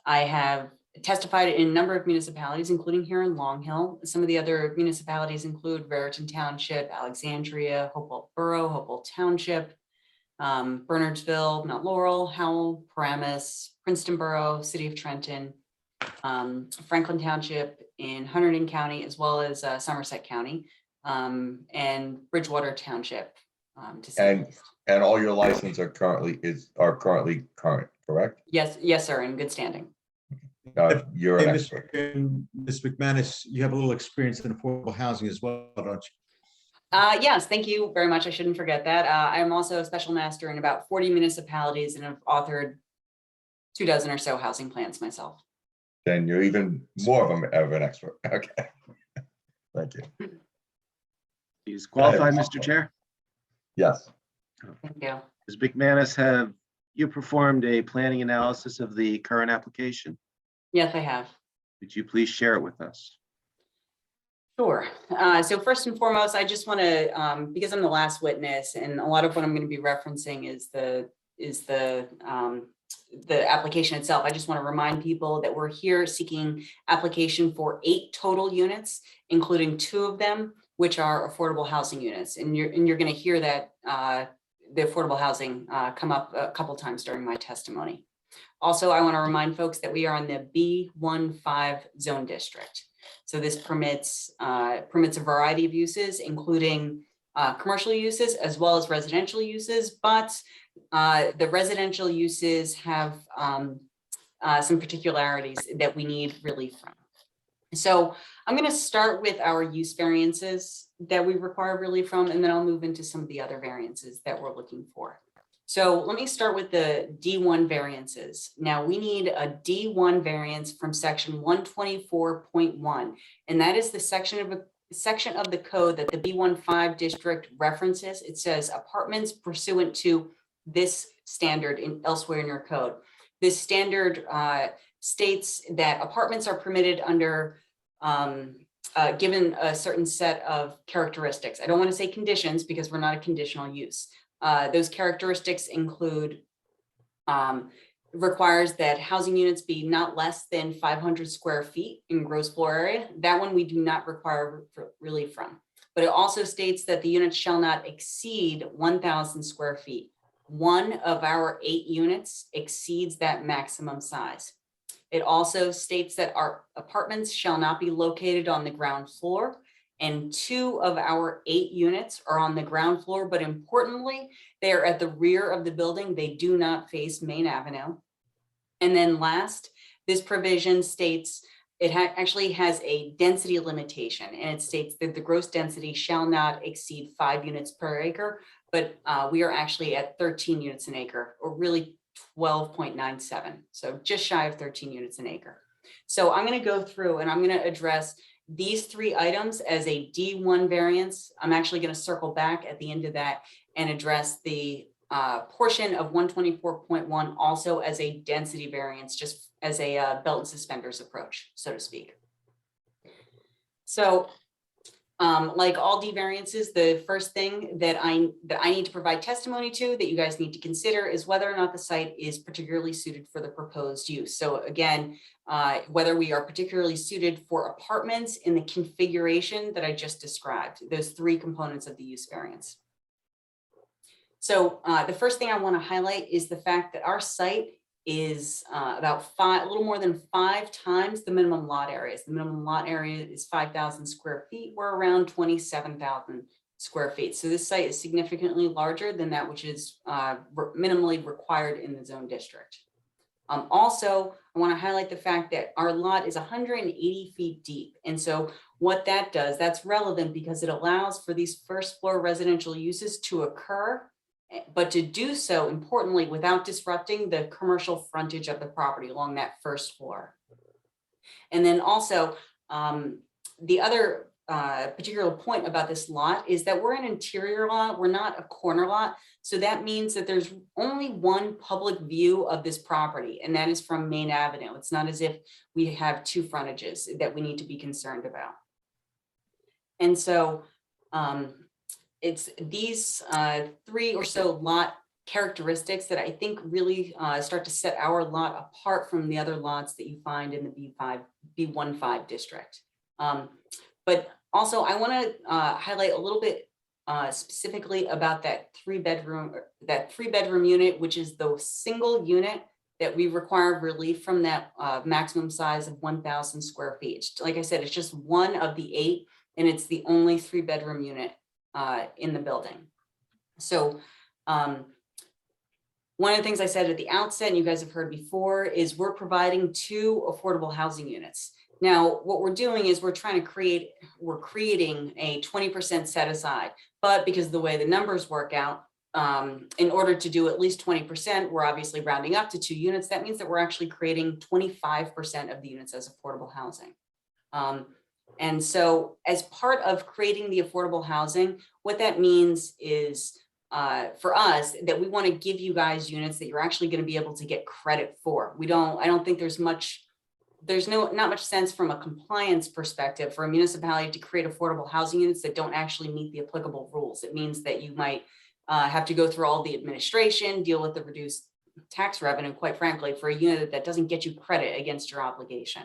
have testified in a number of municipalities, including here in Long Hill. Some of the other municipalities include Raritan Township, Alexandria, Hopewell Borough, Hopewell Township, Bernardsville, Mount Laurel, Howell, Paramus, Princeton Borough, City of Trenton, Franklin Township in Hunterdon County, as well as Somerset County, and Bridgewater Township. And all your licenses are currently current, correct? Yes, sir, in good standing. You're an expert. Ms. McManus, you have a little experience in affordable housing as well, don't you? Yes, thank you very much. I shouldn't forget that. I'm also a special master in about 40 municipalities and have authored 24 or so housing plans myself. Then you're even more of an expert. Okay. Thank you. Please qualify, Mr. Chair. Yes. Thank you. Ms. McManus, have you performed a planning analysis of the current application? Yes, I have. Could you please share it with us? Sure. So first and foremost, I just want to, because I'm the last witness, and a lot of what I'm going to be referencing is the application itself. I just want to remind people that we're here seeking application for 8 total units, including 2 of them, which are affordable housing units. And you're going to hear that the affordable housing come up a couple times during my testimony. Also, I want to remind folks that we are in the B15 zone district. So this permits a variety of uses, including commercial uses as well as residential uses, but the residential uses have some particularities that we need relief from. So I'm going to start with our use variances that we require relief from, and then I'll move into some of the other variances that we're looking for. So let me start with the D1 variances. Now we need a D1 variance from section 124.1, and that is the section of the code that the B15 district references. It says apartments pursuant to this standard elsewhere in your code. This standard states that apartments are permitted under given a certain set of characteristics. I don't want to say conditions because we're not a conditional use. Those characteristics include requires that housing units be not less than 500 square feet in gross floor area. That one we do not require relief from. But it also states that the units shall not exceed 1,000 square feet. One of our 8 units exceeds that maximum size. It also states that our apartments shall not be located on the ground floor, and 2 of our 8 units are on the ground floor, but importantly, they are at the rear of the building. They do not face Main Avenue. And then last, this provision states it actually has a density limitation, and it states that the gross density shall not exceed 5 units per acre, but we are actually at 13 units an acre, or really 12.97. So just shy of 13 units an acre. So I'm going to go through and I'm going to address these 3 items as a D1 variance. I'm actually going to circle back at the end of that and address the portion of 124.1 also as a density variance, just as a belt and suspenders approach, so to speak. So like all D variances, the first thing that I need to provide testimony to that you guys need to consider is whether or not the site is particularly suited for the proposed use. So again, whether we are particularly suited for apartments in the configuration that I just described, those 3 components of the use variance. So the first thing I want to highlight is the fact that our site is a little more than 5 times the minimum lot areas. The minimum lot area is 5,000 square feet. We're around 27,000 square feet. So this site is significantly larger than that which is minimally required in the zone district. Also, I want to highlight the fact that our lot is 180 feet deep. And so what that does, that's relevant because it allows for these first floor residential uses to occur, but to do so importantly without disrupting the commercial frontage of the property along that first floor. And then also the other particular point about this lot is that we're an interior lot, we're not a corner lot. So that means that there's only one public view of this property, and that is from Main Avenue. It's not as if we have two frontages that we need to be concerned about. And so it's these three or so lot characteristics that I think really start to set our lot apart from the other lots that you find in the B15 district. But also I want to highlight a little bit specifically about that three bedroom unit, which is the single unit that we require relief from, that maximum size of 1,000 square feet. Like I said, it's just one of the 8, and it's the only 3-bedroom unit in the building. So one of the things I said at the outset, and you guys have heard before, is we're providing 2 affordable housing units. Now, what we're doing is we're creating a 20% set aside, but because of the way the numbers work out, in order to do at least 20%, we're obviously rounding up to 2 units. That means that we're actually creating 25% of the units as affordable housing. And so as part of creating the affordable housing, what that means is for us, that we want to give you guys units that you're actually going to be able to get credit for. I don't think there's not much sense from a compliance perspective for a municipality to create affordable housing units that don't actually meet the applicable rules. It means that you might have to go through all the administration, deal with the reduced tax revenue, quite frankly, for a unit that doesn't get you credit against your obligation.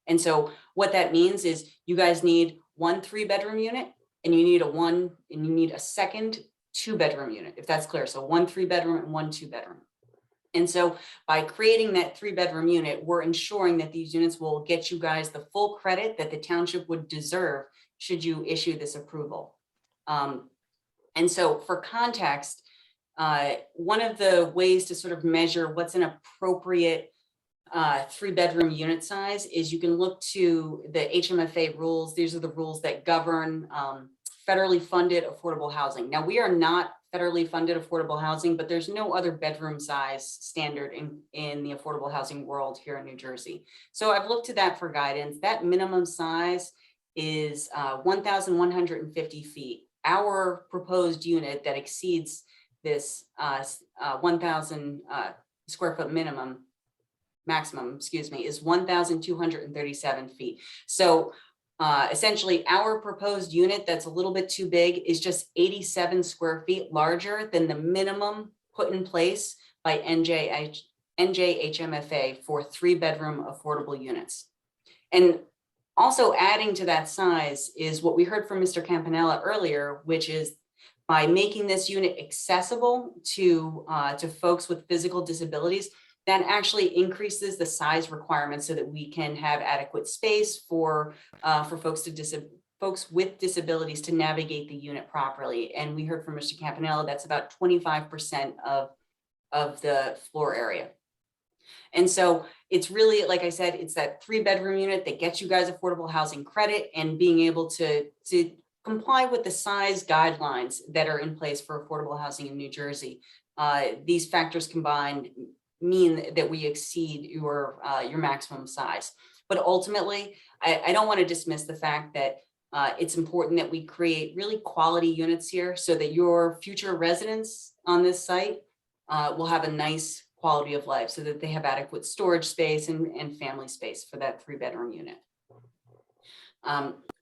And so what that means is you guys need 1 3-bedroom unit, and you need a second 2-bedroom unit, if that's clear. So 1 3-bedroom and 1 2-bedroom. And so by creating that 3-bedroom unit, we're ensuring that these units will get you guys the full credit that the township would deserve should you issue this approval. And so for context, one of the ways to sort of measure what's an appropriate 3-bedroom unit size is you can look to the HMFA rules. These are the rules that govern federally funded affordable housing. Now, we are not federally funded affordable housing, but there's no other bedroom size standard in the affordable housing world here in New Jersey. So I've looked to that for guidance. That minimum size is 1,150 feet. Our proposed unit that exceeds this 1,000 square foot maximum, is 1,237 feet. So essentially our proposed unit that's a little bit too big is just 87 square feet larger than the minimum put in place by NJHMFA for 3-bedroom affordable units. And also adding to that size is what we heard from Mr. Campanella earlier, which is by making this unit accessible to folks with physical disabilities, that actually increases the size requirements so that we can have adequate space for folks with disabilities to navigate the unit properly. And we heard from Mr. Campanella, that's about 25% of the floor area. And so it's really, like I said, it's that 3-bedroom unit that gets you guys affordable housing credit and being able to comply with the size guidelines that are in place for affordable housing in New Jersey. These factors combined mean that we exceed your maximum size. But ultimately, I don't want to dismiss the fact that it's important that we create really quality units here so that your future residents on this site will have a nice quality of life, so that they have adequate storage space and family space for that 3-bedroom unit.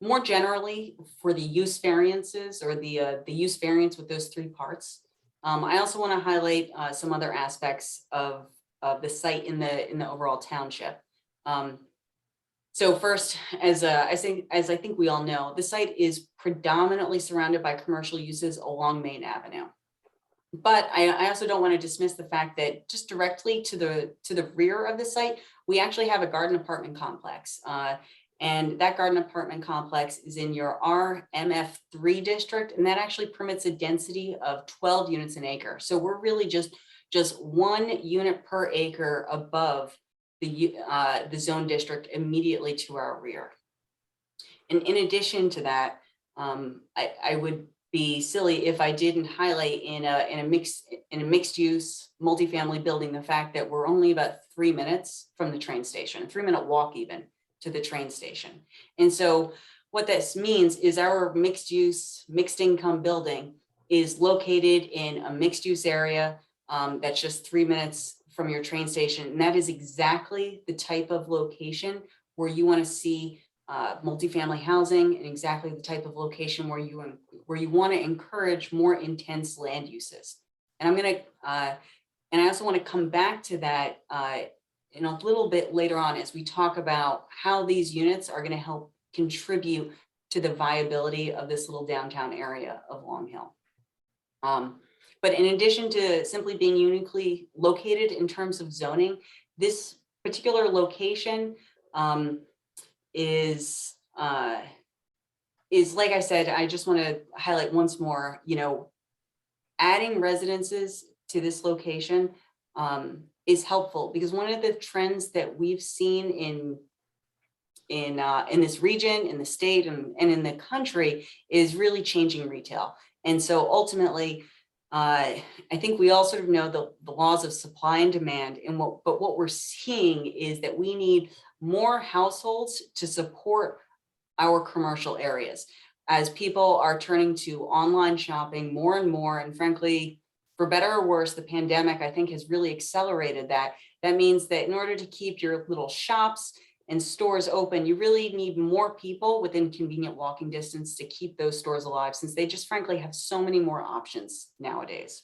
More generally, for the use variances or the use variance with those 3 parts, I also want to highlight some other aspects of the site in the overall township. So first, as I think we all know, the site is predominantly surrounded by commercial uses along Main Avenue. But I also don't want to dismiss the fact that just directly to the rear of the site, we actually have a garden apartment complex. And that garden apartment complex is in your RMF3 district, and that actually permits a density of 12 units an acre. So we're really just 1 unit per acre above the zone district immediately to our rear. And in addition to that, I would be silly if I didn't highlight in a mixed use multifamily building the fact that we're only about 3 minutes from the train station, a 3-minute walk even to the train station. And so what this means is our mixed use, mixed income building is located in a mixed use area that's just 3 minutes from your train station. And that is exactly the type of location where you want to see multifamily housing, and exactly the type of location where you want to encourage more intense land uses. And I'm going to, and I also want to come back to that in a little bit later on as we talk about how these units are going to help contribute to the viability of this little downtown area of Long Hill. But in addition to simply being uniquely located in terms of zoning, this particular location is like I said, I just want to highlight once more, you know, adding residences to this location is helpful, because one of the trends that we've seen in this region, in the state, and in the country is really changing retail. And so ultimately, I think we all sort of know the laws of supply and demand, but what we're seeing is that we need more households to support our commercial areas as people are turning to online shopping more and more. And frankly, for better or worse, the pandemic, I think, has really accelerated that. That means that in order to keep your little shops and stores open, you really need more people within convenient walking distance to keep those stores alive, since they just frankly have so many more options nowadays.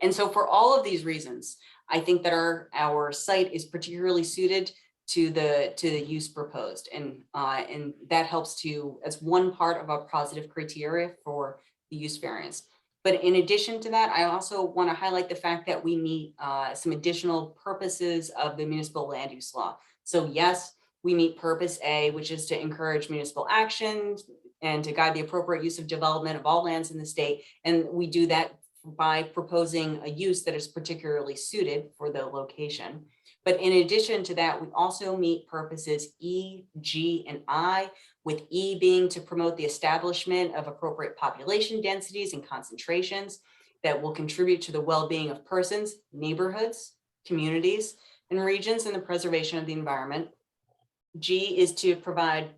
And so for all of these reasons, I think that our site is particularly suited to the use proposed, and that helps to, as one part of a positive criteria for the use variance. But in addition to that, I also want to highlight the fact that we meet some additional purposes of the municipal land use law. So yes, we meet purpose A, which is to encourage municipal action and to guide the appropriate use of development of all lands in the state. And we do that by proposing a use that is particularly suited for the location. But in addition to that, we also meet purposes E, G, and I, with E being to promote the establishment of appropriate population densities and concentrations that will contribute to the well-being of persons, neighborhoods, communities, and regions, and the preservation of the environment. G is to provide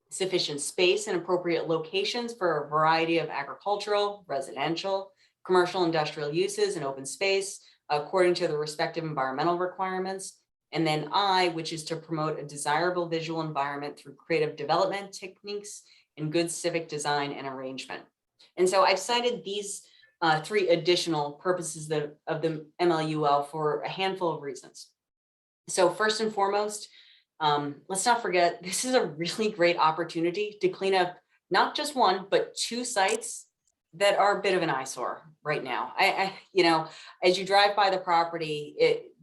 sufficient space and appropriate locations for a variety of agricultural, residential, commercial, industrial uses and open space according to the respective environmental requirements. And then I, which is to promote a desirable visual environment through creative development techniques and good civic design and arrangement. And so I've cited these three additional purposes of the MLUL for a handful of reasons. So first and foremost, let's not forget, this is a really great opportunity to clean up not just one, but two sites that are a bit of an eyesore right now. You know, as you drive by the property,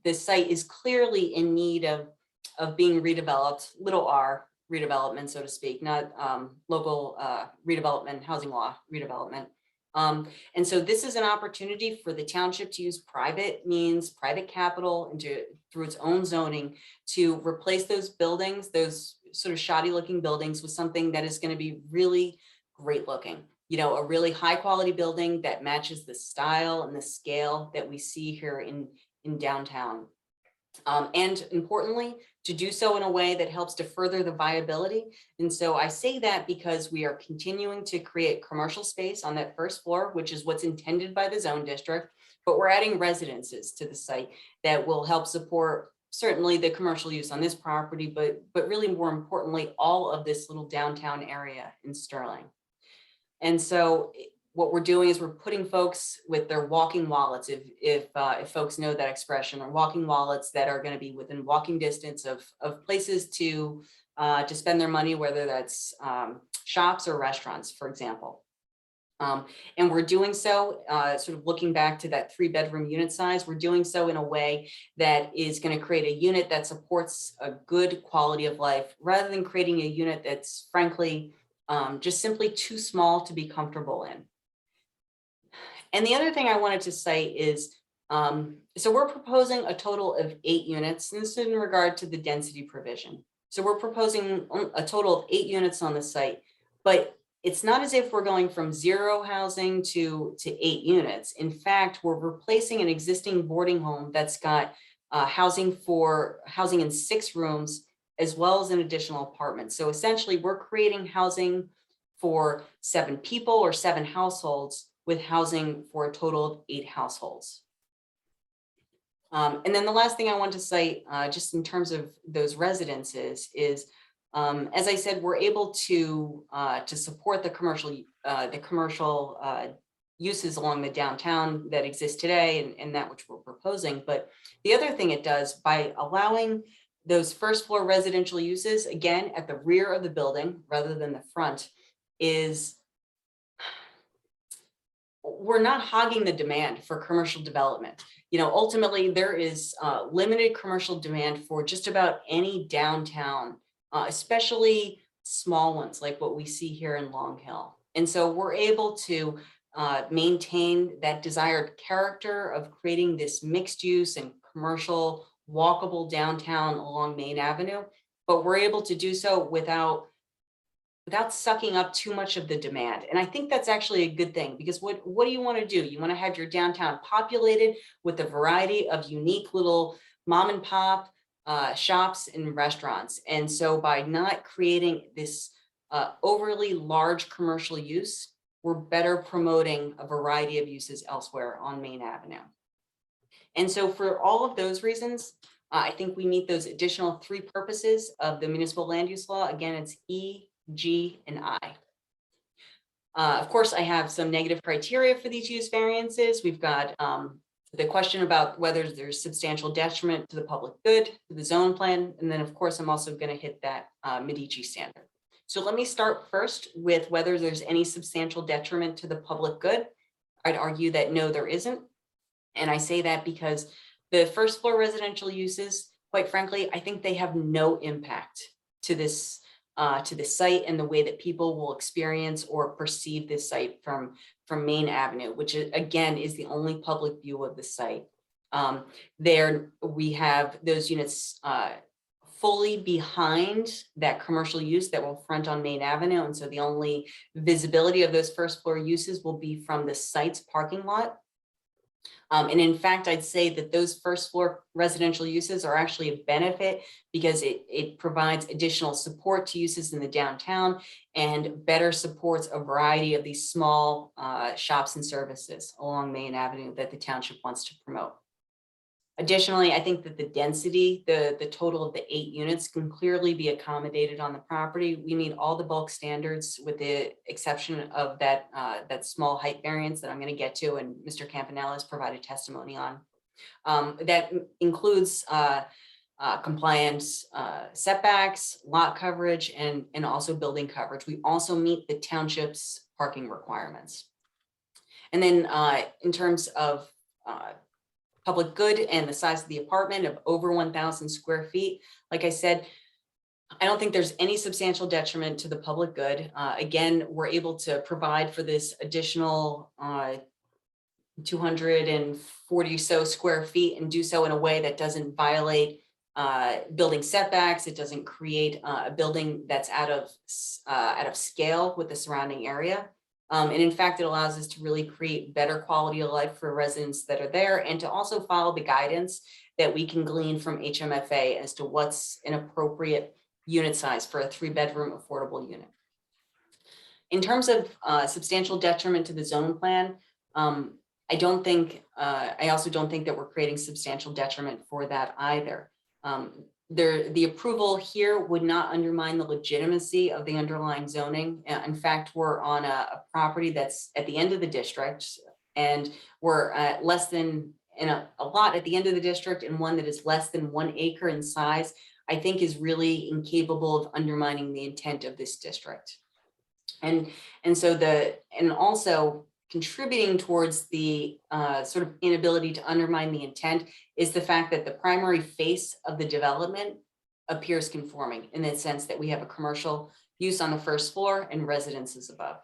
this site is clearly in need of being redeveloped, little r redevelopment, so to speak, not local redevelopment, housing law redevelopment. And so this is an opportunity for the township to use private means, private capital, and through its own zoning to replace those buildings, those sort of shoddy looking buildings, with something that is going to be really great looking. You know, a really high quality building that matches the style and the scale that we see here in downtown. And importantly, to do so in a way that helps to further the viability. And so I say that because we are continuing to create commercial space on that first floor, which is what's intended by the zone district, but we're adding residences to the site that will help support certainly the commercial use on this property, but really more importantly, all of this little downtown area in Sterling. And so what we're doing is we're putting folks with their walking wallets, if folks know that expression, or walking wallets that are going to be within walking distance of places to spend their money, whether that's shops or restaurants, for example. And we're doing so, sort of looking back to that 3-bedroom unit size, we're doing so in a way that is going to create a unit that supports a good quality of life, rather than creating a unit that's frankly just simply too small to be comfortable in. And the other thing I wanted to say is, so we're proposing a total of 8 units, and this is in regard to the density provision. So we're proposing a total of 8 units on the site, but it's not as if we're going from 0 housing to 8 units. In fact, we're replacing an existing boarding home that's got housing in 6 rooms as well as an additional apartment. So essentially, we're creating housing for 7 people or 7 households with housing for a total of 8 households. And then the last thing I want to cite, just in terms of those residences, is, as I said, we're able to support the commercial uses along the downtown that exist today and that which we're proposing. But the other thing it does, by allowing those first floor residential uses, again, at the rear of the building rather than the front, is we're not hogging the demand for commercial development. Ultimately, there is limited commercial demand for just about any downtown, especially small ones like what we see here in Long Hill. And so we're able to maintain that desired character of creating this mixed use and commercial walkable downtown along Main Avenue, but we're able to do so without sucking up too much of the demand. And I think that's actually a good thing, because what do you want to do? You want to have your downtown populated with a variety of unique little mom and pop shops and restaurants. And so by not creating this overly large commercial use, we're better promoting a variety of uses elsewhere on Main Avenue. And so for all of those reasons, I think we meet those additional 3 purposes of the municipal land use law. Again, it's E, G, and I. Of course, I have some negative criteria for these use variances. We've got the question about whether there's substantial detriment to the public good, to the zone plan, and then of course, I'm also going to hit that Medici standard. So let me start first with whether there's any substantial detriment to the public good. I'd argue that no, there isn't. And I say that because the first floor residential uses, quite frankly, I think they have no impact to this site and the way that people will experience or perceive this site from Main Avenue, which again is the only public view of the site. There we have those units fully behind that commercial use that will front on Main Avenue. And so the only visibility of those first floor uses will be from the site's parking lot. And in fact, I'd say that those first floor residential uses are actually a benefit, because it provides additional support to uses in the downtown and better supports a variety of these small shops and services along Main Avenue that the township wants to promote. Additionally, I think that the density, the total of the 8 units, can clearly be accommodated on the property. We meet all the bulk standards with the exception of that small height variance that I'm going to get to, and Mr. Campanella has provided testimony on. That includes compliance setbacks, lot coverage, and also building coverage. We also meet the township's parking requirements. And then in terms of public good and the size of the apartment of over 1,000 square feet. Like I said, I don't think there's any substantial detriment to the public good. Again, we're able to provide for this additional 240 so square feet and do so in a way that doesn't violate building setbacks. It doesn't create a building that's out of scale with the surrounding area. And in fact, it allows us to really create better quality of life for residents that are there, and to also follow the guidance that we can glean from HMFA as to what's an appropriate unit size for a 3-bedroom affordable unit. In terms of substantial detriment to the zone plan, I also don't think that we're creating substantial detriment for that either. The approval here would not undermine the legitimacy of the underlying zoning. In fact, we're on a property that's at the end of the district, and we're at less than a lot at the end of the district, and one that is less than 1 acre in size, I think is really incapable of undermining the intent of this district. And also contributing towards the sort of inability to undermine the intent is the fact that the primary face of the development appears conforming, in the sense that we have a commercial use on the first floor and residences above.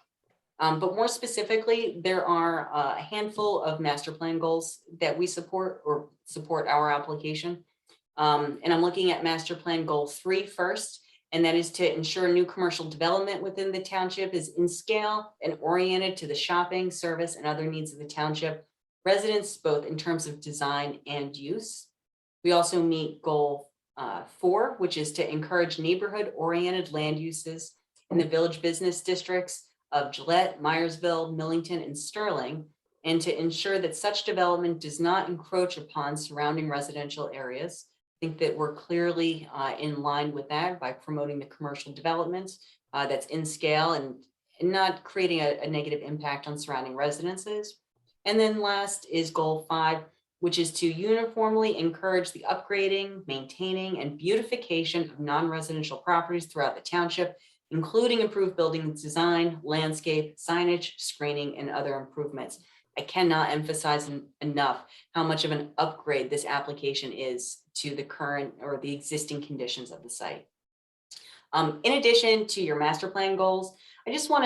But more specifically, there are a handful of master plan goals that we support our application. And I'm looking at master plan goal 3 first. And that is to ensure new commercial development within the township is in scale and oriented to the shopping, service, and other needs of the township residents, both in terms of design and use. We also meet goal 4, which is to encourage neighborhood-oriented land uses in the village business districts of Gillette, Myersville, Millington, and Sterling, and to ensure that such development does not encroach upon surrounding residential areas. I think that we're clearly in line with that by promoting the commercial development that's in scale and not creating a negative impact on surrounding residences. And then last is goal 5, which is to uniformly encourage the upgrading, maintaining, and beautification of non-residential properties throughout the township, including improved building design, landscape, signage, screening, and other improvements. I cannot emphasize enough how much of an upgrade this application is to the current or the existing conditions of the site. In addition to your master plan goals, I just want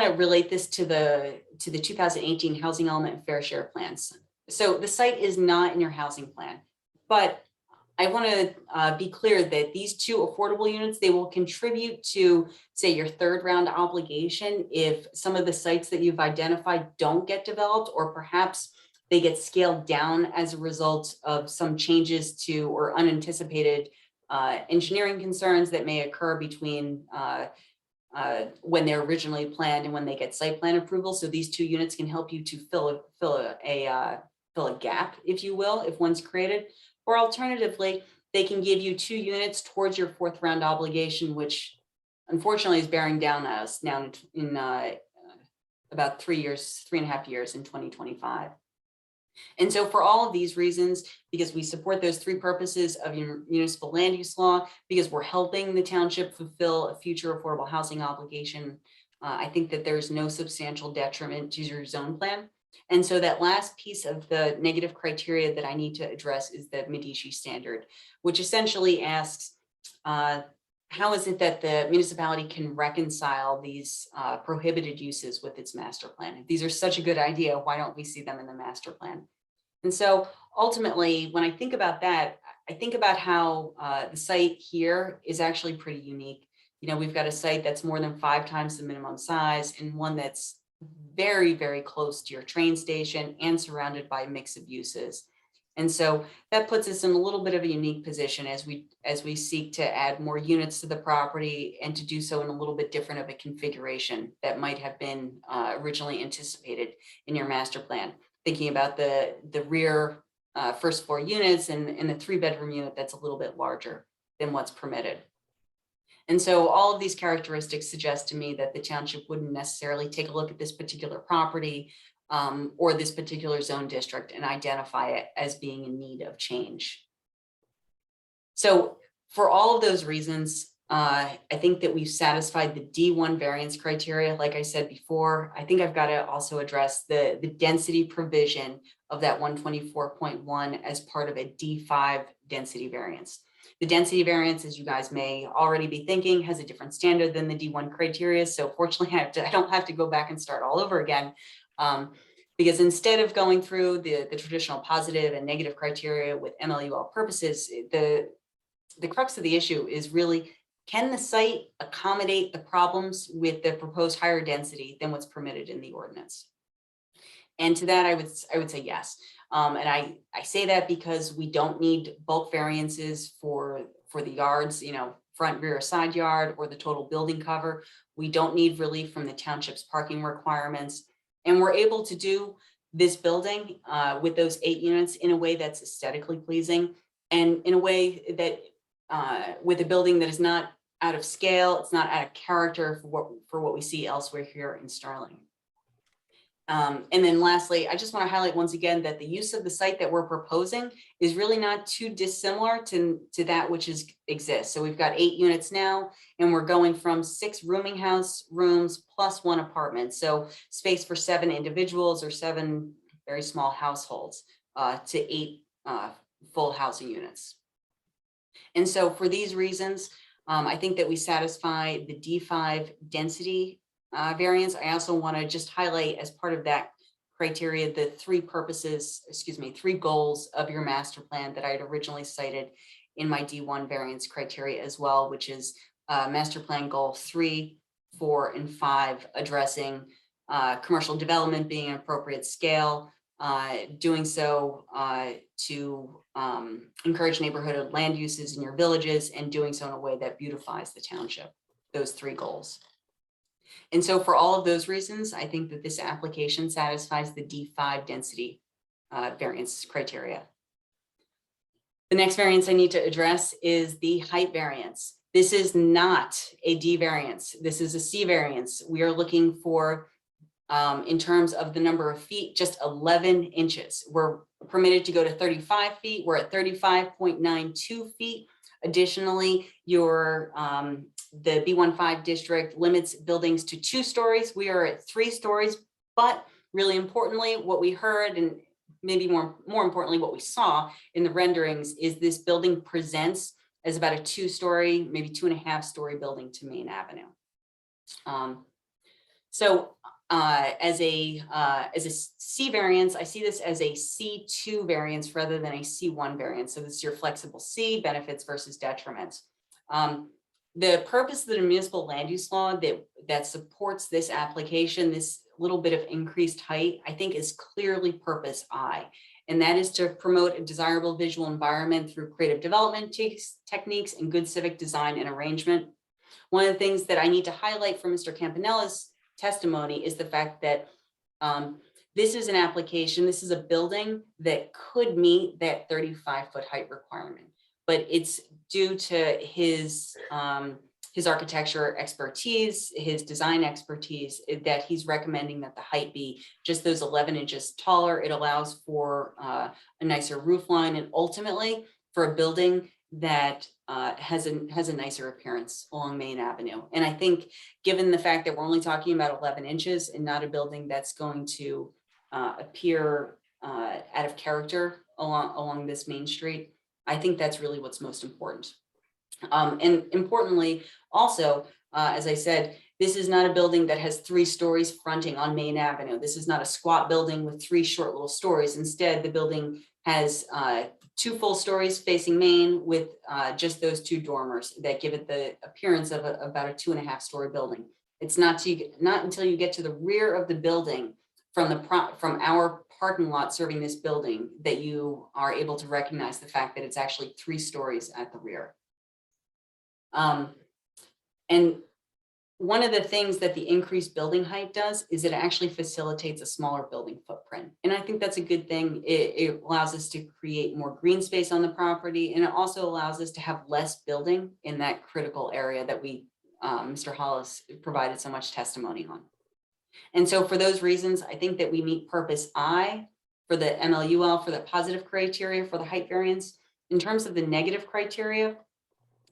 to relate this to the 2018 housing element and fair share plans. So the site is not in your housing plan, but I want to be clear that these 2 affordable units, they will contribute to, say, your 3rd round obligation if some of the sites that you've identified don't get developed, or perhaps they get scaled down as a result of some changes to or unanticipated engineering concerns that may occur between when they're originally planned and when they get site plan approval. So these 2 units can help you to fill a gap, if you will, if one's created. Or alternatively, they can give you 2 units towards your 4th round obligation, which unfortunately is bearing down on us now in about 3.5 years in 2025. And so for all of these reasons, because we support those 3 purposes of your municipal land use law, because we're helping the township fulfill a future affordable housing obligation, I think that there's no substantial detriment to your zone plan. And so that last piece of the negative criteria that I need to address is the Medici standard, which essentially asks, how is it that the municipality can reconcile these prohibited uses with its master plan? If these are such a good idea, why don't we see them in the master plan? And so ultimately, when I think about that, I think about how the site here is actually pretty unique. You know, we've got a site that's more than 5 times the minimum size and one that's very, very close to your train station and surrounded by a mix of uses. And so that puts us in a little bit of a unique position as we seek to add more units to the property and to do so in a little bit different of a configuration that might have been originally anticipated in your master plan. Thinking about the rear first floor units and the 3-bedroom unit that's a little bit larger than what's permitted. And so all of these characteristics suggest to me that the township wouldn't necessarily take a look at this particular property or this particular zone district and identify it as being in need of change. So for all of those reasons, I think that we've satisfied the D1 variance criteria. Like I said before, I think I've got to also address the density provision of that 124.1 as part of a D5 density variance. The density variance, as you guys may already be thinking, has a different standard than the D1 criteria. So fortunately, I don't have to go back and start all over again. Because instead of going through the traditional positive and negative criteria with MLUL purposes, the crux of the issue is really, can the site accommodate the problems with the proposed higher density than what's permitted in the ordinance? And to that, I would say yes. And I say that because we don't need bulk variances for the yards, you know, front, rear, side yard, or the total building cover. We don't need relief from the township's parking requirements. And we're able to do this building with those 8 units in a way that's aesthetically pleasing and in a way that with a building that is not out of scale, it's not out of character for what we see elsewhere here in Sterling. And then lastly, I just want to highlight once again that the use of the site that we're proposing is really not too dissimilar to that which exists. So we've got 8 units now, and we're going from 6 rooming house rooms plus 1 apartment. So space for 7 individuals or 7 very small households to 8 full housing units. And so for these reasons, I think that we satisfy the D5 density variance. I also want to just highlight as part of that criteria the 3 goals of your master plan that I had originally cited in my D1 variance criteria as well, which is master plan goal 3, 4, and 5, addressing commercial development being an appropriate scale, doing so to encourage neighborhood land uses in your villages, and doing so in a way that beautifies the township. Those 3 goals. And so for all of those reasons, I think that this application satisfies the D5 density variance criteria. The next variance I need to address is the height variance. This is not a D variance. This is a C variance. We are looking for, in terms of the number of feet, just 11 inches. We're permitted to go to 35 feet. We're at 35.92 feet. Additionally, the B15 district limits buildings to 2 stories. We are at 3 stories, but really importantly, what we heard, and maybe more importantly, what we saw in the renderings, is this building presents as about a 2-story, maybe 2.5-story building to Main Avenue. As a C variance, I see this as a C2 variance rather than a C1 variance. So this is your flexible C, benefits versus detriments. The purpose of the municipal land use law that supports this application, this little bit of increased height, I think is clearly purpose I, and that is to promote a desirable visual environment through creative development techniques and good civic design and arrangement. One of the things that I need to highlight from Mr. Campanella's testimony is the fact that this is an application, this is a building that could meet that 35-foot height requirement, but it's due to his architecture expertise, his design expertise, that he's recommending that the height be just those 11 inches taller. It allows for a nicer roof line, and ultimately for a building that has a nicer appearance along Main Avenue. And I think given the fact that we're only talking about 11 inches and not a building that's going to appear out of character along this main street, I think that's really what's most important. And importantly, also, as I said, this is not a building that has 3 stories fronting on Main Avenue. This is not a squat building with 3 short little stories. Instead, the building has 2 full stories facing Main with just those 2 dormers that give it the appearance of about a 2.5-story building. It's not until you get to the rear of the building from our parking lot serving this building that you are able to recognize the fact that it's actually 3 stories at the rear. And one of the things that the increased building height does is it actually facilitates a smaller building footprint. And I think that's a good thing. It allows us to create more green space on the property, and it also allows us to have less building in that critical area that Mr. Hollis provided so much testimony on. And so for those reasons, I think that we meet purpose I for the MLUL, for the positive criteria for the height variance. In terms of the negative criteria,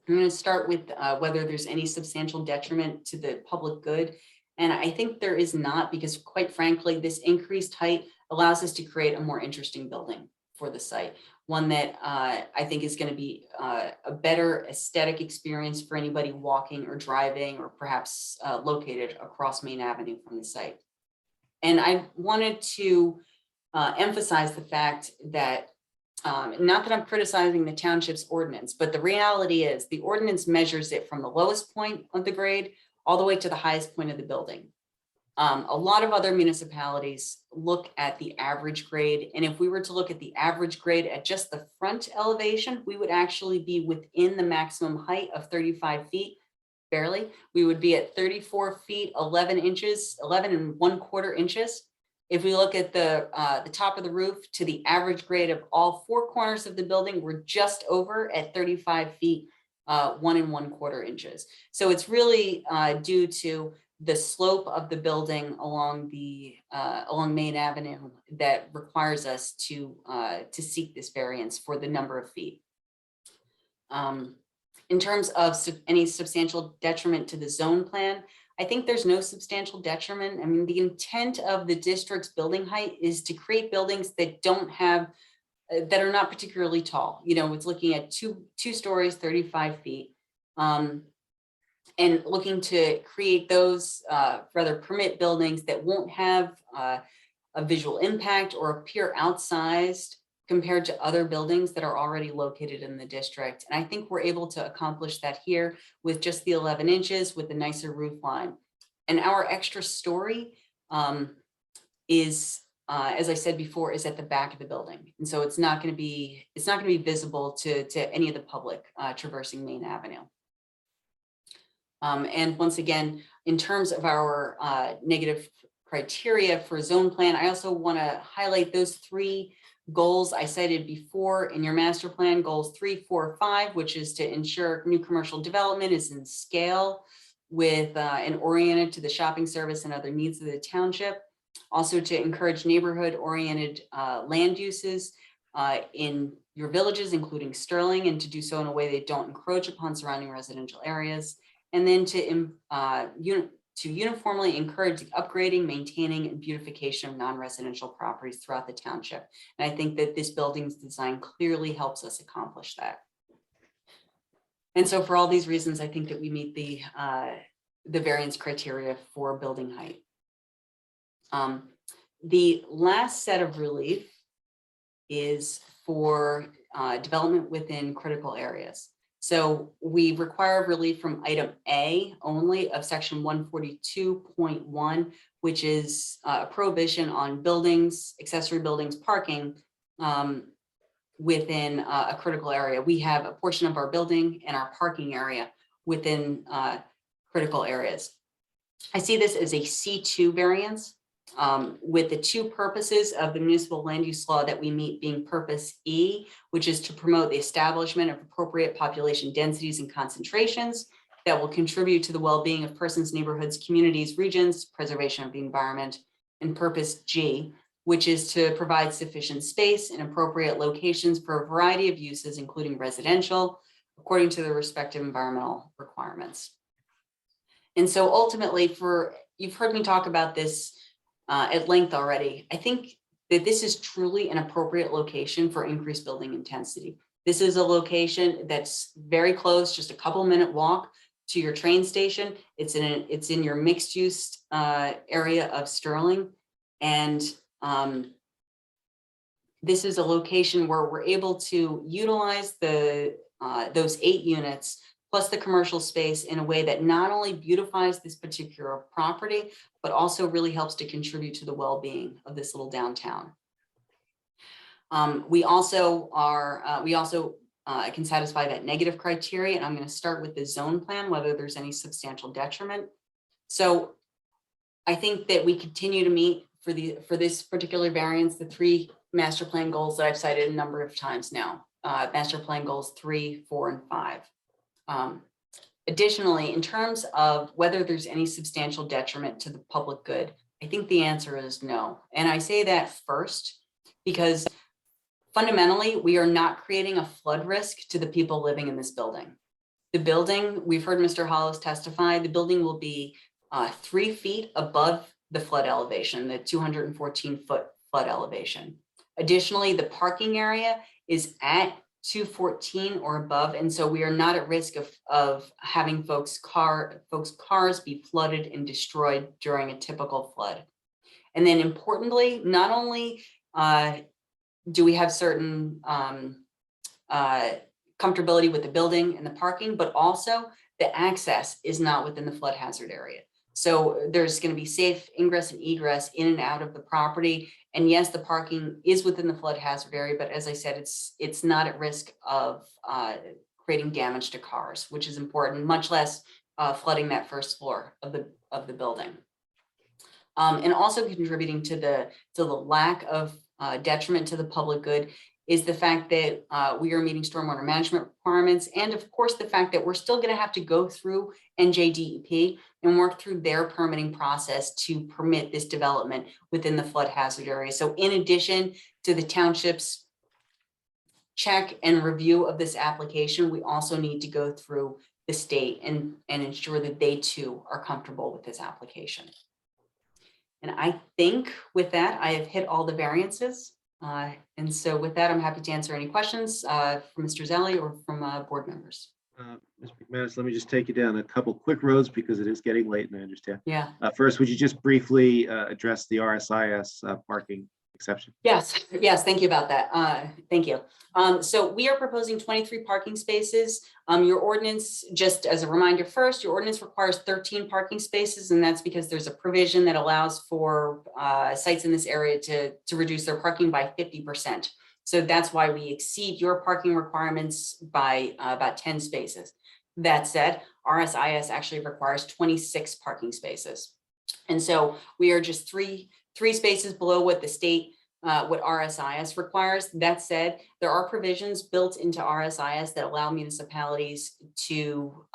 I'm going to start with whether there's any substantial detriment to the public good. And I think there is not, because quite frankly, this increased height allows us to create a more interesting building for the site. One that I think is going to be a better aesthetic experience for anybody walking or driving or perhaps located across Main Avenue from the site. And I wanted to emphasize the fact that not that I'm criticizing the township's ordinance, but the reality is the ordinance measures it from the lowest point of the grade all the way to the highest point of the building. A lot of other municipalities look at the average grade. And if we were to look at the average grade at just the front elevation, we would actually be within the maximum height of 35 feet, barely. We would be at 34 feet, 11 inches, 11.25 inches. If we look at the top of the roof to the average grade of all 4 corners of the building, we're just over at 35 feet, 1.25 inches. So it's really due to the slope of the building along Main Avenue that requires us to seek this variance for the number of feet. In terms of any substantial detriment to the zone plan, I think there's no substantial detriment. I mean, the intent of the district's building height is to create buildings that that are not particularly tall. You know, it's looking at two stories, 35 feet, and looking to create those, rather permit buildings that won't have a visual impact or appear outsized compared to other buildings that are already located in the district. And I think we're able to accomplish that here with just the 11 inches with a nicer roof line. And our extra story is as I said before, is at the back of the building. And so it's not going to be visible to any of the public traversing Main Avenue. And once again, in terms of our negative criteria for zone plan, I also want to highlight those 3 goals I cited before in your master plan, goals 3, 4, 5, which is to ensure new commercial development is in scale with and oriented to the shopping service and other needs of the township. Also to encourage neighborhood-oriented land uses in your villages, including Sterling, and to do so in a way that don't encroach upon surrounding residential areas. And then to uniformly encourage the upgrading, maintaining, and beautification of non-residential properties throughout the township. And I think that this building's design clearly helps us accomplish that. And so for all these reasons, I think that we meet the variance criteria for building height. The last set of relief is for development within critical areas. So we require relief from item A only of section 142.1, which is a prohibition on buildings, accessory buildings, parking within a critical area. We have a portion of our building and our parking area within critical areas. I see this as a C2 variance with the 2 purposes of the municipal land use law that we meet being purpose E, which is to promote the establishment of appropriate population densities and concentrations that will contribute to the well-being of persons, neighborhoods, communities, regions, preservation of the environment, and purpose G, which is to provide sufficient space in appropriate locations for a variety of uses, including residential, according to the respective environmental requirements. And so ultimately, you've heard me talk about this at length already. I think that this is truly an appropriate location for increased building intensity. This is a location that's very close, just a couple-minute walk to your train station. It's in your mixed use area of Sterling. And this is a location where we're able to utilize those 8 units plus the commercial space in a way that not only beautifies this particular property, but also really helps to contribute to the well-being of this little downtown. We also can satisfy that negative criteria, and I'm going to start with the zone plan, whether there's any substantial detriment. So I think that we continue to meet for this particular variance, the 3 master plan goals that I've cited a number of times now, master plan goals 3, 4, and 5. Additionally, in terms of whether there's any substantial detriment to the public good, I think the answer is no. And I say that first because fundamentally, we are not creating a flood risk to the people living in this building. The building, we've heard Mr. Hollis testify, the building will be 3 feet above the flood elevation, the 214-foot flood elevation. Additionally, the parking area is at 214 or above, and so we are not at risk of having folks' cars be flooded and destroyed during a typical flood. And then importantly, not only do we have certain comfortability with the building and the parking, but also the access is not within the flood hazard area. So there's going to be safe ingress and egress in and out of the property. And yes, the parking is within the flood hazard area, but as I said, it's not at risk of creating damage to cars, which is important, much less flooding that first floor of the building. And also contributing to the lack of detriment to the public good is the fact that we are meeting stormwater management requirements, and of course the fact that we're still going to have to go through NJDEP and work through their permitting process to permit this development within the flood hazard area. So in addition to the township's check and review of this application, we also need to go through the state and ensure that they too are comfortable with this application. And I think with that, I have hit all the variances. And so with that, I'm happy to answer any questions from Mr. Zelli or from board members. Mr. McManus, let me just take you down a couple quick roads because it is getting late and I understand. Yeah. First, would you just briefly address the RSIS parking exception? Yes, yes, thank you about that. Thank you. So we are proposing 23 parking spaces. Your ordinance, just as a reminder first, your ordinance requires 13 parking spaces, and that's because there's a provision that allows for sites in this area to reduce their parking by 50%. So that's why we exceed your parking requirements by about 10 spaces. That said, RSIS actually requires 26 parking spaces. And so we are just three spaces below what the state, what RSIS requires. That said, there are provisions built into RSIS that allow municipalities to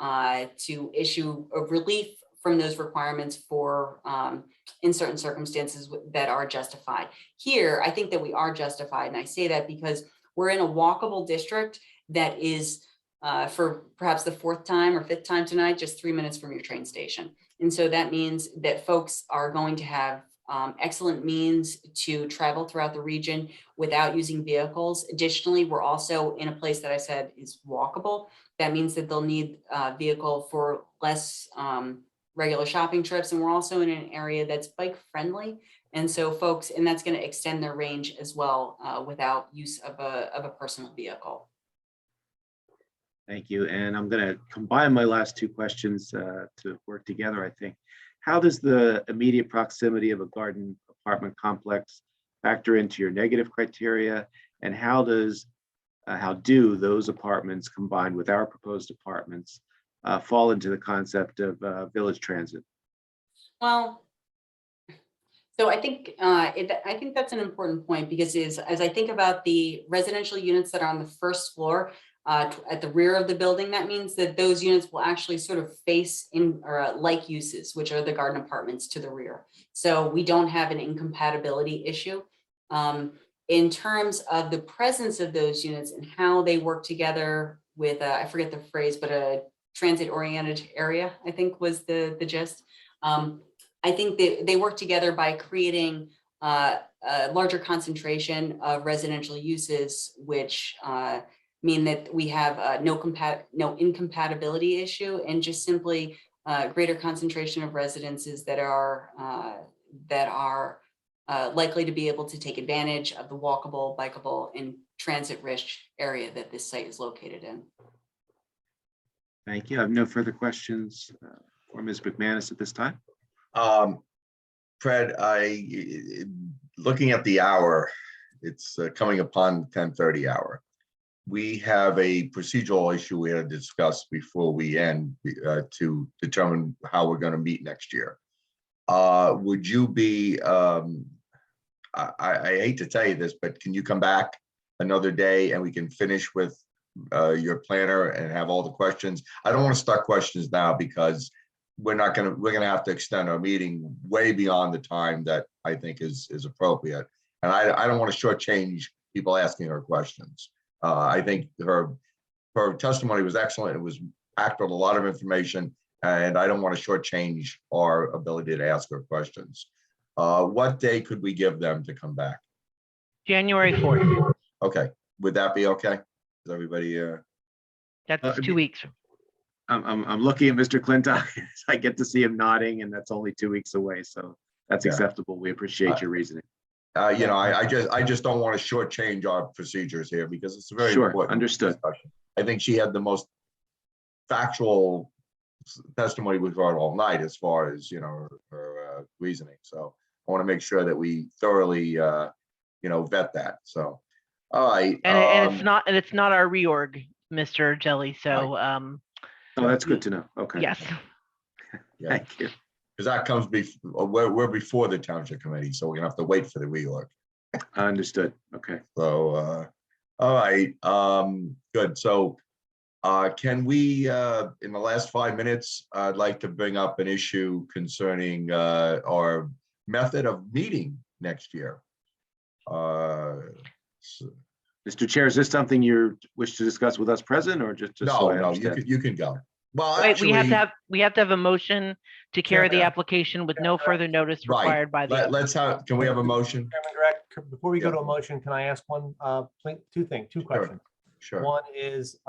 issue a relief from those requirements for in certain circumstances that are justified. Here, I think that we are justified, and I say that because we're in a walkable district that is for perhaps the 4th time or 5th time tonight, just 3 minutes from your train station. And so that means that folks are going to have excellent means to travel throughout the region without using vehicles. Additionally, we're also in a place that I said is walkable. That means that they'll need a vehicle for less regular shopping trips. And we're also in an area that's bike friendly. And so folks, and that's going to extend their range as well without use of a personal vehicle. Thank you. And I'm going to combine my last two questions to work together, I think. How does the immediate proximity of a garden apartment complex factor into your negative criteria? And how do those apartments combined with our proposed apartments fall into the concept of village transit? Well, so I think I think that's an important point, because as I think about the residential units that are on the first floor at the rear of the building, that means that those units will actually sort of face in or like uses, which are the garden apartments to the rear. So we don't have an incompatibility issue. In terms of the presence of those units and how they work together with, I forget the phrase, but a transit-oriented area, I think was the gist. I think they work together by creating a larger concentration of residential uses, which mean that we have no incompatibility issue, and just simply greater concentration of residences that are likely to be able to take advantage of the walkable, bikeable, and transit-rich area that this site is located in. Thank you. I have no further questions for Ms. McManus at this time. Fred, looking at the hour, it's coming upon 10:30 hour. We have a procedural issue we had to discuss before we end to determine how we're going to meet next year. Would you be, I hate to tell you this, but can you come back another day and we can finish with your planner and have all the questions? I don't want to start questions now because we're going to have to extend our meeting way beyond the time that I think is appropriate. And I don't want to shortchange people asking her questions. I think her testimony was excellent. It was packed with a lot of information, and I don't want to shortchange our ability to ask her questions. What day could we give them to come back? January 4th. Okay, would that be okay? Is everybody? That's 2 weeks. I'm looking at Mr. Clintock. I get to see him nodding, and that's only 2 weeks away, so that's acceptable. We appreciate your reasoning. I just don't want to shortchange our procedures here because it's a very important understood discussion. I think she had the most factual testimony we've heard all night as far as her reasoning. So I want to make sure that we thoroughly vet that. So all right, and it's not our reorg, Mr. Jelly. So oh, that's good to know. Okay. Yes. Yeah. Thank you. Because that comes before we're before the township committee, so we're gonna have to wait for the reorg. Understood. Okay. So all right, good. So can we in the last 5 minutes, I'd like to bring up an issue concerning our method of meeting next year. Mr. Chair, is this something you wish to discuss with us present, or just so I no, understand? you can go. Well, wait, actually, we have to have a motion to carry the application with no further notice required by the. Can we have a motion? Chairman Direct, before we go to a motion, can I ask two questions? Sure. One is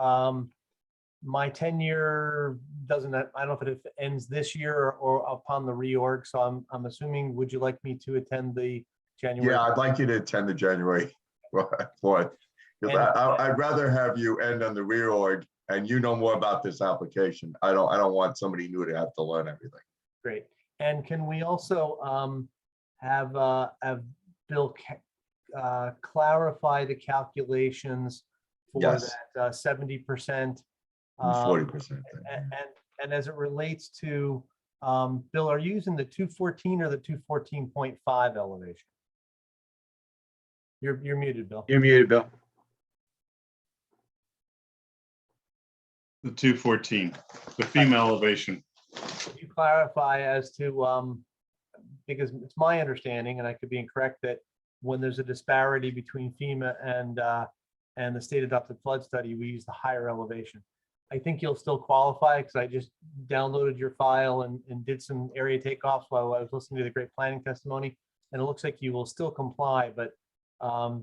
my tenure I don't know if it ends this year or upon the reorg. So I'm assuming, would you like me to attend the January. Yeah, I'd like you to attend the January 4th. Because I'd rather have you end on the reorg and you know more about this application. I don't want somebody new to have to learn everything. Great. And can we also have Bill clarify the calculations for Yes. that 70%? 40%. And as it relates to, Bill, are you using the 214 or the 214.5 elevation? You're muted, Bill. You're muted, Bill. The 214, the female elevation. Could you clarify as to, because it's my understanding, and I could be incorrect, that when there's a disparity between FEMA and the state adopted flood study, we use the higher elevation. I think you'll still qualify because I just downloaded your file and did some area takeoffs while I was listening to the great planning testimony. And it looks like you will still comply, but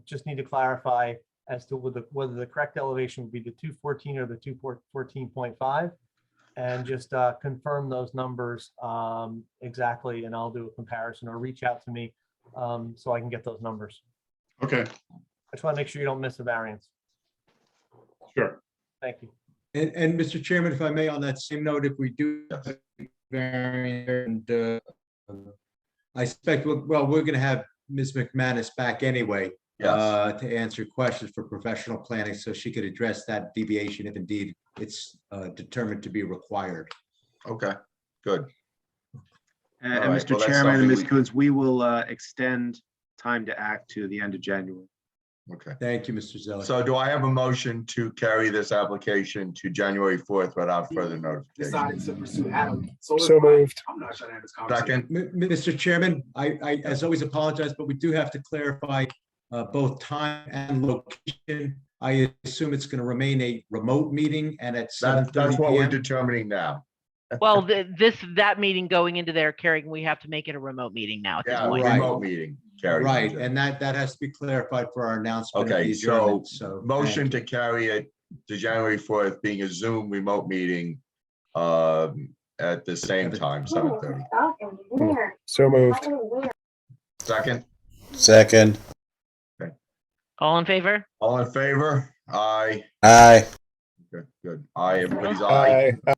just need to clarify as to whether the correct elevation would be the 214 or the 214.5. And just confirm those numbers exactly, and I'll do a comparison, or reach out to me so I can get those numbers. Okay. I just want to make sure you don't miss a variance. Sure. Thank you. And Mr. Chairman, if I may, on that same note, if we do variance, and I expect, well, we're going to have Ms. McManus back anyway to answer questions for professional planning, so she could address that deviation if indeed it's determined to be required. Okay, good. And All right, Mr. well, that's Chairman and something Ms. Coons, we will extend time to act to the end of January. Okay. Thank you, Mr. Zeller. So do I have a motion to carry this application to January 4th without further notification? So moved. Second, Mr. Chairman, I as always apologize, but we do have to clarify both time and location. I assume it's going to remain a remote meeting and at 7:30 that's what we're p.m. determining now. Well, that meeting going into there, Carrie, we have to make it a remote meeting now at this Yeah, point. remote meeting. Carry. Right, and that has to be clarified for our announcement. of Okay, the so adjournment, so motion to carry it to January 4th being a Zoom remote meeting at the same time, 7:30. So moved. Second, Second. All in favor? all in favor? Aye. Aye. Good. Aye, everybody's aye. Aye.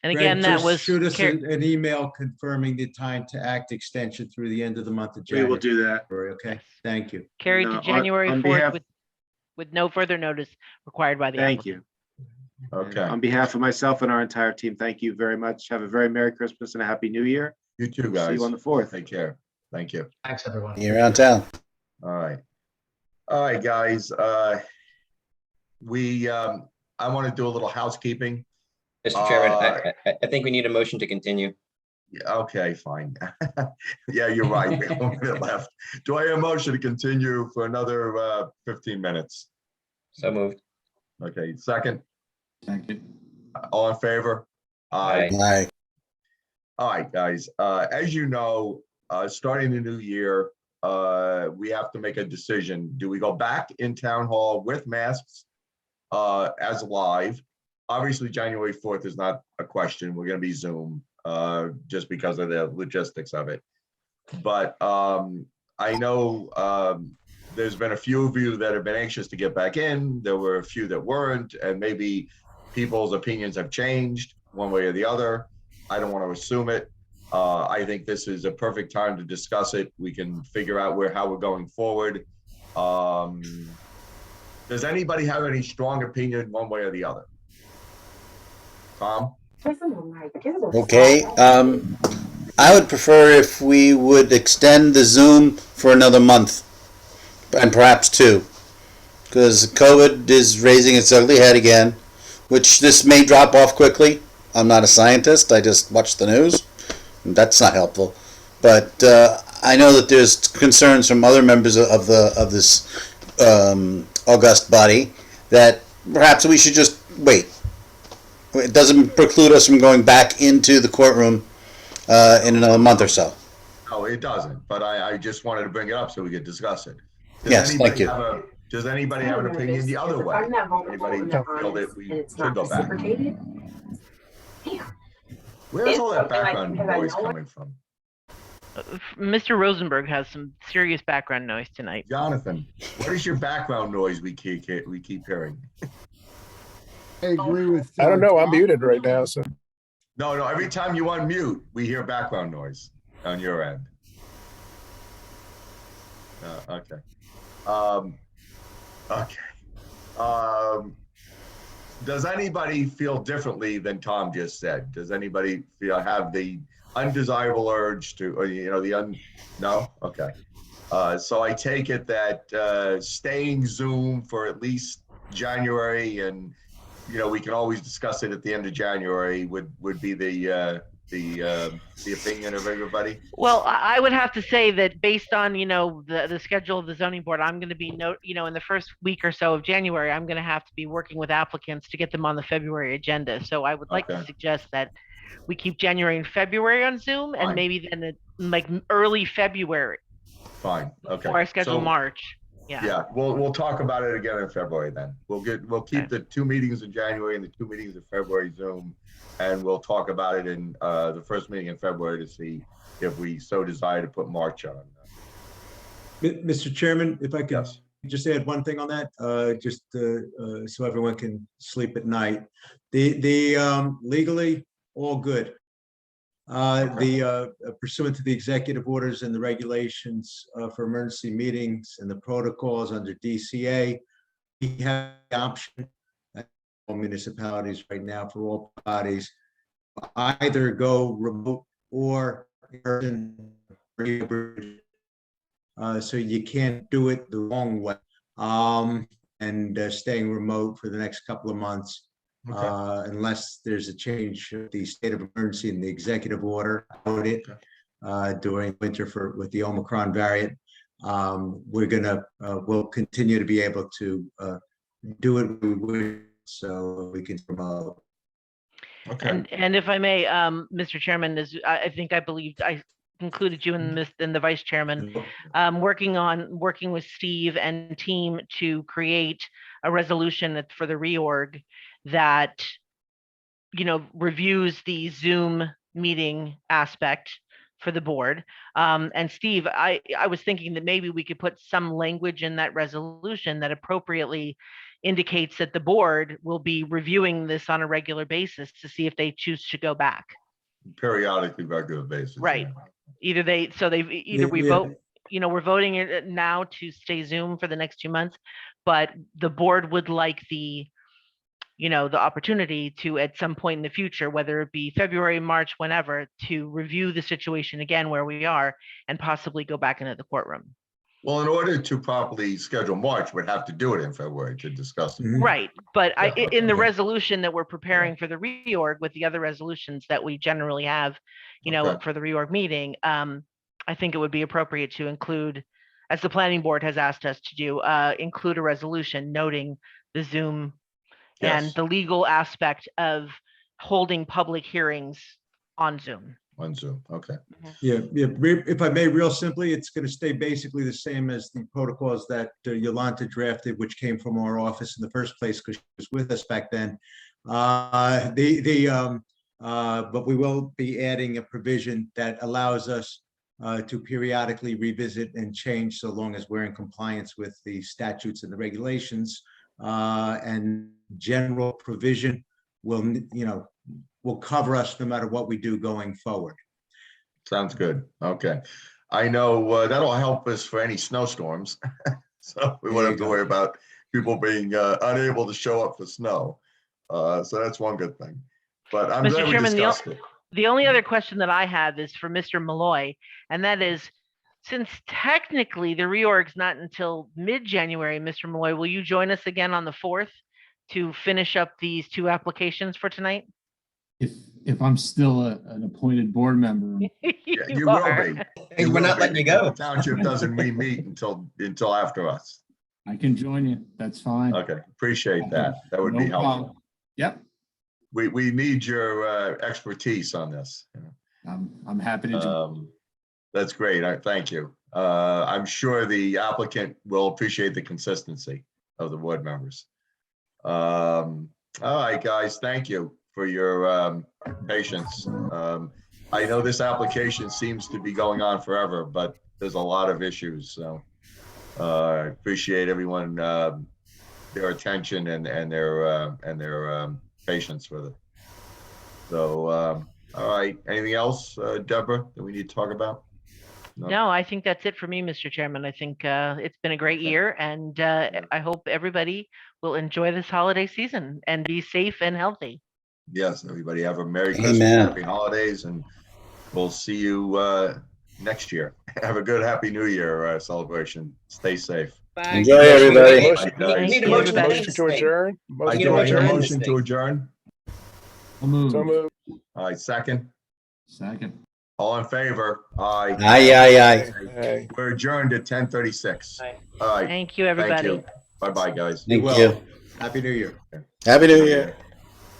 And Greg, again, that just was shoot us Car- an email confirming the time to act extension through the end of the month of We January. will do that. Okay, thank you. carried No, to on January 4th behalf- with no further notice required by the Thank applicant. you. Okay, On behalf of myself and our entire team, thank you very much. Have a very Merry Christmas and a Happy New Year. you too, See guys. you on the 4th. Take care. Thank you. Thanks, everyone. You're around town. All right. All right, guys. I want to do a little housekeeping. Mr. Chairman, I think we need a motion to continue. Yeah, okay, fine. Yeah, you're right. We have 1 minute left. Do I have a motion to continue for another 15 minutes? So moved. Okay, second. Second. All in favor? Aye. Aye. All right, guys. As you know, starting the new year, we have to make a decision. Do we go back in town hall with masks as live? Obviously, January 4th is not a question. We're going to be Zoom just because of the logistics of it. But I know there's been a few of you that have been anxious to get back in. There were a few that weren't, and maybe people's opinions have changed one way or the other. I don't want to assume it. I think this is a perfect time to discuss it. We can figure out how we're going forward. Does anybody have any strong opinion one way or the other? Tom? Okay. I would prefer if we would extend the Zoom for another month and perhaps 2, because COVID is raising its ugly head again, which this may drop off quickly. I'm not a scientist. I just watch the news. That's not helpful. But I know that there's concerns from other members of this august body that perhaps we should just wait. It doesn't preclude us from going back into the courtroom in another month or so. No, it doesn't. But I just wanted to bring it up so we could discuss it. Yes, thank you. Does anybody have an opinion the other way? Anybody feel that we should go back? Where's all that background noise coming from? Mr. Rosenberg has some serious background noise tonight. Jonathan, what is your background noise we keep hearing? I agree with. I don't know. I'm muted right now, so. No, every time you unmute, we hear background noise on your end. Okay. Does anybody feel differently than Tom just said? Does anybody have the undesirable urge to, or no? Okay. So I take it that staying Zoom for at least January, and we can always discuss it at the end of January, would be the opinion of everybody. Well, I would have to say that based on the schedule of the zoning board, I'm going to be in the first week or so of January, I'm going to have to be working with applicants to get them on the February agenda. So I would like to suggest that we keep January and February on Zoom, and maybe then like early February. Fine. Okay. Before I schedule March. Yeah. We'll talk about it again in February then. We'll keep the 2 meetings in January and the 2 meetings in February Zoom, and we'll talk about it in the first meeting in February to see if we so desire to put March on. Mr. Chairman, if I could just add one thing on that, so everyone can sleep at night. The legally, all good. Pursuant to the executive orders and the regulations for emergency meetings and the protocols under DCA, we have the option at all municipalities right now for all bodies, either go remote or in person. So you can't do it the wrong way. And staying remote for the next couple of months. Unless there's a change of the state of emergency in the executive order during winter with the Omicron variant. We'll continue to be able to do it so we can promote. And if I may, Mr. Chairman, I believe I included you and the vice chairman, working with Steve and team to create a resolution for the reorg that reviews the Zoom meeting aspect for the board. And Steve, I was thinking that maybe we could put some language in that resolution that appropriately indicates that the board will be reviewing this on a regular basis to see if they choose to go back. Periodically, regular basis. Right. Either we vote, we're voting it now to stay Zoom for the next 2 months, but the board would like the opportunity to, at some point in the future, whether it be February, March, whenever, to review the situation again where we are and possibly go back into the courtroom. Well, in order to properly schedule March, we'd have to do it in February to discuss it. Right. But in the resolution that we're preparing for the reorg with the other resolutions that we generally have, for the reorg meeting, I think it would be appropriate to include, as the planning board has asked us to do, include a resolution noting the Zoom and the legal aspect of holding public hearings on Zoom. On Zoom, okay. Yeah. If I may, real simply, it's going to stay basically the same as the protocols that Yolanta drafted, which came from our office in the first place because she was with us back then. But we will be adding a provision that allows us to periodically revisit and change so long as we're in compliance with the statutes and the regulations. And general provision will cover us no matter what we do going forward. Sounds good. Okay. I know that'll help us for any snowstorms. So we won't have to worry about people being unable to show up for snow. So that's one good thing. But I'm glad we discussed it. The only other question that I have is for Mr. Malloy, and that is, since technically the reorg's not until mid-January, Mr. Malloy, will you join us again on the 4th to finish up these 2 applications for tonight? If I'm still an appointed board member. You will be. We're not letting you go. The township doesn't meet until after us. I can join you. That's fine. Okay, appreciate that. That would be helpful. Problem. Yep. We need your expertise on this. I'm happy to join. That's great. Thank you. I'm sure the applicant will appreciate the consistency of the board members. All right, guys, thank you for your patience. I know this application seems to be going on forever, but there's a lot of issues, so I appreciate everyone, their attention and their patience with it. So, all right, anything else, Deborah, that we need to talk about? No, I think that's it for me, Mr. Chairman. I think it's been a great year, and I hope everybody will enjoy this holiday season and be safe and healthy. Yes, everybody have a Merry Christmas, Amen. Happy Holidays, and we'll see you next year. Have a good Happy New Year celebration. Stay safe. Bye. Enjoy, everybody. Motion- Bye, guys. Need a you, motion to everybody. end Motion this to thing. adjourn. I Motion do to I hear a adjourn. motion to adjourn. So moved. All right, second. Second. All in favor? Aye. Aye. Aye. We're adjourned at 10:36. All right, Thank you, thank everybody. you. Bye-bye, guys. Thank Well, you. Happy New Year. Happy New Year.